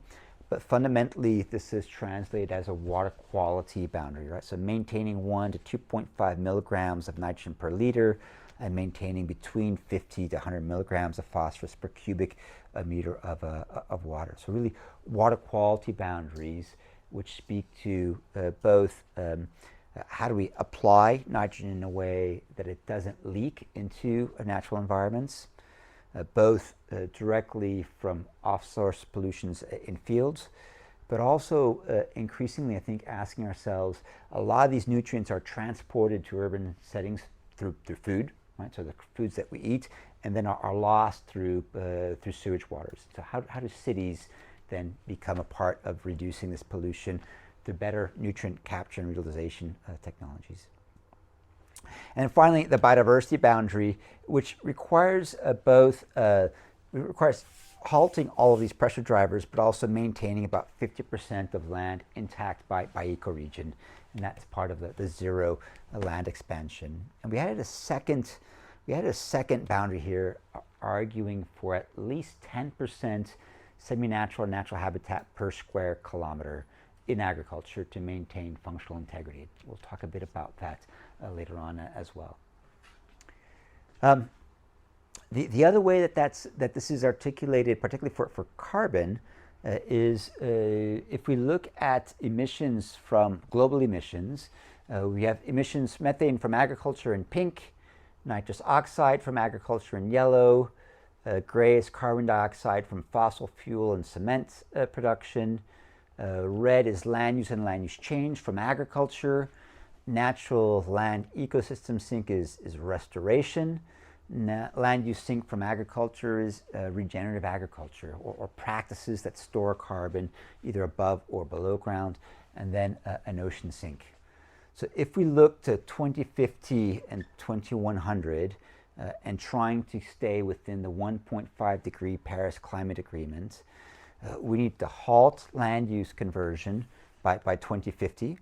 But fundamentally, this is translated as a water quality boundary, right? So maintaining 1 to 2.5 milligrams of nitrogen per liter and maintaining between 50 to 100 milligrams of phosphorus per cubic meter of water. So really water quality boundaries which speak to both how do we apply nitrogen in a way that it doesn't leak into natural environments, both directly from off-source pollutions in fields, but also increasingly, I think, asking ourselves, a lot of these nutrients are transported to urban settings through food, right? So the foods that we eat, and then are lost through sewage waters. So how do cities then become a part of reducing this pollution through better nutrient capture and utilization technologies? And finally, the biodiversity boundary, which requires requires halting all of these pressure drivers, but also maintaining about 50% of land intact by ecoregion, and that's part of the zero land expansion. And we had a second boundary here, arguing for at least 10% semi-natural and natural habitat per square kilometer in agriculture to maintain functional integrity. We'll talk a bit about that later on as well. The other way that this is articulated, particularly for carbon, is if we look at emissions from global emissions, we have emissions, methane from agriculture in pink, nitrous oxide from agriculture in yellow, gray is carbon dioxide from fossil fuel and cement production, red is land use and land use change from agriculture, natural land ecosystem sink is restoration, land use sink from agriculture is regenerative agriculture, or practices that store carbon either above or below ground, and then an ocean sink. So if we look to 2050 and 2100 and trying to stay within the 1.5 degree Paris Climate Agreement, we need to halt land use conversion by 2050.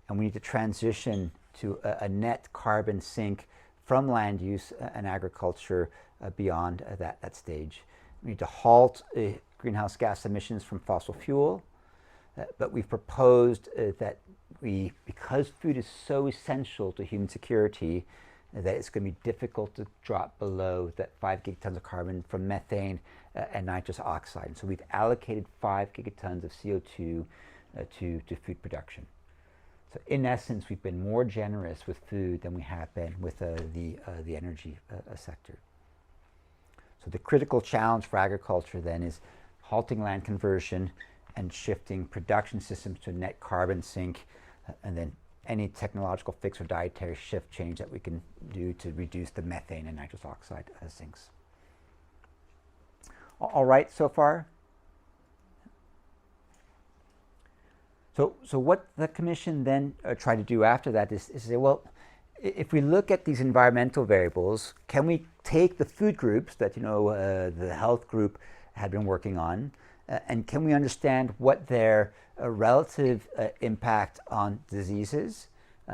and we need to transition to a net carbon sink from land use and agriculture beyond that stage. We need to halt greenhouse gas emissions from fossil fuel, but we've proposed that because food is so essential to human security, that it's going to be difficult to drop below that 5 gigatons of carbon from methane and nitrous oxide. And so we've allocated 5 gigatons of CO2 to food production. So in essence, we've been more generous with food than we have been with the energy sector. So the critical challenge for agriculture then is halting land conversion and shifting production systems to a net carbon sink, and then any technological fix or dietary shift change that we can do to reduce the methane and nitrous oxide sinks. All right so far? So what the Commission then tried to do after that is say, well, if we look at these environmental variables, can we take the food groups that the health group had been working on, and can we understand what their relative impact on diseases,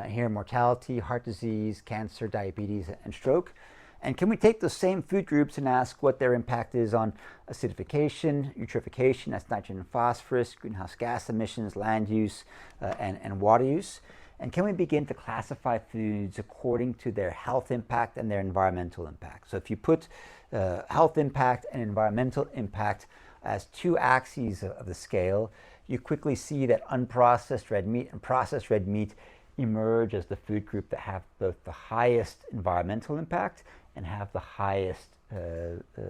here mortality, heart disease, cancer, diabetes, and stroke, and can we take those same food groups and ask what their impact is on acidification, eutrophication, that's nitrogen and phosphorus, greenhouse gas emissions, land use, and water use, and can we begin to classify foods according to their health impact and their environmental impact? So if you put health impact and environmental impact as two axes of the scale, you quickly see that unprocessed red meat and processed red meat emerge as the food group that have both the highest environmental impact and have the highest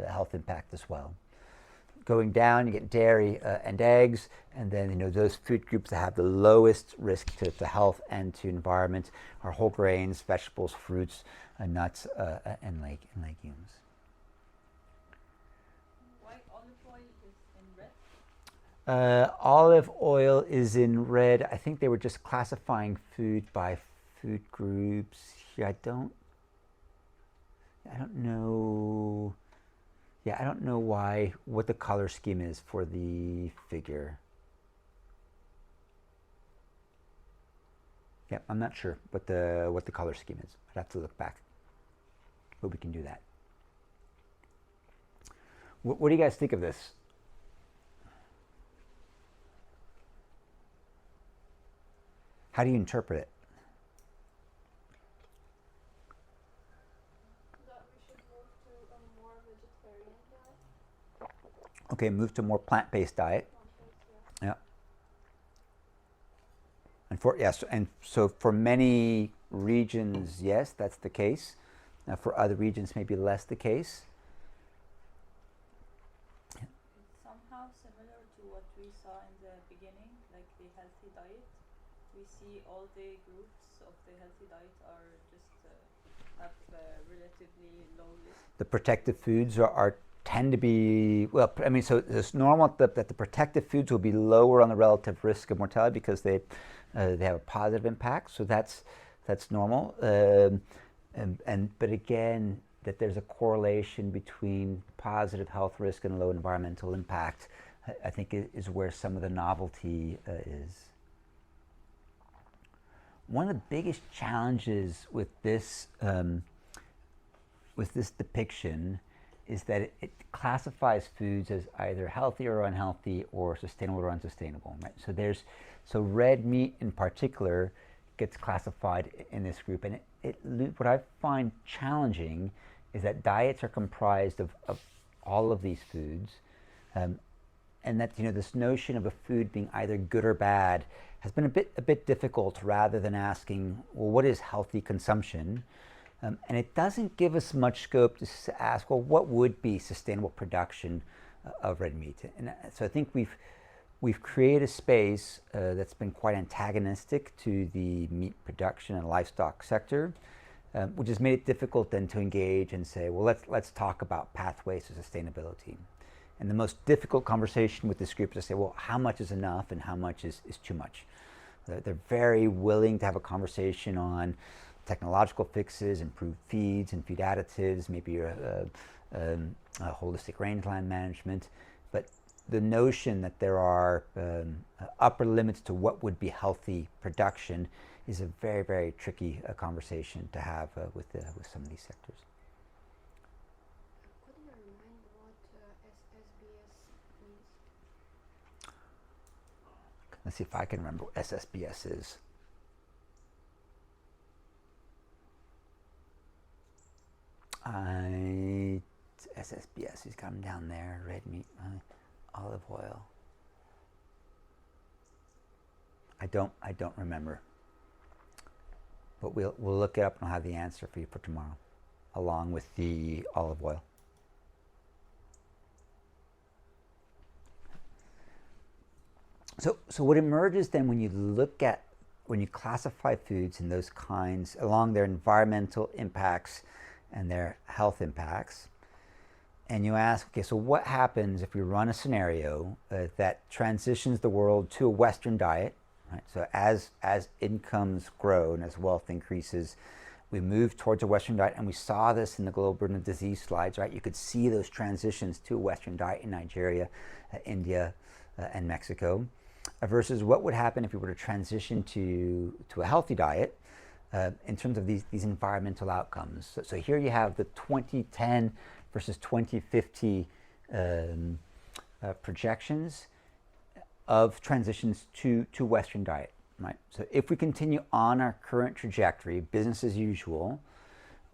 health impact as well. Going down, you get dairy and eggs, and then those food groups that have the lowest risk to health and to environment are whole grains, vegetables, fruits, nuts, and legumes. Why olive oil is in red? Olive oil is in red. I think they were just classifying food by food groups. Here, I don't know. Yeah, I don't know what the color scheme is for the figure. Yeah, I'm not sure what the color scheme is. I'd have to look back, but we can do that. What do you guys think of this? How do you interpret it? That we should move to a more vegetarian diet. Okay, move to a more plant-based diet. Yeah. Yeah. And so for many regions, yes, that's the case. Now for other regions, maybe less the case. It's somehow similar to what we saw in the beginning, like the healthy diet. We see all the groups of the healthy diet are just have relatively low risk. The protective foods tend to be, well, I mean, so it's normal that the protective foods will be lower on the relative risk of mortality because they have a positive impact. So that's normal. But again, that there's a correlation between positive health risk and low environmental impact, I think is where some of the novelty is. One of the biggest challenges with this depiction is that it classifies foods as either healthy or unhealthy, or sustainable or unsustainable. Right? So red meat in particular gets classified in this group, and what I find challenging is that diets are comprised of all of these foods, and that this notion of a food being either good or bad has been a bit difficult, rather than asking, well, what is healthy consumption? And it doesn't give us much scope to ask, well, what would be sustainable production of red meat? And so I think we've created a space that's been quite antagonistic to the meat production and livestock sector, which has made it difficult then to engage and say, well, let's talk about pathways to sustainability. And the most difficult conversation with this group is to say, well, how much is enough and how much is too much? They're very willing to have a conversation on technological fixes, improved feeds and feed additives, maybe a holistic rangeland management. But the notion that there are upper limits to what would be healthy production is a very, very tricky conversation to have with some of these sectors. Could you remind what SSBS means? Let's see if I can remember what SSBS is. SSBS, he's got them down there, red meat, olive oil. I don't remember. But we'll look it up and I'll have the answer for you for tomorrow, along with the olive oil. So what emerges then when you classify foods in those kinds along their environmental impacts and their health impacts, and you ask, okay, so what happens if we run a scenario that transitions the world to a Western diet, right? So as incomes grow and as wealth increases, we move towards a Western diet, and we saw this in the global burden of disease slides, right? You could see those transitions to a Western diet in Nigeria, India, and Mexico, versus what would happen if we were to transition to a healthy diet in terms of these environmental outcomes. So here you have the 2010 versus 2050 projections of transitions to Western diet, right? So if we continue on our current trajectory, business as usual,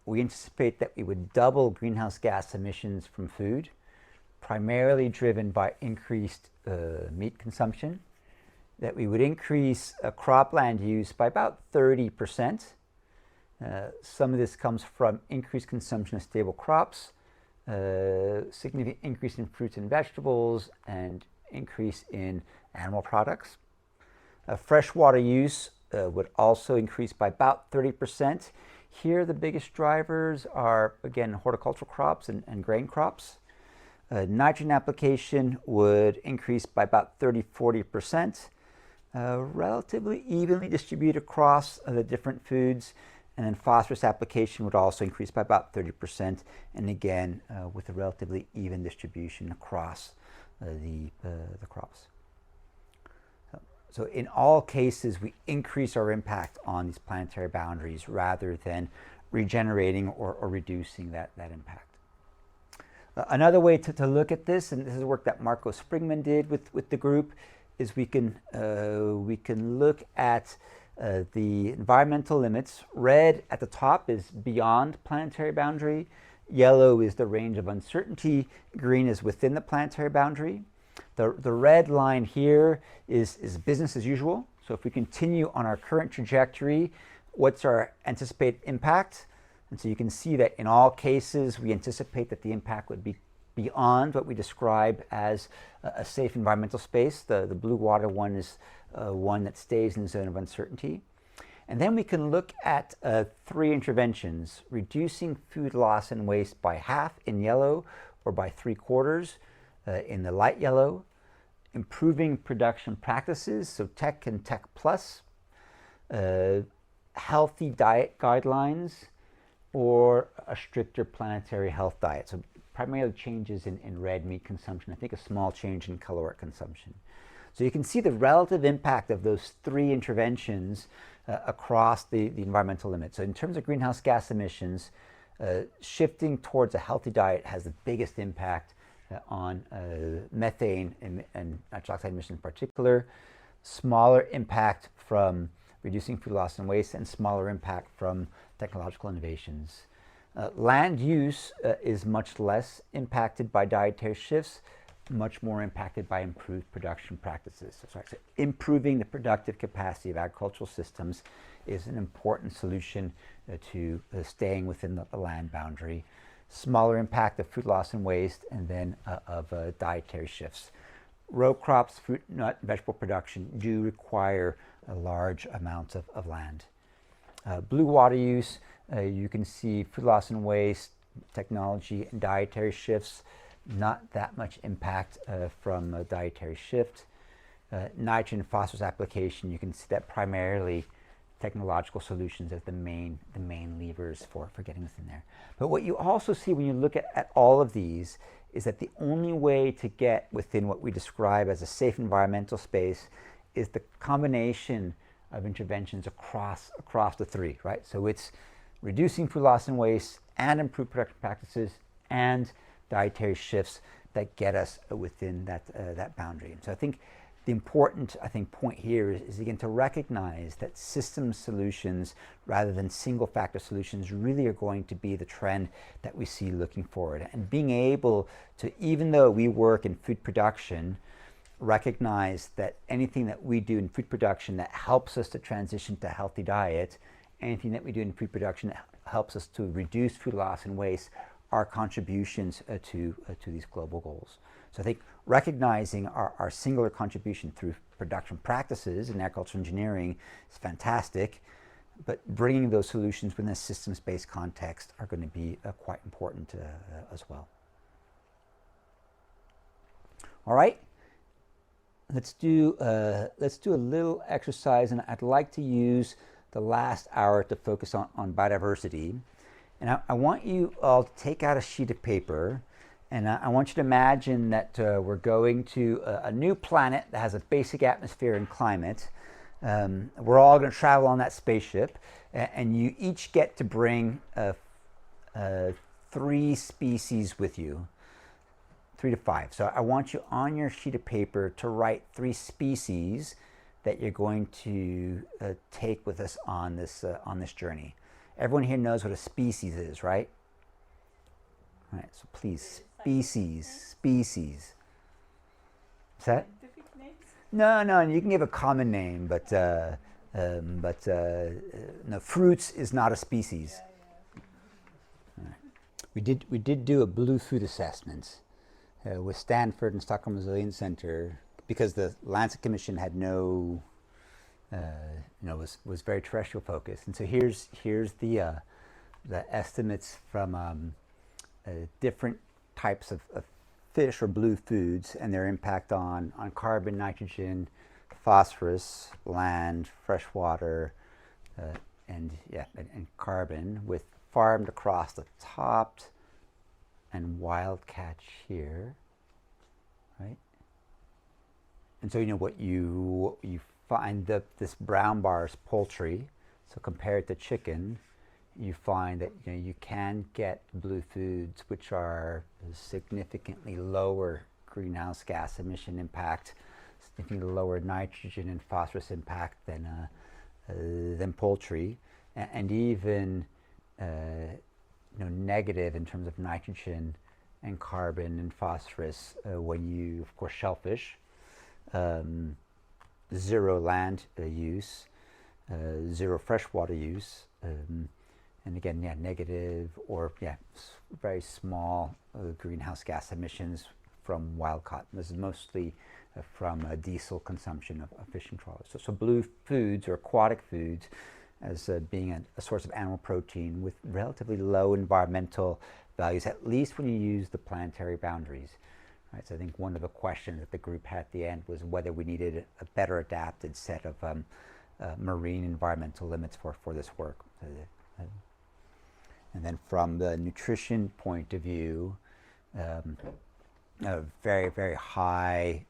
we anticipate that we would double greenhouse gas emissions from food, primarily driven by increased meat consumption, that we would increase cropland use by about 30%. Some of this comes from increased consumption of stable crops, significant increase in fruits and vegetables, and increase in animal products. Freshwater use would also increase by about 30%. Here the biggest drivers are, again, horticultural crops and grain crops. Nitrogen application would increase by about 30-40%, relatively evenly distributed across the different foods. And then phosphorus application would also increase by about 30%, and again, with a relatively even distribution across the crops. So in all cases, we increase our impact on these planetary boundaries rather than regenerating or reducing that impact. Another way to look at this, and this is work that Marco Springman did with the group, is we can look at the environmental limits. Red at the top is beyond planetary boundary. Yellow is the range of uncertainty. Green is within the planetary boundary. The red line here is business as usual. So if we continue on our current trajectory, what's our anticipated impact? And so you can see that in all cases, we anticipate that the impact would be beyond what we describe as a safe environmental space. The blue water one is one that stays in the zone of uncertainty. And then we can look at 3 interventions: reducing food loss and waste by half in yellow or by 3/4 in the light yellow, improving production practices, so tech and tech plus, healthy diet guidelines, or a stricter planetary health diet. So primarily changes in red meat consumption, I think a small change in caloric consumption. So you can see the relative impact of those 3 interventions across the environmental limits. So in terms of greenhouse gas emissions, shifting towards a healthy diet has the biggest impact on methane and nitrous oxide emissions in particular, smaller impact from reducing food loss and waste, and smaller impact from technological innovations. Land use is much less impacted by dietary shifts, much more impacted by improved production practices. So improving the productive capacity of agricultural systems is an important solution to staying within the land boundary. Smaller impact of food loss and waste, and then of dietary shifts. Row crops, fruit, nut, and vegetable production do require a large amounts of land. Blue water use, you can see food loss and waste, technology, and dietary shifts. Not that much impact from a dietary shift. Nitrogen and phosphorus application, you can see that primarily technological solutions as the main levers for getting within there. But what you also see when you look at all of these is that the only way to get within what we describe as a safe environmental space is the combination of interventions across the three, right? So it's reducing food loss and waste and improved production practices and dietary shifts that get us within that boundary. And so I think the important point here is again to recognize that system solutions rather than single factor solutions really are going to be the trend that we see looking forward. And being able to, even though we work in food production, recognize that anything that we do in food production that helps us to transition to a healthy diet, anything that we do in food production that helps us to reduce food loss and waste are contributions to these global goals. So I think recognizing our singular contribution through production practices in agricultural engineering is fantastic, but bringing those solutions within a systems-based context are going to be quite important as well. All right, let's do a little exercise, and I'd like to use the last hour to focus on biodiversity. And I want you all to take out a sheet of paper, and I want you to imagine that we're going to a new planet that has a basic atmosphere and climate. We're all going to travel on that spaceship, and you each get to bring 3 species with you, 3 to 5. So I want you on your sheet of paper to write 3 species that you're going to take with us on this journey. Everyone here knows what a species is, right? All right, so please, species. Is that? Scientific names? No, you can give a common name, but no, fruits is not a species. All right. We did do a blue food assessment with Stanford and Stockholm Resilience Center because the Lancet Commission had no. Was very terrestrial focused, and so here's the estimates from different types of fish or blue foods and their impact on carbon, nitrogen, phosphorus, land, fresh water, and carbon, with farmed across the top and wild catch here, right? And so what you find that this brown bar is poultry, so compared to chicken, you find that you can get blue foods which are significantly lower greenhouse gas emission impact, significantly lower nitrogen and phosphorus impact than poultry, and even negative in terms of nitrogen and carbon and phosphorus when you, of course, shellfish. Zero land use, zero freshwater use, and again, negative or very small greenhouse gas emissions from wild caught. This is mostly from diesel consumption of fishing trawlers. So blue foods or aquatic foods as being a source of animal protein with relatively low environmental values, at least when you use the planetary boundaries. Right, so I think one of the questions that the group had at the end was whether we needed a better adapted set of marine environmental limits for this work. And then from the nutrition point of view, a very high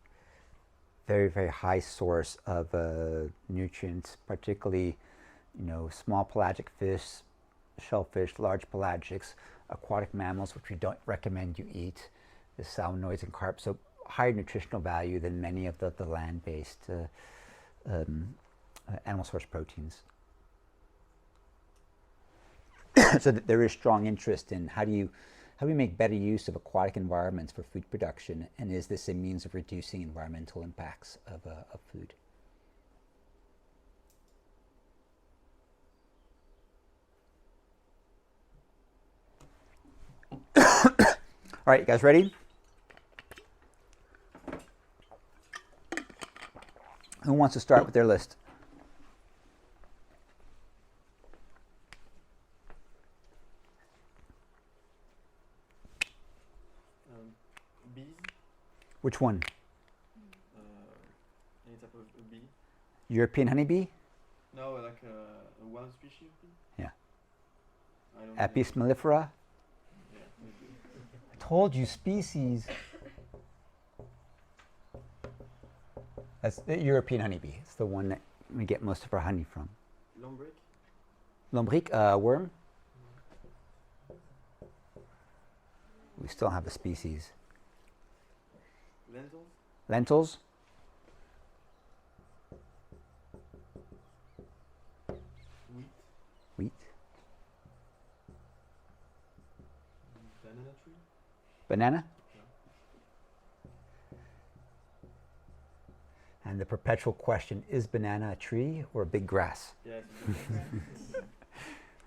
source of nutrients, particularly small pelagic fish, shellfish, large pelagics, aquatic mammals, which we don't recommend you eat, the salmonoids and carp, so higher nutritional value than many of the land-based animal source proteins. So that there is strong interest in how do we make better use of aquatic environments for food production, and is this a means of reducing environmental impacts of food? All right, you guys ready? Who wants to start with their list? Bees. Which one? Any type of bee. European honeybee? No, like a wild species bee. Yeah. I don't know. Apis mellifera? Yeah, maybe. told you species. That's the European honeybee. It's the one that we get most of our honey from. Lombric. Lombric, worm. We still have a species. Lentils. Lentils. Wheat. Wheat. Banana tree. Banana. And the perpetual question, is banana a tree or a big grass? Yes.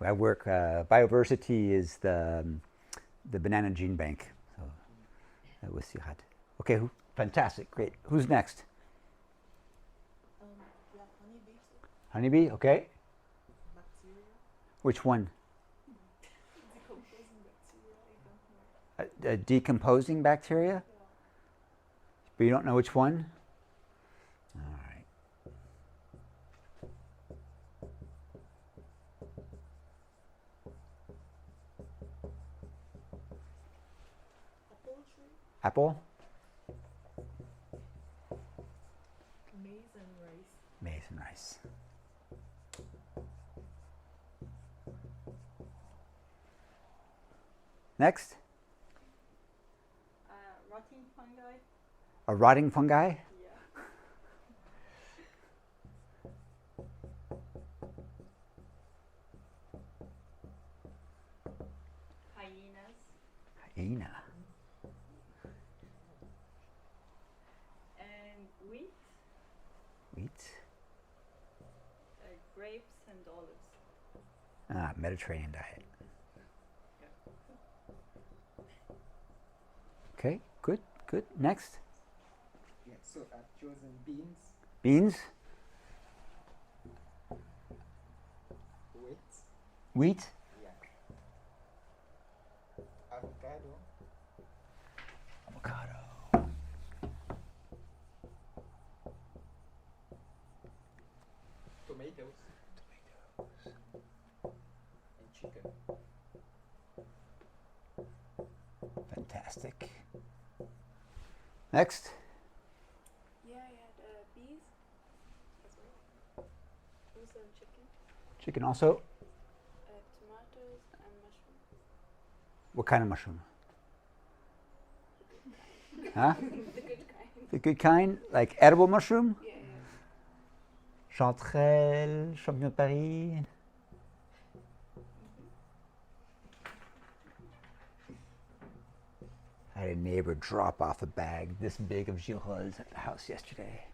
I work, Bioversity is the banana gene bank. So, with CIAT. Okay, fantastic, great. Who's next? Yeah, honeybees, Honeybee, okay. bacteria, Which one? decomposing bacteria, I don't know. Decomposing bacteria? Yeah. But you don't know which one? All right. Apple tree, Apple? maize and rice. Maize and rice. Next, Rotting fungi. a rotting fungi. Yeah. Hyenas. Hyena. And wheat. Wheat. Grapes and olives. Mediterranean diet. Okay, good, good. Next, Yeah, so I've chosen beans, beans, wheat, wheat, yeah, avocado, avocado, tomatoes, and chicken. fantastic. Next, Yeah, the bees as well. Also chicken, chicken also. tomatoes and mushroom. What kind of mushroom? Huh? The good kind. The good kind, like edible mushroom? Yeah. Chanterelle, champignon de Paris. I had a neighbor drop off a bag this big of girolles at the house yesterday.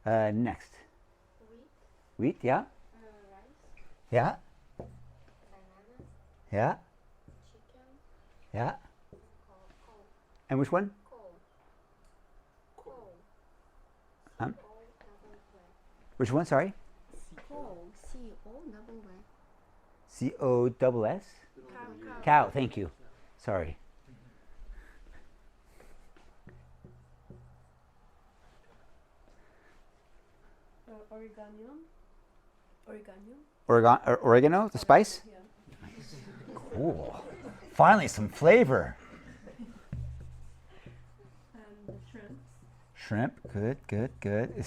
All right. Next. Wheat, Wheat, yeah? rice, Yeah? bananas, Yeah? chicken, Yeah? coal. And which one? Coal. Um? C-O-double-Y. Which one, sorry? Coal. C-O-double-Y. C-O-S-S? Cow. Cow, thank you. Sorry. Oregano, the spice? Yeah. Cool. Finally, some flavor. And the shrimps. Shrimp, good, good, good. I'm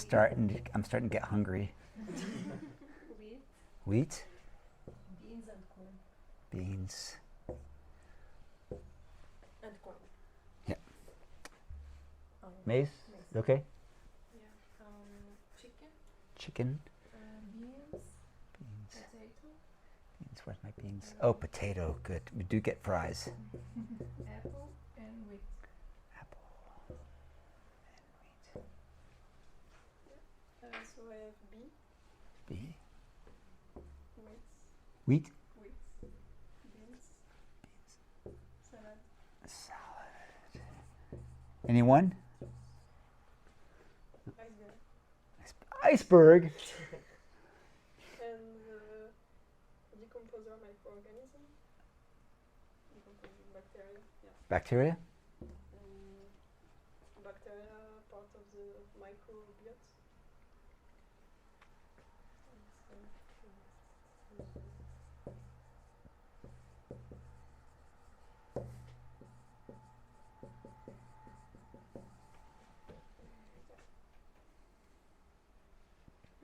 starting to get hungry. Wheat. Wheat, Beans and corn. beans. And corn. Yeah. Maize. Maize, okay. Yeah. Chicken. Chicken, Beans. beans, Potato. beans. Where's my beans? Oh, potato, good. We do get fries. Apple and wheat. Apple and So I have bee. wheat. Wheat. Wheat, Beans. Salad. salad. Anyone? Iceberg. Iceberg. And decomposer microorganism. Decomposing bacteria. Yeah. Bacteria. Bacteria part of the microbiota.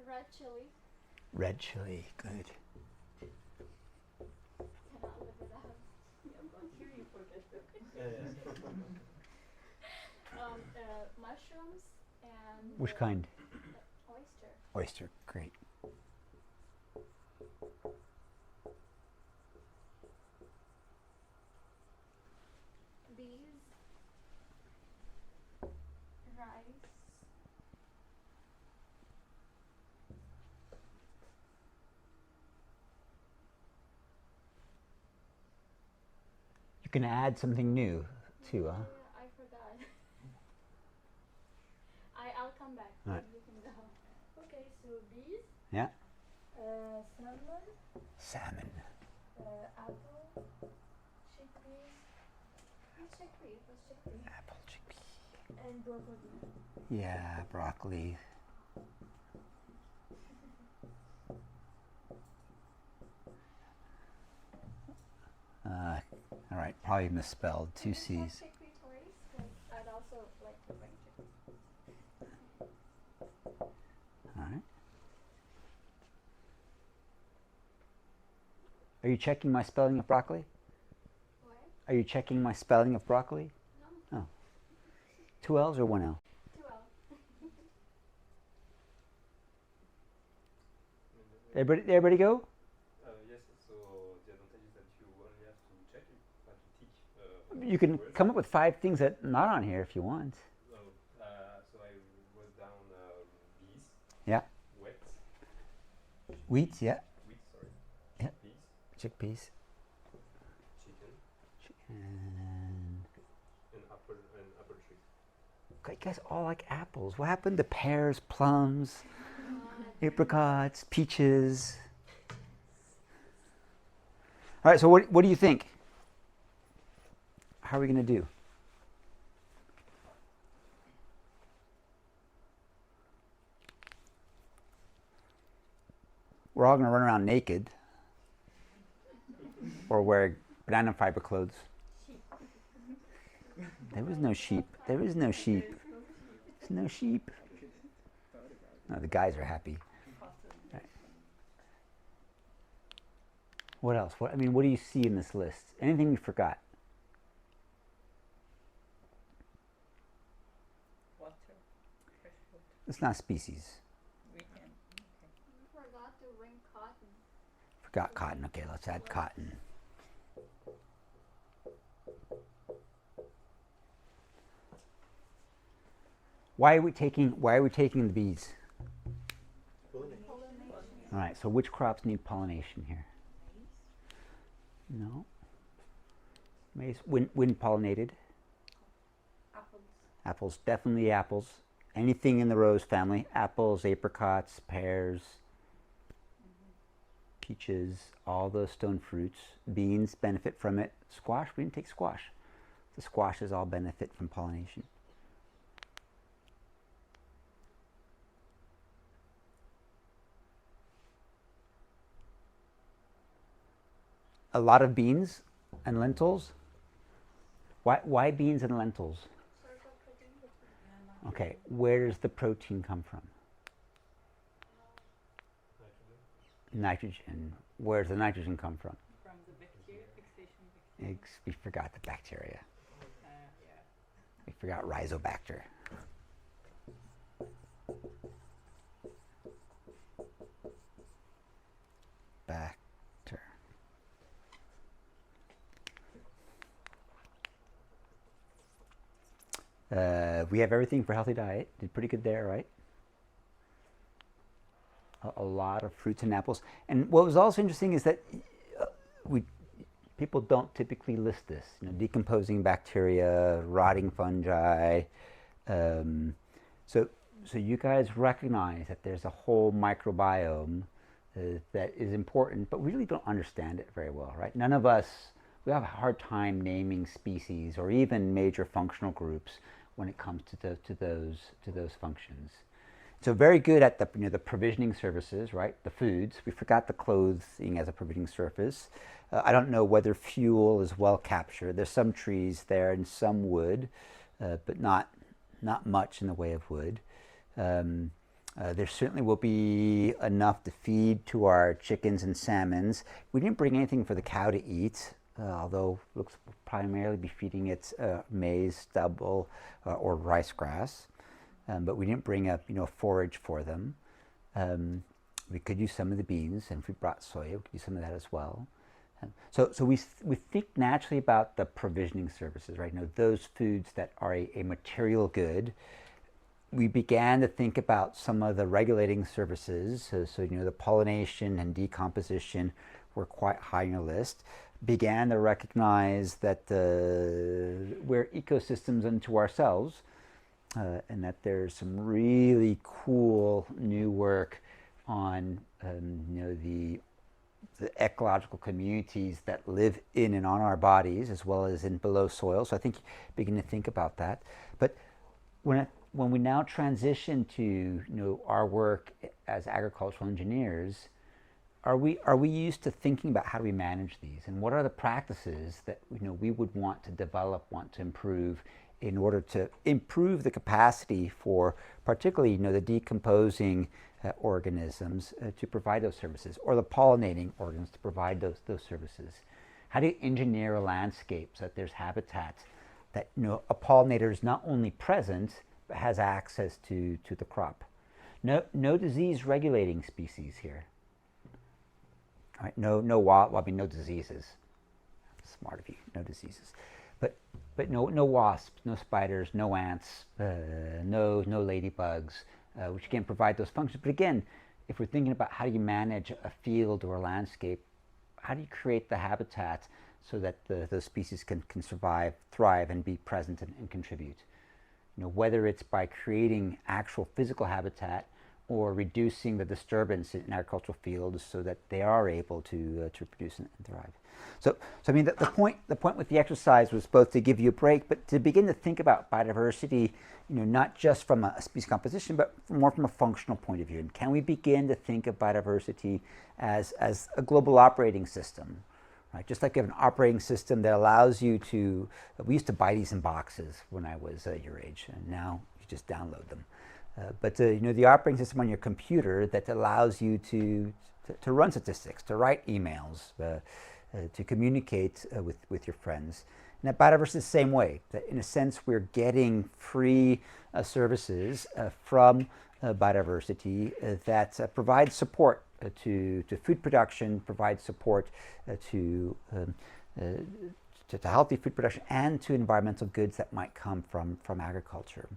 Red chili. Red chili, good. Cannot live without. I'm not here, you forget them. Mushrooms and Which kind? oyster. Oyster, great. Bees. Rice. You can add something new too, huh? Yeah, I forgot. I'll come back. Right. You can go. Okay, so bees, Yeah. salmon, Salmon. apple, chickpeas, What's chickpea? What's chickpea? Apple, chickpea. and broccoli. Yeah, broccoli. All right, probably misspelled. Two Can you check C's. chickpea twice? 'Cause I'd also like to bring chickpeas. All right. Are you checking my spelling of broccoli? What? Are you checking my spelling of broccoli? No. Oh. 2 L's or 1 L? 2L. Everybody go? Yes, so the advantage is that you only have to check it, but to tick. You can words. come up with 5 things that are not on here if you want. So I wrote down bees. Yeah. Wheat. Wheat, yeah. Wheat, sorry. Yeah. Peas. Chickpeas. Chicken. And And apple tree. you guys all like apples. What happened to pears, plums, apricots, peaches? All right, so what do you think? How are we going to do? We're all going to run around naked or wear banana fiber clothes. There was no sheep. There is no sheep. There's no sheep. No, the guys are happy. Right. What else? What do you see in this list? Anything we forgot? Water, fresh water. It's not species. We can. Okay. We forgot to bring cotton. Forgot cotton. Okay, let's add cotton. Why are we taking the bees? Pollination. All right, so which crops need pollination here? No. Maize, wind pollinated. Apples. Apples, definitely apples. Anything in the rose family, apples, apricots, pears, peaches, all those stone fruits. Beans benefit from it. Squash, we didn't take squash. The squashes all benefit from pollination. A lot of beans and lentils. Why beans and lentils? Source of protein. Okay, where does the protein come from? Nitrogen. Nitrogen. Where does the nitrogen come from? From the bacteria, fixation bacteria. We forgot the bacteria. Yeah. We forgot rhizobacter. Bacter. We have everything for healthy diet. Did pretty good there, right? A lot of fruits and apples. And what was also interesting is that people don't typically list this. Decomposing bacteria, rotting fungi. So you guys recognize that there's a whole microbiome that is important, but we really don't understand it very well, right? None of us, we have a hard time naming species or even major functional groups when it comes to those functions. So very good at the provisioning services, right? The foods. We forgot the clothing as a provisioning surface. I don't know whether fuel is well captured. There's some trees there and some wood, but not much in the way of wood. There certainly will be enough to feed to our chickens and salmons. We didn't bring anything for the cow to eat, although it looks primarily be feeding it maize, stubble, or rice grass. But we didn't bring up, forage for them. We could use some of the beans, and if we brought soya, we could use some of that as well. So we think naturally about the provisioning services, right? Those foods that are a material good. We began to think about some of the regulating services. So the pollination and decomposition were quite high on the list. Began to recognize that we're ecosystems unto ourselves, and that there's some really cool new work on the ecological communities that live in and on our bodies as well as in below soil. So I think begin to think about that. But when we now transition to our work as agricultural engineers, are we used to thinking about how do we manage these, and what are the practices that we would want to develop, want to improve in order to improve the capacity for particularly the decomposing organisms to provide those services, or the pollinating organisms to provide those services? How do you engineer a landscape so that there's habitats that a pollinator is not only present but has access to the crop? No disease regulating species here. All right, no diseases. Smart of you, no diseases. But no wasps, no spiders, no ants, no ladybugs, which can provide those functions. But again, if we're thinking about how do you manage a field or a landscape, how do you create the habitat so that those species can survive, thrive, and be present and contribute? Whether it's by creating actual physical habitat or reducing the disturbance in agricultural fields so that they are able to produce and thrive. So I mean, the point with the exercise was both to give you a break, but to begin to think about biodiversity, not just from a species composition, but more from a functional point of view. And can we begin to think of biodiversity as a global operating system? Right? Just like you have an operating system that allows you to, we used to buy these in boxes when I was your age, and now you just download them. But the operating system on your computer that allows you to run statistics, to write emails, to communicate with your friends. And that biodiversity is the same way. That in a sense, we're getting free services from biodiversity that provide support to food production, provide support to healthy food production, and to environmental goods that might come from agriculture.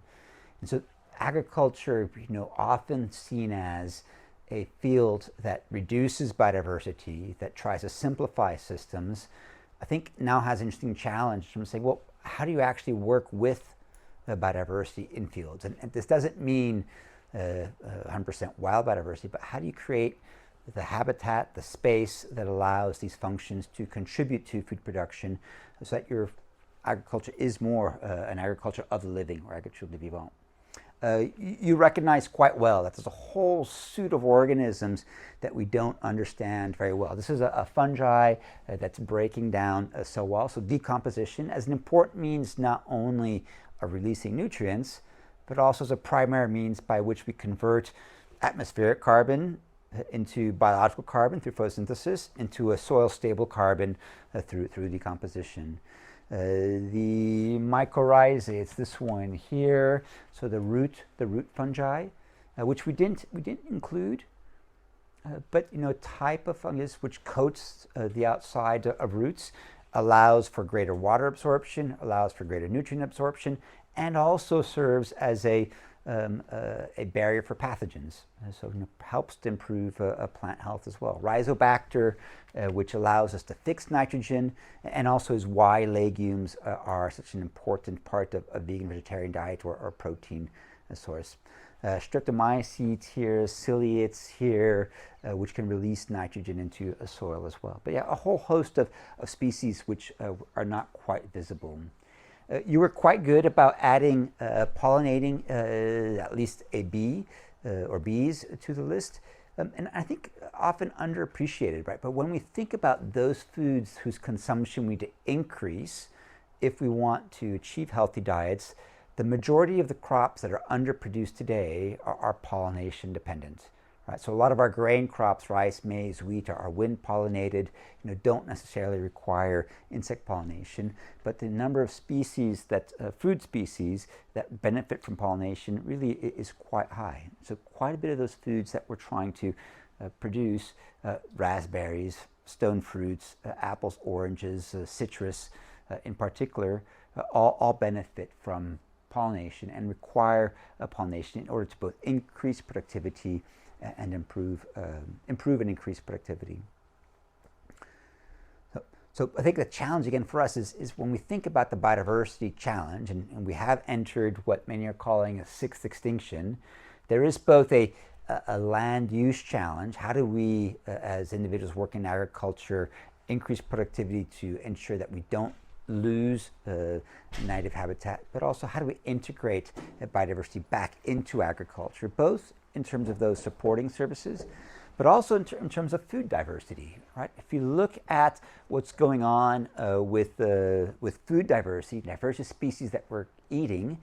And so agriculture, often seen as a field that reduces biodiversity, that tries to simplify systems, I think now has an interesting challenge from saying, well, how do you actually work with biodiversity in fields? And this doesn't mean 100% wild biodiversity, but how do you create the habitat, the space that allows these functions to contribute to food production so that your agriculture is more an agriculture of the living, or agriculture de vivant? You recognize quite well that there's a whole suite of organisms that we don't understand very well. This is a fungi that's breaking down so well. So decomposition as an important means not only of releasing nutrients, but also as a primary means by which we convert atmospheric carbon into biological carbon through photosynthesis, into a soil-stable carbon through decomposition. The mycorrhizae, it's this one here. So the root fungi, which we didn't include, but type of fungus which coats the outside of roots, allows for greater water absorption, allows for greater nutrient absorption, and also serves as a barrier for pathogens. So helps to improve plant health as well. Rhizobacter, which allows us to fix nitrogen, and also is why legumes are such an important part of a vegan vegetarian diet or protein source. Streptomycetes here, ciliates here, which can release nitrogen into a soil as well. But yeah, a whole host of species which are not quite visible. You were quite good about adding pollinating at least a bee or bees to the list. And I think often underappreciated, right? But when we think about those foods whose consumption we need to increase if we want to achieve healthy diets, the majority of the crops that are underproduced today are pollination dependent. Right? So a lot of our grain crops, rice, maize, wheat, are wind pollinated, don't necessarily require insect pollination, but the number of species food species that benefit from pollination really is quite high. So quite a bit of those foods that we're trying to produce, raspberries, stone fruits, apples, oranges, citrus in particular, all benefit from pollination and require pollination in order to both increase productivity and improve and increase productivity. So I think the challenge again for us is when we think about the biodiversity challenge, and we have entered what many are calling a sixth extinction, there is both a land use challenge. How do we, as individuals working in agriculture, increase productivity to ensure that we don't lose native habitat, but also how do we integrate biodiversity back into agriculture, both in terms of those supporting services, but also in terms of food diversity, right? If you look at what's going on with food diversity of species that we're eating,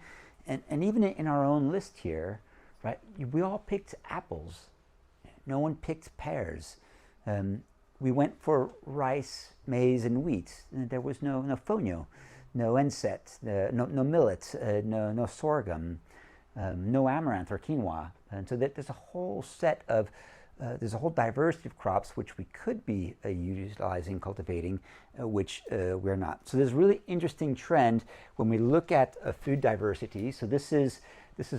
and even in our own list here, right? We all picked apples. No one picked pears. We went for rice, maize, and wheat. There was no fonio, no enset, no millet, no sorghum, no amaranth or quinoa. And so there's a whole set of, there's a whole diversity of crops which we could be utilizing, cultivating, which we're not. So there's a really interesting trend when we look at food diversity. So this is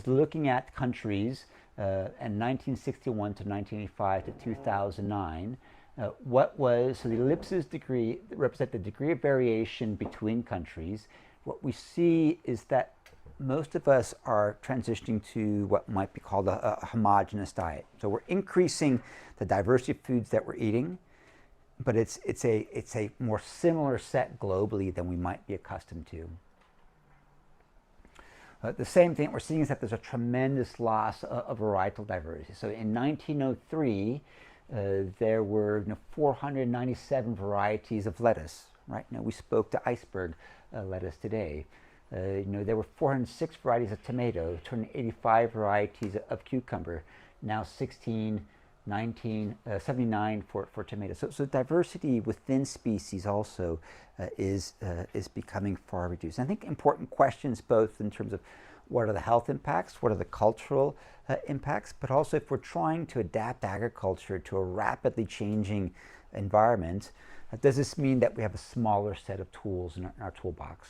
looking at countries in 1961 to 1985 to 2009. So the ellipses degree represent the degree of variation between countries. What we see is that most of us are transitioning to what might be called a homogeneous diet. So we're increasing the diversity of foods that we're eating, but it's a more similar set globally than we might be accustomed to. The same thing we're seeing is that there's a tremendous loss of varietal diversity. So in 1903, there were 497 varieties of lettuce. Right now, we spoke to iceberg lettuce today. There were 406 varieties of tomato, 285 varieties of cucumber, now 79 for tomatoes. So diversity within species also is becoming far reduced. And I think important questions both in terms of what are the health impacts, what are the cultural impacts, but also if we're trying to adapt agriculture to a rapidly changing environment, does this mean that we have a smaller set of tools in our toolbox?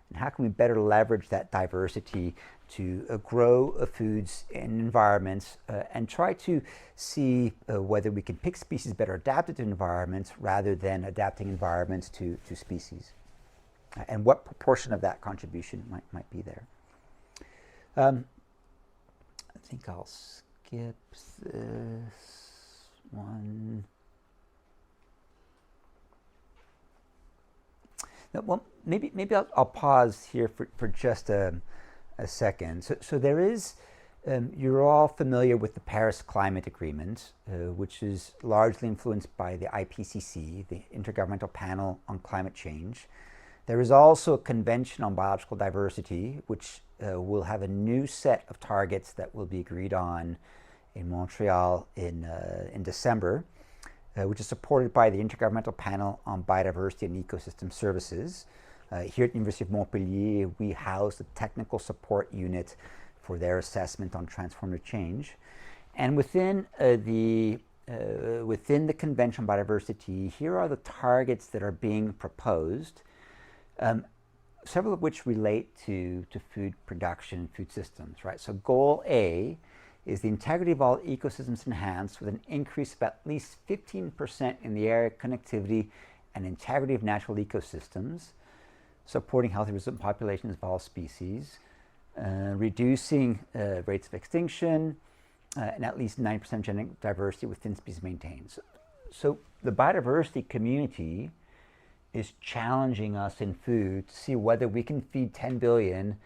And how can we better leverage that diversity to grow foods in environments and try to see whether we can pick species better adapted to environments rather than adapting environments to species? And what proportion of that contribution might be there? I think I'll skip this one. Well, maybe I'll pause here for just a second. So there is, you're all familiar with the Paris Climate Agreement, which is largely influenced by the IPCC, the Intergovernmental Panel on Climate Change. There is also a Convention on Biological Diversity, which will have a new set of targets that will be agreed on in Montreal in December. Which is supported by the Intergovernmental Panel on Biodiversity and Ecosystem Services. Here at the University of Montpellier, we house the technical support unit for their assessment on transformative change. And within the Convention on Biodiversity, here are the targets that are being proposed, several of which relate to food production and food systems, right? So goal A is the integrity of all ecosystems enhanced with an increase of at least 15% in the area connectivity and integrity of natural ecosystems, supporting healthy resilient populations of all species, reducing rates of extinction, and at least 9% genetic diversity within species maintained. So the biodiversity community is challenging us in food to see whether we can feed 10 billion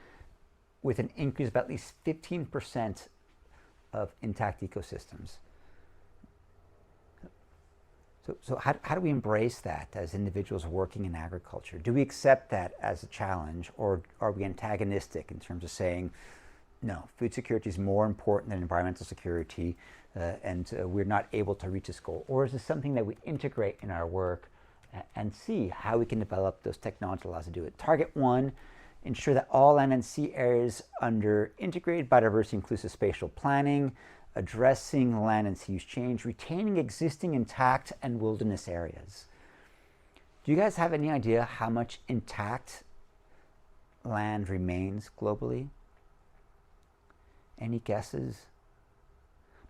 with an increase of at least 15% of intact ecosystems. So how do we embrace that as individuals working in agriculture? Do we accept that as a challenge, or are we antagonistic in terms of saying, no, food security is more important than environmental security, and we're not able to reach this goal? Or is this something that we integrate in our work and see how we can develop those technologies that allow us to do it? Target 1, ensure that all land and sea areas under integrated biodiversity inclusive spatial planning, addressing land and sea use change, retaining existing intact and wilderness areas. Do you guys have any idea how much intact land remains globally? Any guesses?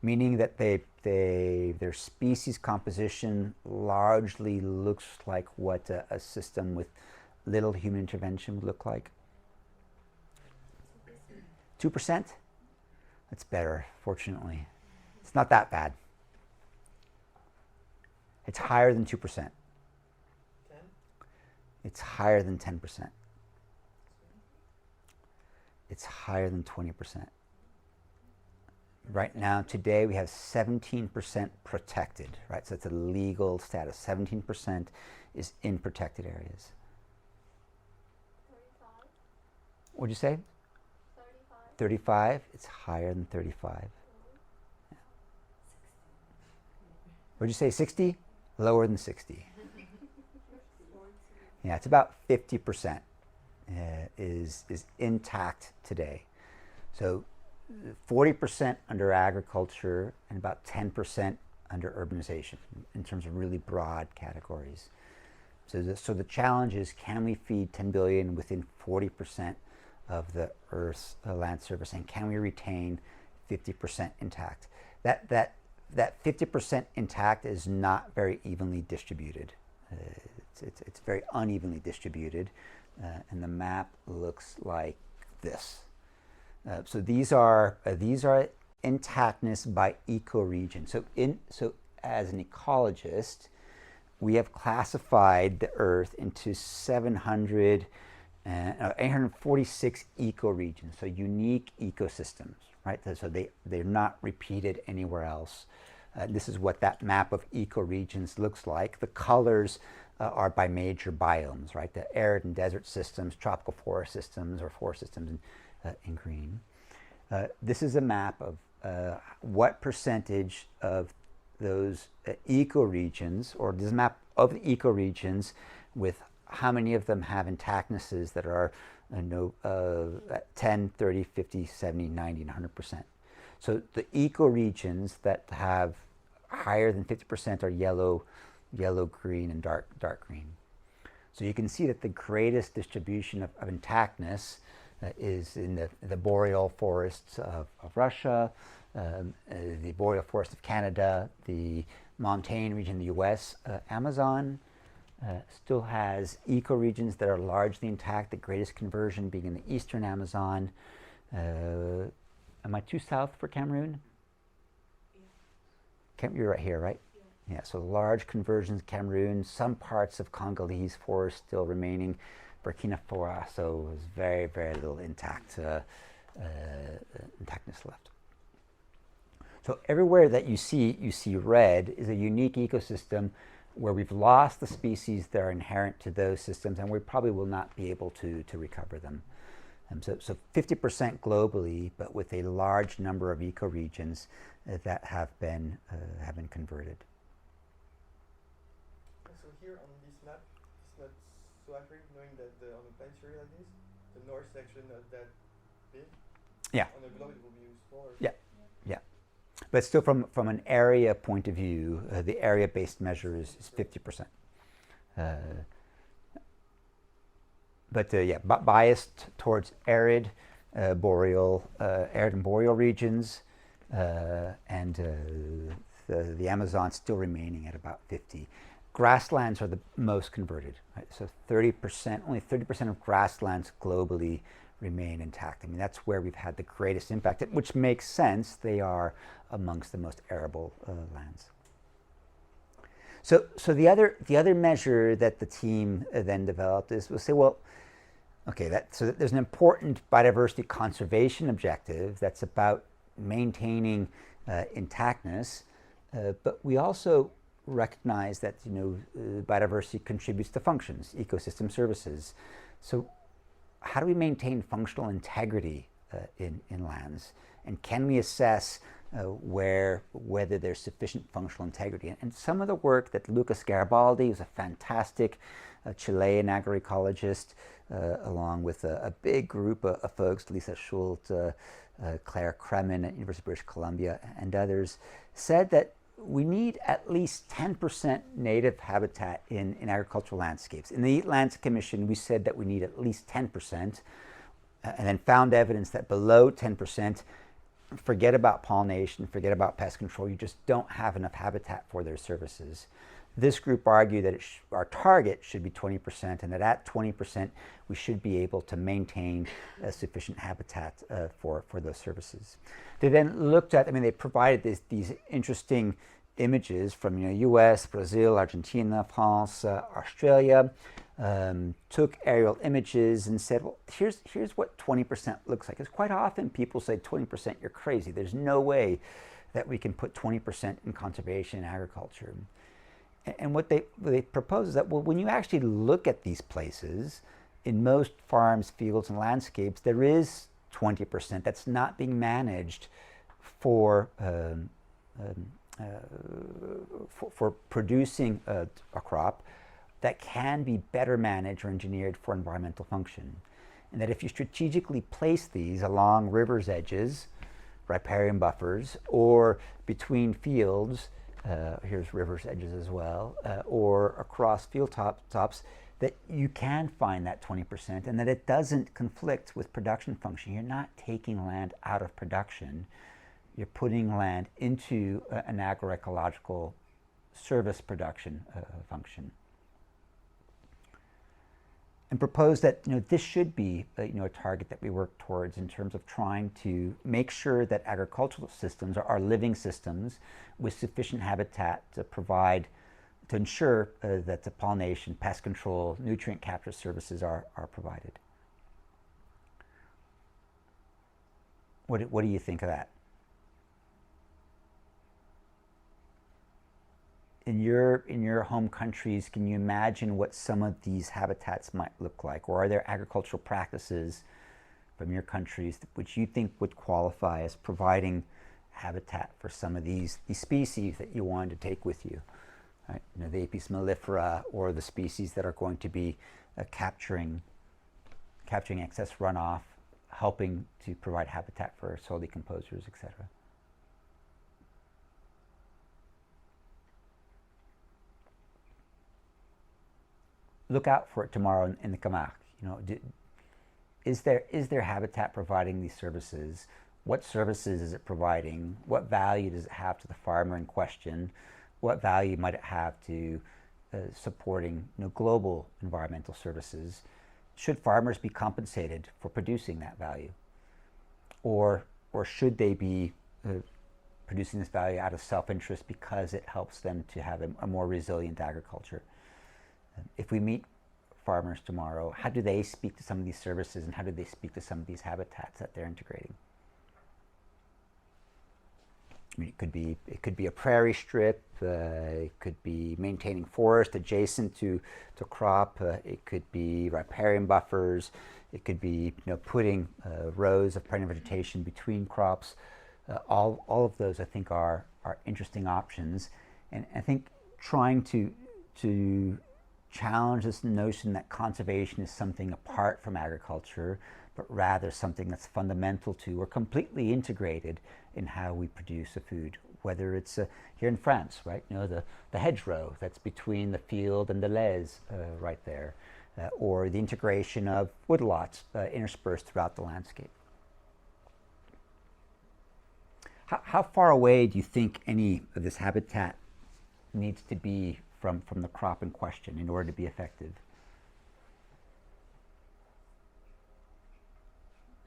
Meaning that their species composition largely looks like what a system with little human intervention would look like? 2%? That's better, fortunately. It's not that bad. It's higher than 2%. 10? It's higher than 10%. It's higher than 20%. Right now, today, we have 17% protected, right? So it's a legal status. 17% is in protected areas. 35. What'd you say? 35. 35? It's higher than 35. Yeah. What'd you say, 60? Lower than 60. Yeah, it's about 50% is intact today. So 40% under agriculture and about 10% under urbanization in terms of really broad categories. So the challenge is, can we feed 10 billion within 40% of the Earth's land surface, and can we retain 50% intact? That 50% intact is not very evenly distributed. It's very unevenly distributed, and the map looks like this. So these are intactness by ecoregion. So as an ecologist, we have classified the Earth into 846 ecoregions, so unique ecosystems, right? So they're not repeated anywhere else. This is what that map of ecoregions looks like. The colors are by major biomes, right? The arid and desert systems, tropical forest systems, or forest systems in green. This is a map of what percentage of those ecoregions, or this map of the ecoregions with how many of them have intactnesses that are 10, 30, 50, 70, 90, and 100%. So the ecoregions that have higher than 50% are yellow, green, and dark green. So you can see that the greatest distribution of intactness is in the boreal forests of Russia, the boreal forest of Canada, the montane region of the US. Amazon still has ecoregions that are largely intact, the greatest conversion being in the eastern Amazon. Am I too south for Cameroon? Yeah. You're right here, right? Yeah, so large conversions, Cameroon, some parts of Congolese forest still remaining. Burkina Faso is very, very little intactness left. So everywhere that you see red is a unique ecosystem where we've lost the species that are inherent to those systems, and we probably will not be able to recover them. So 50% globally, but with a large number of ecoregions that have been converted. So here on this map, it's not so accurate, knowing that on a planetary like this, the north section not that big. Yeah. On the globe it will be smaller. Yeah. But still, from an area point of view, the area-based measure is 50%. Biased towards arid and boreal regions, and the Amazon still remaining at about 50. Grasslands are the most converted, right? So 30%, only 30% of grasslands globally remain intact. I mean, that's where we've had the greatest impact, which makes sense. They are amongst the most arable lands. So the other measure that the team then developed is, we'll say, well, okay, so there's an important biodiversity conservation objective that's about maintaining intactness, but we also recognize that biodiversity contributes to functions, ecosystem services. So how do we maintain functional integrity in lands? And can we assess whether there's sufficient functional integrity? And some of the work that Lucas Garibaldi, who's a fantastic Chilean agroecologist, along with a big group of folks, Lisa Schult, Claire Kremen at University of British Columbia, and others, said that we need at least 10% native habitat in agricultural landscapes. In the Eat Lands Commission, we said that we need at least 10%, and then found evidence that below 10%, forget about pollination, forget about pest control, you just don't have enough habitat for their services. This group argued that our target should be 20%, and that at 20% we should be able to maintain sufficient habitat for those services. They then looked at, they provided these interesting images from US, Brazil, Argentina, France, Australia, took aerial images and said, well, here's what 20% looks like. Because quite often people say 20%, you're crazy. There's no way that we can put 20% in conservation and agriculture. And what they propose is that, well, when you actually look at these places, in most farms, fields, and landscapes, there is 20% that's not being managed for producing a crop that can be better managed or engineered for environmental function. And that if you strategically place these along rivers' edges, riparian buffers, or between fields, here's rivers' edges as well, or across field tops, that you can find that 20% and that it doesn't conflict with production function. You're not taking land out of production. You're putting land into an agroecological service production function. And propose that this should be a target that we work towards in terms of trying to make sure that agricultural systems are living systems with sufficient habitat to ensure that the pollination, pest control, nutrient capture services are provided. What do you think of that? In your home countries, can you imagine what some of these habitats might look like? Or are there agricultural practices from your countries which you think would qualify as providing habitat for some of these species that you wanted to take with you? Right? The Apis mellifera, or the species that are going to be capturing excess runoff, helping to provide habitat for soil decomposers, etc. Look out for it tomorrow in the Camargue. Is there habitat providing these services? What services is it providing? What value does it have to the farmer in question? What value might it have to supporting global environmental services? Should farmers be compensated for producing that value? Or should they be producing this value out of self-interest because it helps them to have a more resilient agriculture? If we meet farmers tomorrow, how do they speak to some of these services, and how do they speak to some of these habitats that they're integrating? It could be a prairie strip. It could be maintaining forest adjacent to crop. It could be riparian buffers. It could be putting rows of perennial vegetation between crops. All of those, I think, are interesting options, and I think trying to challenge this notion that conservation is something apart from agriculture, but rather something that's fundamental to or completely integrated in how we produce a food. Whether it's here in France, right? The hedgerow that's between the field and the les right there, or the integration of woodlots interspersed throughout the landscape. How far away do you think any of this habitat needs to be from the crop in question in order to be effective?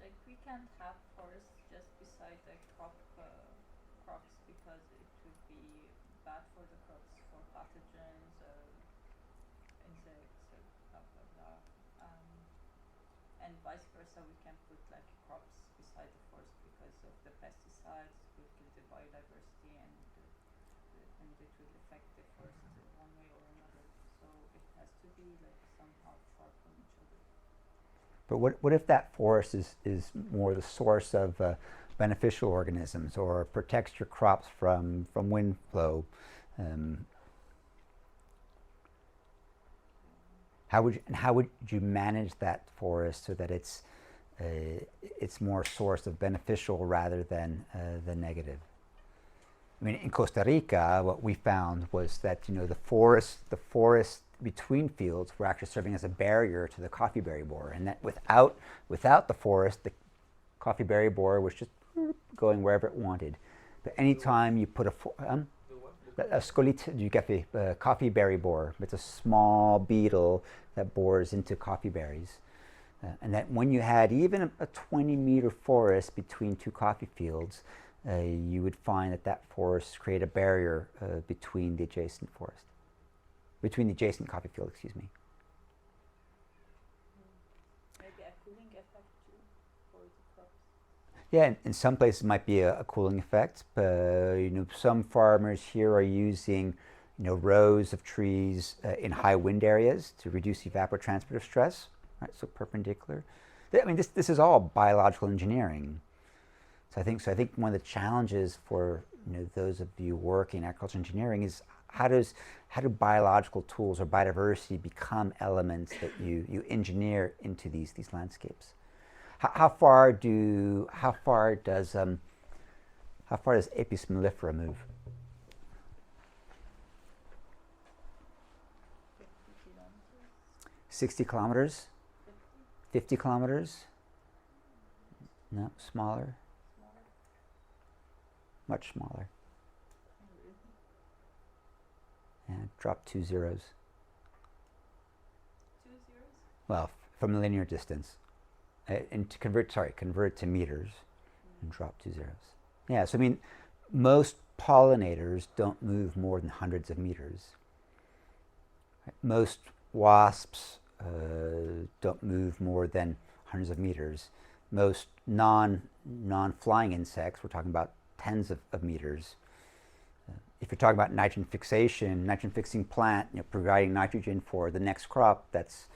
Like, we can't have forests just beside the crops because it would be bad for the crops, for pathogens, insects, blah blah blah. And vice versa, we can put like crops beside the forest because of the pesticides, it could kill the biodiversity and it will affect affect the forest one way or another. So it has to be like somehow far from each other. But what if that forest is more the source of beneficial organisms, or protects your crops from wind flow? How would you manage that forest so that it's more a source of beneficial rather than negative? I mean, in Costa Rica, what we found was that the forest between fields were actually serving as a barrier to the coffee berry borer, and that without the forest, the coffee berry borer was just going wherever it wanted. But anytime you put a scolite du café, coffee berry borer, it's a small beetle that bores into coffee berries. And that when you had even a 20-meter forest between two coffee fields, you would find that forest create a barrier between the adjacent forest, between the adjacent coffee field, excuse me. Maybe a cooling effect too for the crops. Yeah, in some places it might be a cooling effect. Some farmers here are using rows of trees in high wind areas to reduce evapotranspirative stress. Right, so perpendicular. I mean, this is all biological engineering. So I think one of the challenges for those of you working in agricultural engineering is how do biological tools or biodiversity become elements that you engineer into these landscapes? How far does Apis mellifera move? 60 kilometers? 50 kilometers? No, smaller? Much smaller. Yeah, drop 2 zeros. 2 zeros? Well, from a linear distance. And to convert to meters and drop 2 zeros. Yeah, so I mean, most pollinators don't move more than hundreds of meters. Right? Most wasps don't move more than hundreds of meters. Most non-flying insects, we're talking about tens of meters. If you're talking about nitrogen fixing plant, providing nitrogen for the next crop, that's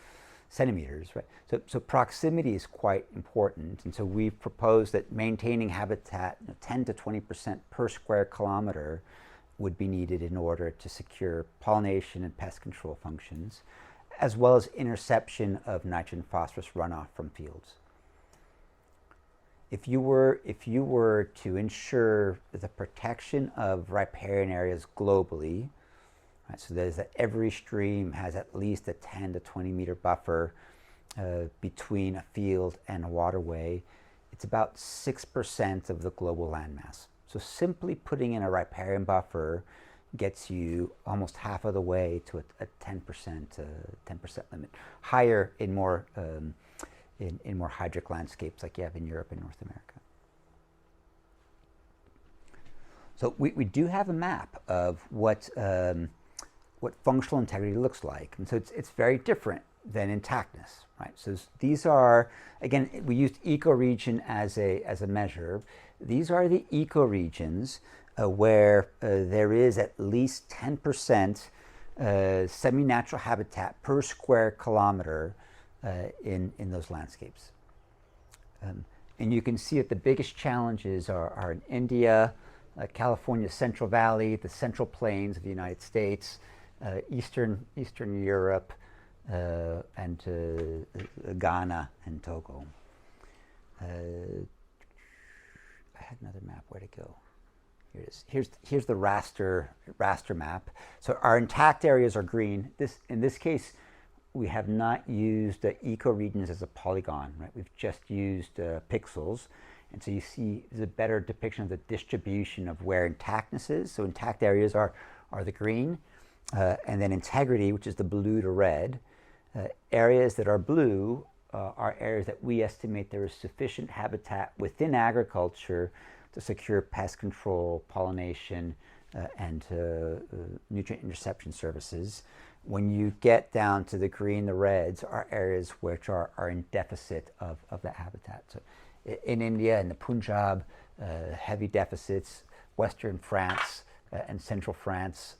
centimeters, right? So proximity is quite important, and so we've proposed that maintaining habitat 10 to 20% per square kilometer would be needed in order to secure pollination and pest control functions, as well as interception of nitrogen phosphorus runoff from fields. If you were to ensure the protection of riparian areas globally, right, so that every stream has at least a 10 to 20 meter buffer between a field and a waterway, it's about 6% of the global landmass. So simply putting in a riparian buffer gets you almost half of the way to a 10% limit. Higher in more hydric landscapes like you have in Europe and North America. So we do have a map of what functional integrity looks like, and so it's very different than intactness, right? So these are, again, we used ecoregion as a measure. These are the ecoregions where there is at least 10% semi-natural habitat per square kilometer in those landscapes. And you can see that the biggest challenges are in India, California's Central Valley, the Central Plains of the United States, Eastern Europe, and Ghana and Togo. I had another map. Where'd it go? Here it is. Here's the raster map. So our intact areas are green. In this case, we have not used ecoregions as a polygon, right? We've just used pixels. And so you see there's a better depiction of the distribution of where intactness is. So intact areas are the green, and then integrity, which is the blue to red. Areas that are blue are areas that we estimate there is sufficient habitat within agriculture to secure pest control, pollination, and nutrient interception services. When you get down to the green, the reds are areas which are in deficit of that habitat. So in India and the Punjab, heavy deficits. Western France, and central France,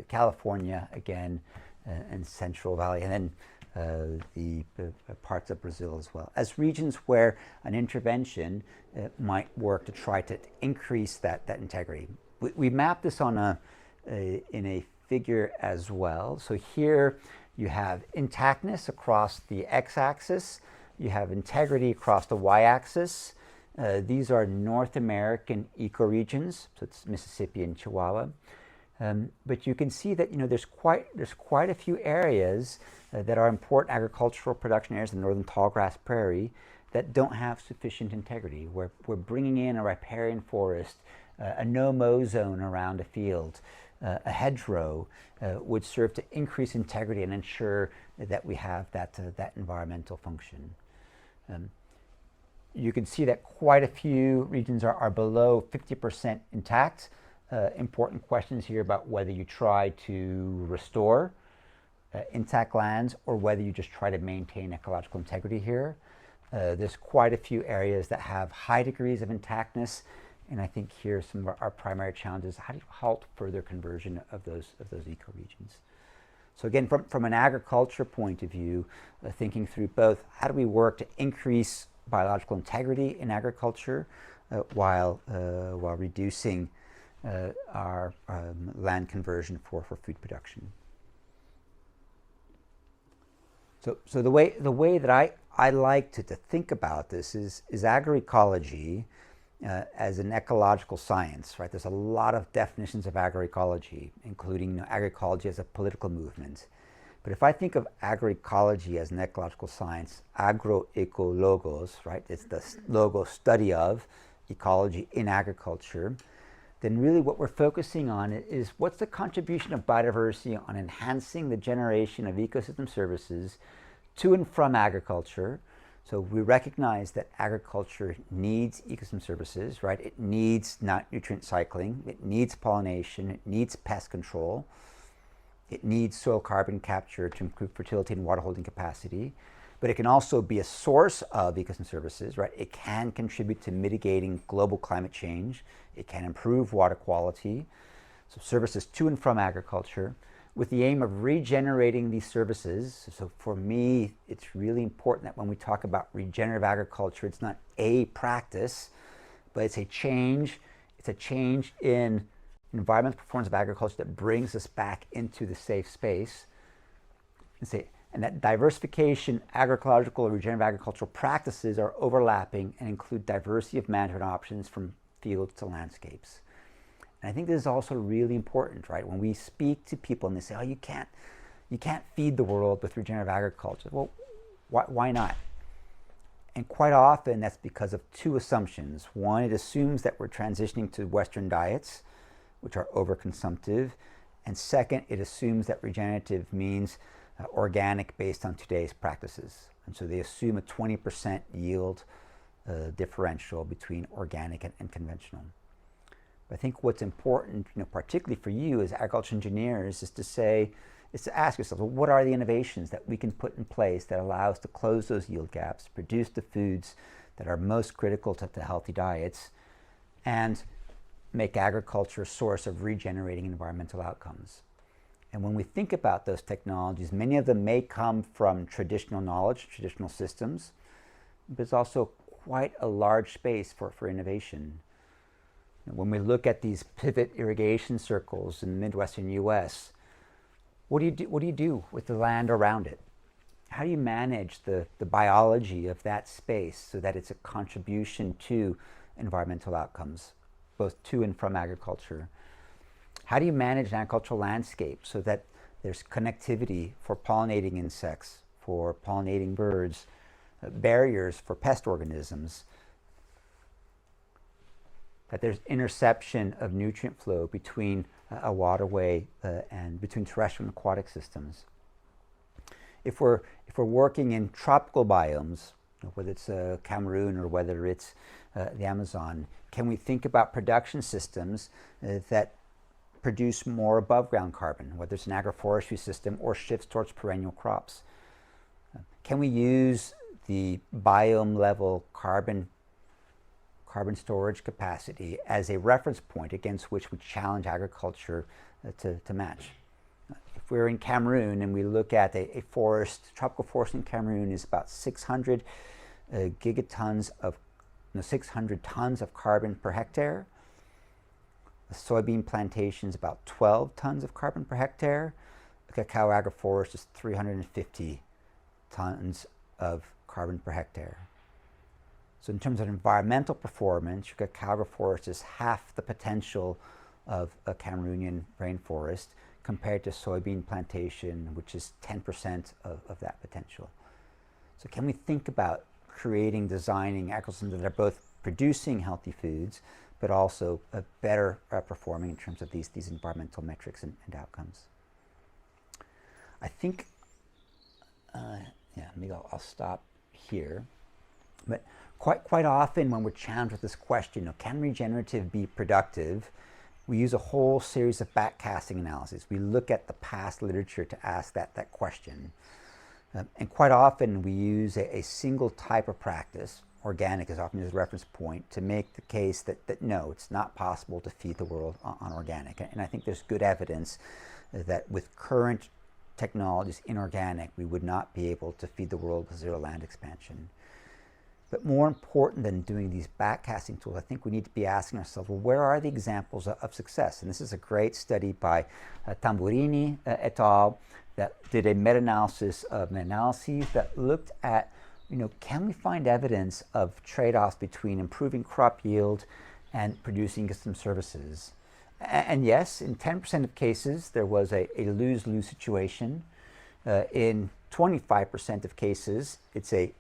California again, and Central Valley, and then the parts of Brazil as well, as regions where an intervention might work to try to increase that integrity. We map this on in a figure as well. So here you have intactness across the x-axis, you have integrity across the y-axis. These are North American ecoregions, so it's Mississippi and Chihuahua. But you can see that there's quite a few areas that are important agricultural production areas in the northern tallgrass prairie that don't have sufficient integrity. We're bringing in a riparian forest, a no-mow zone around a field, a hedgerow would serve to increase integrity and ensure that we have that environmental function. You can see that quite a few regions are below 50% intact. Important questions here about whether you try to restore intact lands or whether you just try to maintain ecological integrity here. There's quite a few areas that have high degrees of intactness, and I think here some of our primary challenges: how do you halt further conversion of those ecoregions? So again, from an agriculture point of view, thinking through both how do we work to increase biological integrity in agriculture while reducing our land conversion for food production. So the way that I like to think about this is agroecology as an ecological science, right? There's a lot of definitions of agroecology, including agroecology as a political movement. But if I think of agroecology as an ecological science, agro, eco, logos, right? It's the logos study of ecology in agriculture. Then really what we're focusing on is what's the contribution of biodiversity on enhancing the generation of ecosystem services to and from agriculture. So we recognize that agriculture needs ecosystem services, right? It needs nutrient cycling, it needs pollination, it needs pest control, it needs soil carbon capture to improve fertility and water holding capacity. But it can also be a source of ecosystem services, right? It can contribute to mitigating global climate change. It can improve water quality. So services to and from agriculture with the aim of regenerating these services. So for me, it's really important that when we talk about regenerative agriculture, it's not a practice, but it's a change. It's a change in environmental performance of agriculture that brings us back into the safe space. And that diversification, agroecological or regenerative agricultural practices are overlapping and include diversity of management options from fields to landscapes. And I think this is also really important, right? When we speak to people and they say, oh, you can't feed the world with regenerative agriculture. Well, why not? And quite often that's because of two assumptions. One, it assumes that we're transitioning to Western diets, which are overconsumptive. And second, it assumes that regenerative means organic based on today's practices. And so they assume a 20% yield differential between organic and conventional. But I think what's important, particularly for you as agriculture engineers, is to ask yourself, well, what are the innovations that we can put in place that allow us to close those yield gaps, produce the foods that are most critical to healthy diets, and make agriculture a source of regenerating environmental outcomes. And when we think about those technologies, many of them may come from traditional knowledge, traditional systems, but there's also quite a large space for innovation. When we look at these pivot irrigation circles in the Midwestern US, what do you do with the land around it? How do you manage the biology of that space so that it's a contribution to environmental outcomes, both to and from agriculture? How do you manage an agricultural landscape so that there's connectivity for pollinating insects, for pollinating birds, barriers for pest organisms, that there's interception of nutrient flow between a waterway and between terrestrial and aquatic systems? If we're working in tropical biomes, whether it's Cameroon or whether it's the Amazon, can we think about production systems that produce more above ground carbon, whether it's an agroforestry system or shifts towards perennial crops? Can we use the biome level carbon carbon storage capacity as a reference point against which we challenge agriculture to match. If we're in Cameroon and we look at a forest, tropical forest in Cameroon is about 600 gigatons of, 600 tons of carbon per hectare. A soybean plantation is about 12 tons of carbon per hectare. A cacao agroforest is 350 tons of carbon per hectare. So in terms of environmental performance, your cacao agroforest is half the potential of a Cameroonian rainforest compared to soybean plantation, which is 10% of that potential. So can we think about creating, designing ecosystems that are both producing healthy foods, but also better performing in terms of these environmental metrics and outcomes? I think, maybe I'll stop here. But quite often when we're challenged with this question, can regenerative be productive? We use a whole series of backcasting analyses. We look at the past literature to ask that question. And quite often we use a single type of practice, organic is often used as a reference point, to make the case that no, it's not possible to feed the world on organic. And I think there's good evidence that with current technologies in organic, we would not be able to feed the world with zero land expansion. But more important than doing these backcasting tools, I think we need to be asking ourselves, well, where are the examples of success? And this is a great study by Tamburini et al. That did a meta-analysis of analyses that looked at, can we find evidence of trade-offs between improving crop yield and producing some services? And yes, in 10% of cases, there was a lose-lose situation. In 25% of cases, it's a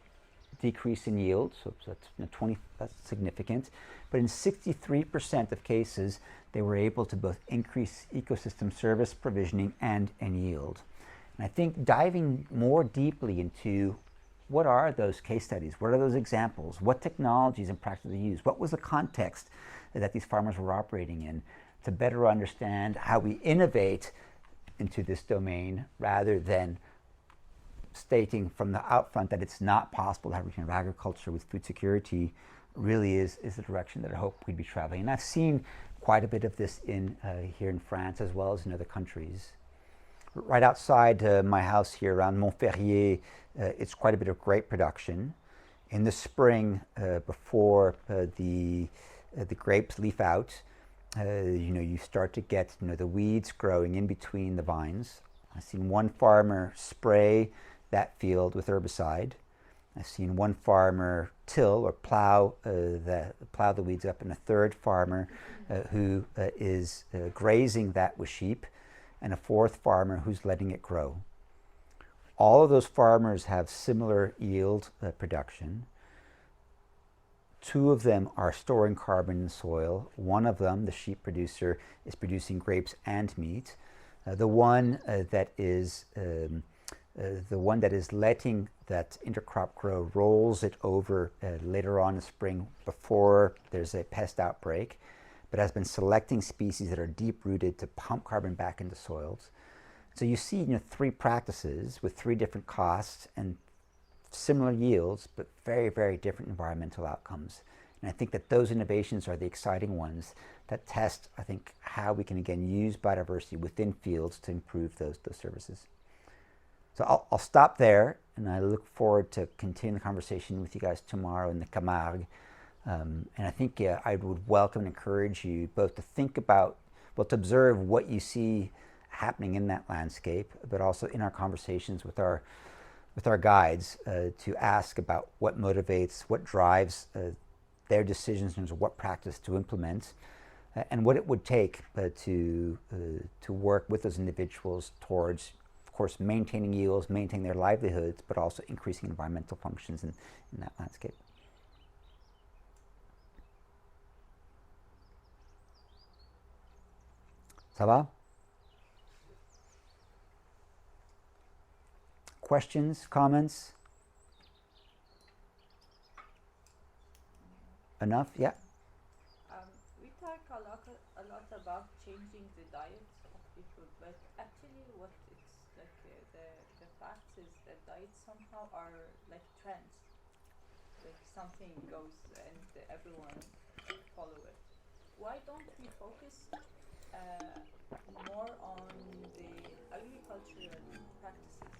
decrease in yield, so that's significant. But in 63% of cases, they were able to both increase ecosystem service provisioning and yield. And I think diving more deeply into what are those case studies, what are those examples, what technologies and practices they use, what was the context that these farmers were operating in, to better understand how we innovate into this domain rather than stating from the outfront that it's not possible to have regenerative agriculture with food security, really is the direction that I hope we'd be traveling. And I've seen quite a bit of this here in France as well as in other countries. Right outside my house here around Montferrier, it's quite a bit of grape production. In the spring, before the grapes leaf out, you start to get the weeds growing in between the vines. I've seen one farmer spray that field with herbicide. I've seen one farmer till or plow the weeds up, and a third farmer who is grazing that with sheep, and a fourth farmer who's letting it grow. All of those farmers have similar yield production. Two of them are storing carbon in the soil. One of them, the sheep producer, is producing grapes and meat. The one that is letting that intercrop grow rolls it over later on in spring before there's a pest outbreak, but has been selecting species that are deep-rooted to pump carbon back into soils. So you see three practices with three different costs and similar yields, but very, very different environmental outcomes. And I think that those innovations are the exciting ones that test, I think, how we can again use biodiversity within fields to improve those services. So I'll stop there, and I look forward to continuing the conversation with you guys tomorrow in the Camargue. And I think I would welcome and encourage you both to think about, to observe what you see happening in that landscape, but also in our conversations with our guides to ask about what motivates, what drives their decisions in terms of what practice to implement, and what it would take to work with those individuals towards, of course, maintaining yields, maintaining their livelihoods, but also increasing environmental functions in that landscape. Ça va? Questions, comments? Enough? Yeah. We talk a lot about changing the diets of people, but actually, what it's like the fact is that diets somehow are like trends. Like something goes and everyone follow it. Why don't we focus more on the agricultural practices,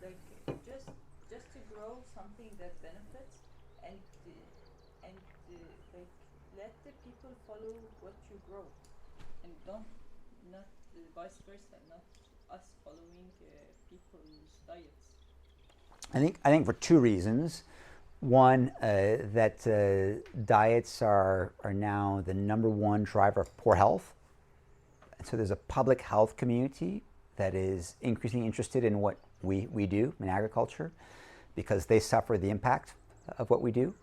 like just to grow something that benefits, and like let the people follow what you grow, and don't not vice versa, not us following people's diets. I think for two reasons. One, that diets are now the number one driver of poor health. And so there's a public health community that is increasingly interested in what we do in agriculture because they suffer the impact of what we do.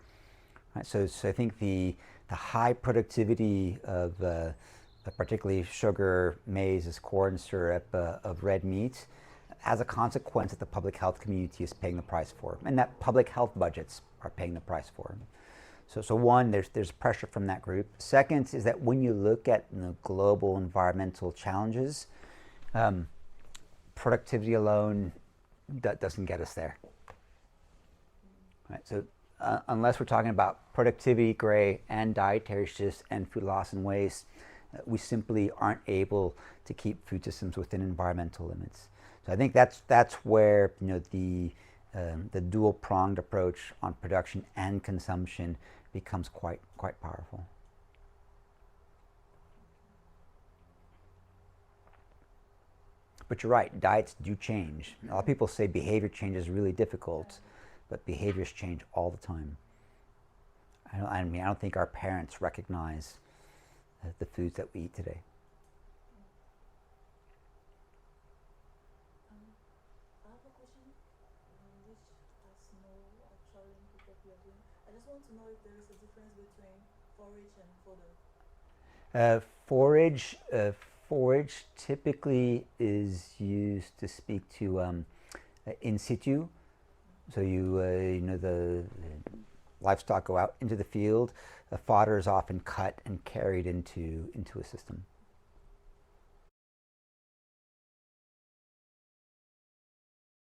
Right? So I think the high productivity of particularly sugar, maize, corn syrup, of red meat has a consequence that the public health community is paying the price for, and that public health budgets are paying the price for. So one, there's pressure from that group. Second is that when you look at global environmental challenges, productivity alone doesn't get us there. Right? So unless we're talking about productivity, gray, and dietary shifts and food loss and waste, we simply aren't able to keep food systems within environmental limits. So I think that's where the dual-pronged approach on production and consumption becomes quite powerful. But you're right, diets do change. A lot of people say behavior change is really difficult, but behaviors change all the time. I don't think our parents recognize the foods that we eat today. I have a question which has no actual link with what we are doing. I just want to know if there is a difference between forage and fodder. Forage typically is used to speak to in situ. So the livestock go out into the field. The fodder is often cut and carried into a system.